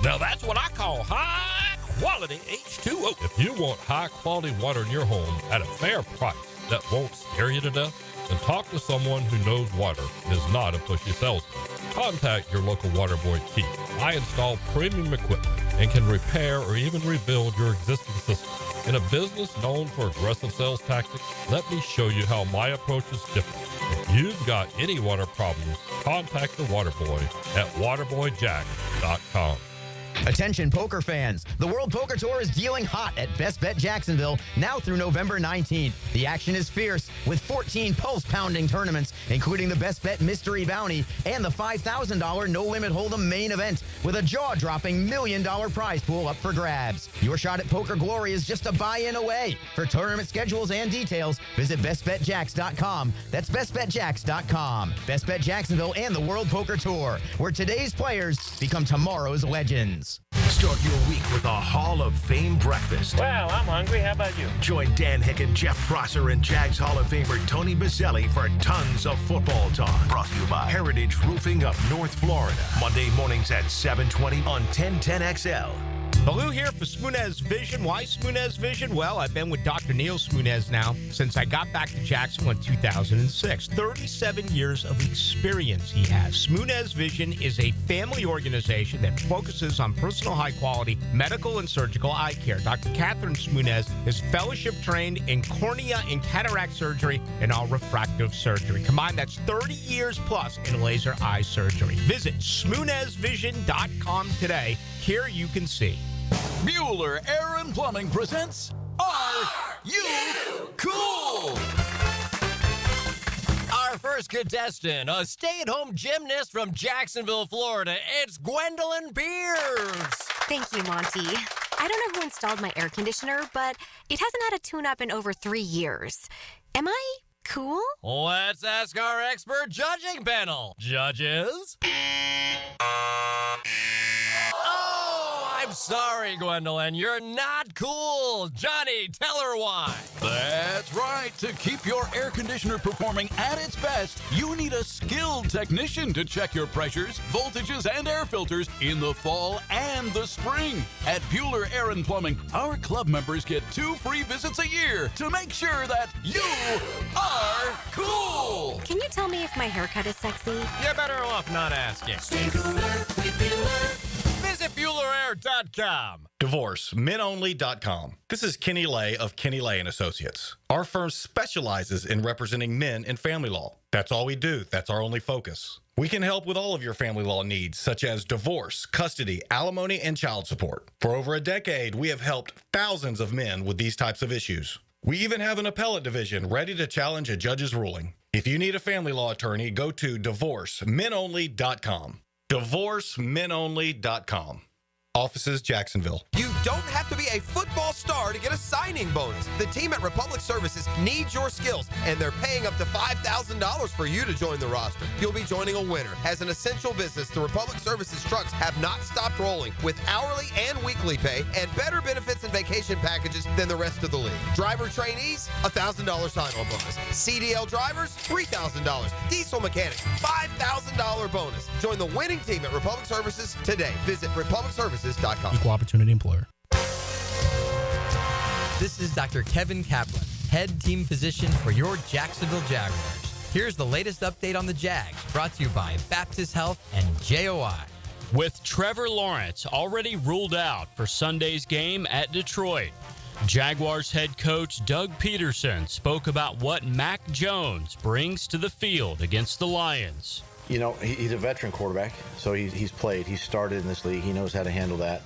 Now that's what I call high-quality H2O. If you want high-quality water in your home at a fair price that won't scare you to death, then talk to someone who knows water and is not a pushy salesman. Contact your local water boy, Keith. I install premium equipment and can repair or even rebuild your existing system. In a business known for aggressive sales tactics, let me show you how my approach is different. If you've got any water problems, contact the water boy at waterboyjack.com. Attention poker fans, the World Poker Tour is dealing hot at Best Bet Jacksonville now through November 19th. The action is fierce with 14 pulse-pounding tournaments, including the Best Bet Mystery Bounty and the $5,000 No Limit Hold'em main event with a jaw-dropping $1 million prize pool up for grabs. Your shot at Poker Glory is just a buy-in away. For tournament schedules and details, visit bestbetjacks.com. That's bestbetjacks.com. Best Bet Jacksonville and the World Poker Tour, where today's players become tomorrow's legends. Start your week with a Hall of Fame breakfast. Well, I'm hungry. How about you? Join Dan Hicken, Jeff Prosser, and Jags Hall of Famer Tony Bazzelli for tons of football talk. Brought to you by Heritage Roofing of North Florida. Monday mornings at 7:20 on 1010XL. Baloo here for Smoonez Vision. Why Smoonez Vision? Well, I've been with Dr. Neil Smoonez now since I got back to Jacksonville in 2006. 37 years of experience he has. Smoonez Vision is a family organization that focuses on personal high-quality medical and surgical eye care. Dr. Catherine Smoonez is fellowship-trained in cornea and cataract surgery and all refractive surgery. Combined, that's 30 years plus in laser eye surgery. Visit SmoonezVision.com today. Here you can see. Bueller Air and Plumbing presents Are You Cool? Our first contestant, a stay-at-home gymnast from Jacksonville, Florida. It's Gwendolyn Beers. Thank you, Monty. I don't know who installed my air conditioner, but it hasn't had a tune-up in over 3 years. Am I cool? Let's ask our expert judging panel. Judges? I'm sorry, Gwendolyn. You're not cool. Johnny, tell her why. That's right. To keep your air conditioner performing at its best, you need a skilled technician to check your pressures, voltages, and air filters in the fall and the spring. At Bueller Air and Plumbing, our club members get 2 free visits a year to make sure that you are cool. Can you tell me if my haircut is sexy? You're better off not asking. Stay cooler with Bueller. Visit BuellerAir.com. DivorceMenOnly.com. This is Kenny Lay of Kenny Lay & Associates. Our firm specializes in representing men in family law. That's all we do. That's our only focus. We can help with all of your family law needs, such as divorce, custody, alimony, and child support. For over a decade, we have helped thousands of men with these types of issues. We even have an appellate division ready to challenge a judge's ruling. If you need a family law attorney, go to DivorceMenOnly.com. DivorceMenOnly.com. Offices, Jacksonville. You don't have to be a football star to get a signing bonus. The team at Republic Services needs your skills, and they're paying up to $5,000 for you to join the roster. You'll be joining a winner. As an essential business, the Republic Services trucks have not stopped rolling with hourly and weekly pay and better benefits and vacation packages than the rest of the league. Driver trainees, $1,000 sign-on bonus. CDL drivers, $3,000. Diesel mechanics, $5,000 bonus. Join the winning team at Republic Services today. Visit republicservices.com. Equal opportunity employer. This is Dr. Kevin Kaplan, head team physician for your Jacksonville Jaguars. Here's the latest update on the Jags, brought to you by Baptist Health and JOI. With Trevor Lawrence already ruled out for Sunday's game at Detroit, Jaguars head coach Doug Peterson spoke about what Mac Jones brings to the field against the Lions. You know, he's a veteran quarterback, so he's played. He's started in this league. He knows how to handle that.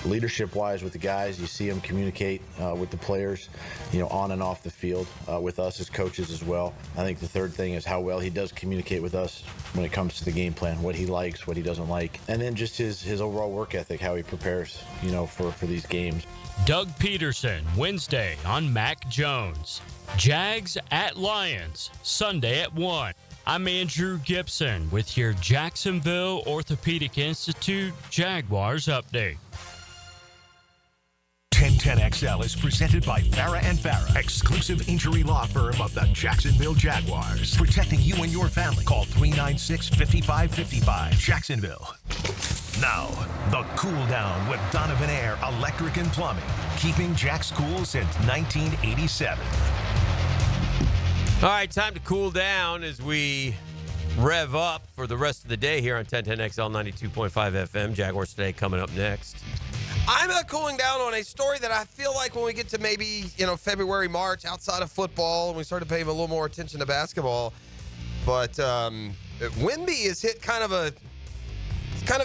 Leadership-wise with the guys, you see him communicate with the players, on and off the field, with us as coaches as well. I think the third thing is how well he does communicate with us when it comes to the game plan, what he likes, what he doesn't like, and then just his overall work ethic, how he prepares, for these games. Doug Peterson, Wednesday on Mac Jones. Jags at Lions, Sunday at 1. I'm Andrew Gibson with your Jacksonville Orthopedic Institute Jaguars update. 1010XL is presented by Farah & Farah, exclusive injury law firm of the Jacksonville Jaguars. Protecting you and your family. Call 396-5555, Jacksonville. Now, the Cool Down with Donovan Air Electric and Plumbing. Keeping Jack's cool since 1987. All right, time to cool down as we rev up for the rest of the day here on 1010XL 92.5 FM. Jaguars Today coming up next. I'm cooling down on a story that I feel like when we get to maybe, February, March, outside of football, and we start to pay a little more attention to basketball. But Wemby has hit kind of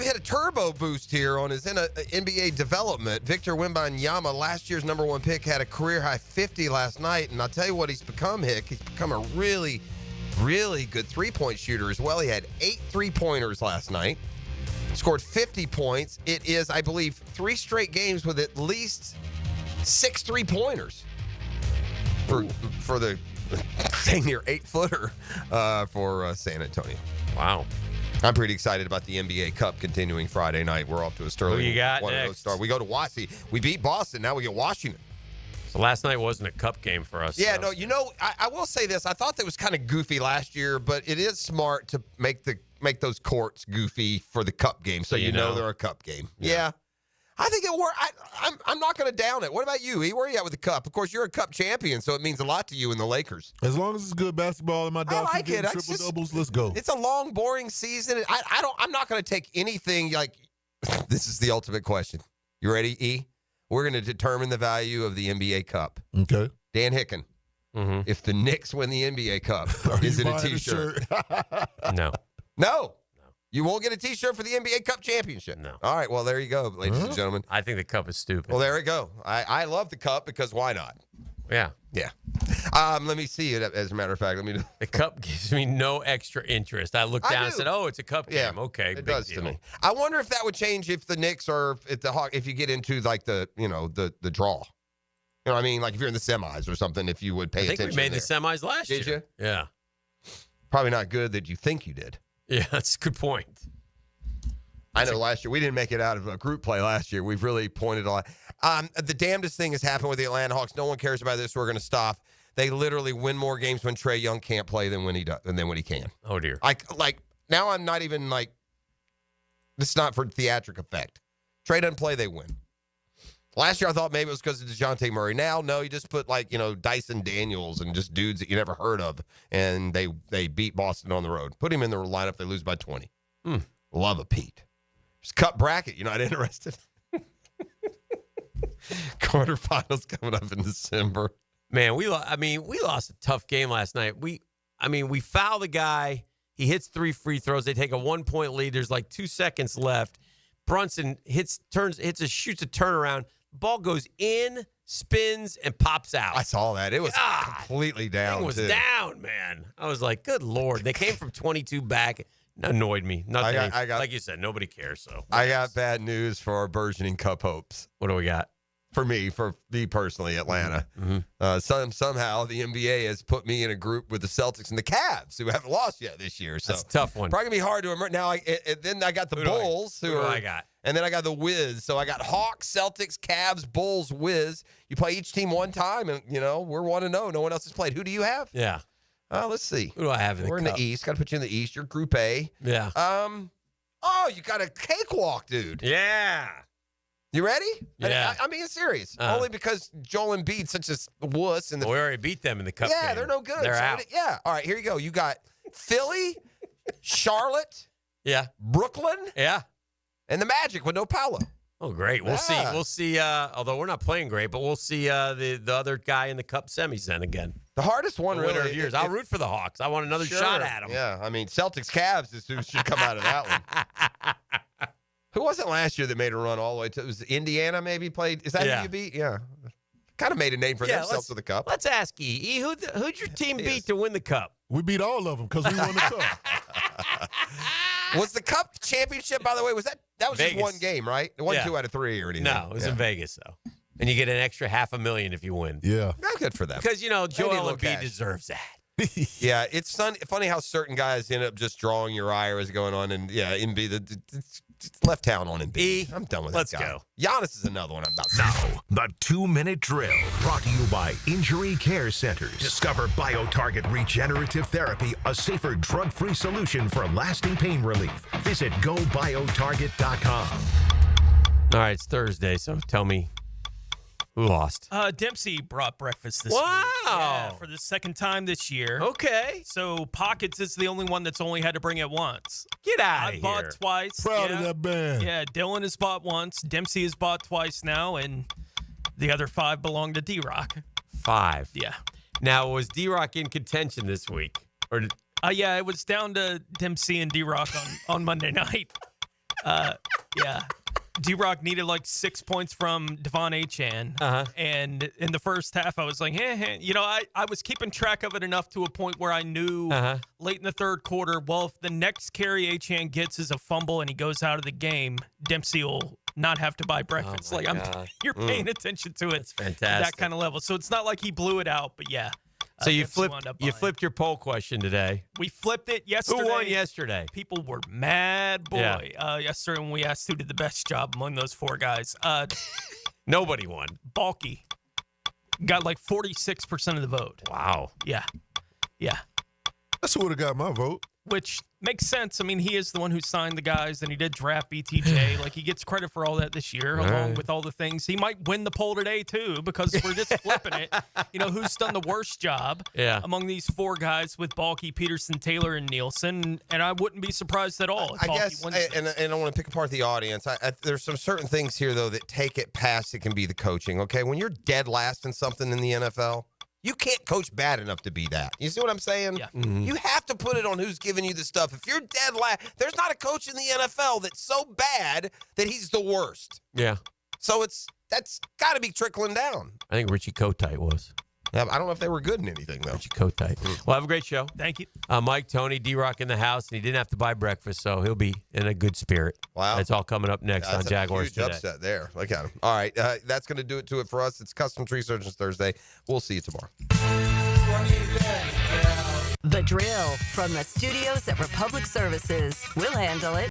hit a turbo boost here on his NBA development. Victor Wembanyama, last year's number 1 pick, had a career-high 50 last night. And I'll tell you what he's become, Hick. He's become a really, really good three-point shooter as well. He had 8 three-pointers last night. Scored 50 points. It is, I believe, 3 straight games with at least 6 three-pointers for the dang near 8-footer for San Antonio. Wow. I'm pretty excited about the NBA Cup continuing Friday night. We're off to a sterling. Who you got next? We go to Washington. We beat Boston. Now we get Washington. So last night wasn't a cup game for us. Yeah, so. no, I will say this. I thought that was kind of goofy last year, but it is smart to make those courts goofy for the cup game, so you know they're a cup game. Yeah. I think it'll work. I'm not going to down it. What about you, E? Where are you at with the Cup? Of course, you're a Cup champion, so it means a lot to you and the Lakers. As long as it's good basketball and my dog like keep getting it. triple doubles, let's go. It's a long, boring season. I'm not going to take anything like. This is the ultimate question. You ready, E? We're going to determine the value of the NBA Cup. Okay. Dan Hicken. Mm-hmm. If the Knicks win the NBA Cup, is it a T-shirt? No. No. You won't get a T-shirt for the NBA Cup championship. No. All right. Well, there you go, ladies and gentlemen. I think the Cup is stupid. Well, there we go. I love the Cup because why not? Yeah. Yeah. Let me see it. As a matter of fact, The Cup gives me no extra interest. I looked down and said, "Oh, it's a Cup game." Yeah, Okay, it big does deal. to me. I wonder if that would change if the Knicks or if you get into like the draw. You know what I mean? Like if you're in the semis or something, if you would pay attention. I think we made there. the semis last year. Did you? Yeah. Probably not good that you think you did. Yeah, that's a good point. I know last year we didn't make it out of a group play last year. We've really pointed a lot. The damnedest thing has happened with the Atlanta Hawks. No one cares about this. We're going to stop. They literally win more games when Trae Young can't play than when he does, and then when he can. Oh dear. Like now I'm not even like. This is not for theatric effect. Trae doesn't play, they win. Last year I thought maybe it was because of DeJounte Murray. Now, no, you just put Dyson Daniels and just dudes that you never heard of, and they beat Boston on the road. Put him in the lineup, they lose by 20. Love a Pete. Just cut bracket. You're not interested. Quarterfinals coming up in December. Man, we lost a tough game last night. We foul the guy. He hits 3 free throws. They take a 1-point lead. There's like 2 seconds left. Brunson shoots a turnaround. Ball goes in, spins, and pops out. I saw that. It was completely down. It was down, man. I was like, good Lord. They came from 22 back. It annoyed me. Nothing. Like you said, nobody cares. So I got bad news for our burgeoning Cup hopes. What do we got? For me personally, Atlanta. Somehow the NBA has put me in a group with the Celtics and the Cavs, who haven't lost yet this year. So that's a tough one. Probably gonna be hard to emerge. Now, then I got the Bulls, who I got? And then I got the Wiz. So I got Hawks, Celtics, Cavs, Bulls, Wiz. You play each team one time, and we're 1-0. No one else has played. Who do you have? Yeah. Let's see. Who do I have? We're in the East. Got to put you in the East. You're Group A. Yeah. You got a cakewalk, dude. Yeah. You ready? Yeah. I'm being serious. Only because Joel Embiid's such a wuss. We already beat them in the Cup Yeah, game. they're no good. They're out. All right, here you go. You got Philly, Charlotte, Brooklyn, and the Magic with no Paolo. Oh, great. We'll see. We'll see. Although we're not playing great, but we'll see the other guy in the Cup semis then again. The hardest one, winner really. of years. I'll root for the Hawks. I want another shot at them. Yeah, I mean, Celtics Cavs is who should come out of that one. Who was it last year that made a run all the way to? It was Indiana maybe played. Is that who you beat? Yeah. Kind of made a name for themselves with the Cup. Let's ask E. Who'd your team beat to win the Cup? We beat all of them because we won the Cup. Was the Cup championship, by the way, was that was Vegas. just one game, right? It wasn't 2 out of 3 or anything. No, it was in Vegas, though. And you get an extra $500,000 if you win. Yeah. Not good for them. Because, They need a Joel little Embiid cash. deserves that. Yeah, it's funny how certain guys end up just drawing your ire as going on. And, Embiid, it's left town on Embiid. I'm done with let's that guy. go. Giannis is another one I'm about to Now, the 2-minute drill brought to you by Injury Care Centers. Discover BioTarget Regenerative Therapy, a safer drug-free solution for lasting pain relief. Visit GoBioTarget.com. All right, it's Thursday, so tell me who lost. Dempsey brought breakfast this Wow. week. Yeah, for the second time this year. Okay. So Pockets is the only one that's only had to bring it once. Get out of I bought here. twice. Proud of that band. Yeah, Dylan has bought once. Dempsey has bought twice now, and the other 5 belong to D-Rock. 5. Yeah. Now, was D-Rock in contention this week? Or did... Yeah, it was down to Dempsey and D-Rock on Monday night. Yeah. D-Rock needed like 6 points from Devon Achane. And in the first half, I was like, I was keeping track of it enough to a point where I knew late in the third quarter, well, if the next carry Achane gets is a fumble and he goes out of the game, Dempsey will not have to buy breakfast. You're paying attention to it. That's fantastic. At that kind of level. So it's not like he blew it out, but yeah. So you Dempsey wound up buying. flipped your poll question today. We flipped it yesterday. Who won yesterday? People were mad, boy. Yeah. Yesterday when we asked who did the best job among those 4 guys. Nobody won. Balky got like 46% of the vote. Wow. Yeah. That's who would have got my vote. which makes sense. I mean, he is the one who signed the guys, and he did draft BTJ. Like, he gets credit for all that this year, along with all the things. He might win the poll today, too, because we're just flipping it. You know, who's done the worst job among these four guys with Balky, Peterson, Taylor, and Nielsen? And I wouldn't be surprised at all if Balky wins this. And I want to pick apart the audience. There's some certain things here, though, that take it past it can be the coaching, okay? When you're dead last in something in the NFL, you can't coach bad enough to be that. You see what I'm saying? Yeah. You have to put it on who's giving you the stuff. If you're dead last, there's not a coach in the NFL that's so bad that he's the worst. Yeah. So that's got to be trickling down. I think Richie Kotite was. Yeah, I don't know if they were good in anything, though. Richie Kotite. Well, have a great show. Thank you. Mike, Tony, D-Rock in the house, and he didn't have to buy breakfast, so he'll be in a good spirit. Wow. That's all coming up next on Jaguars Today. Today. Upset there. Look at him. All right, that's going to do it for us. It's Custom Tree Surgeons Thursday. We'll see you tomorrow. The Drill from the studios at Republic Services. We'll handle it.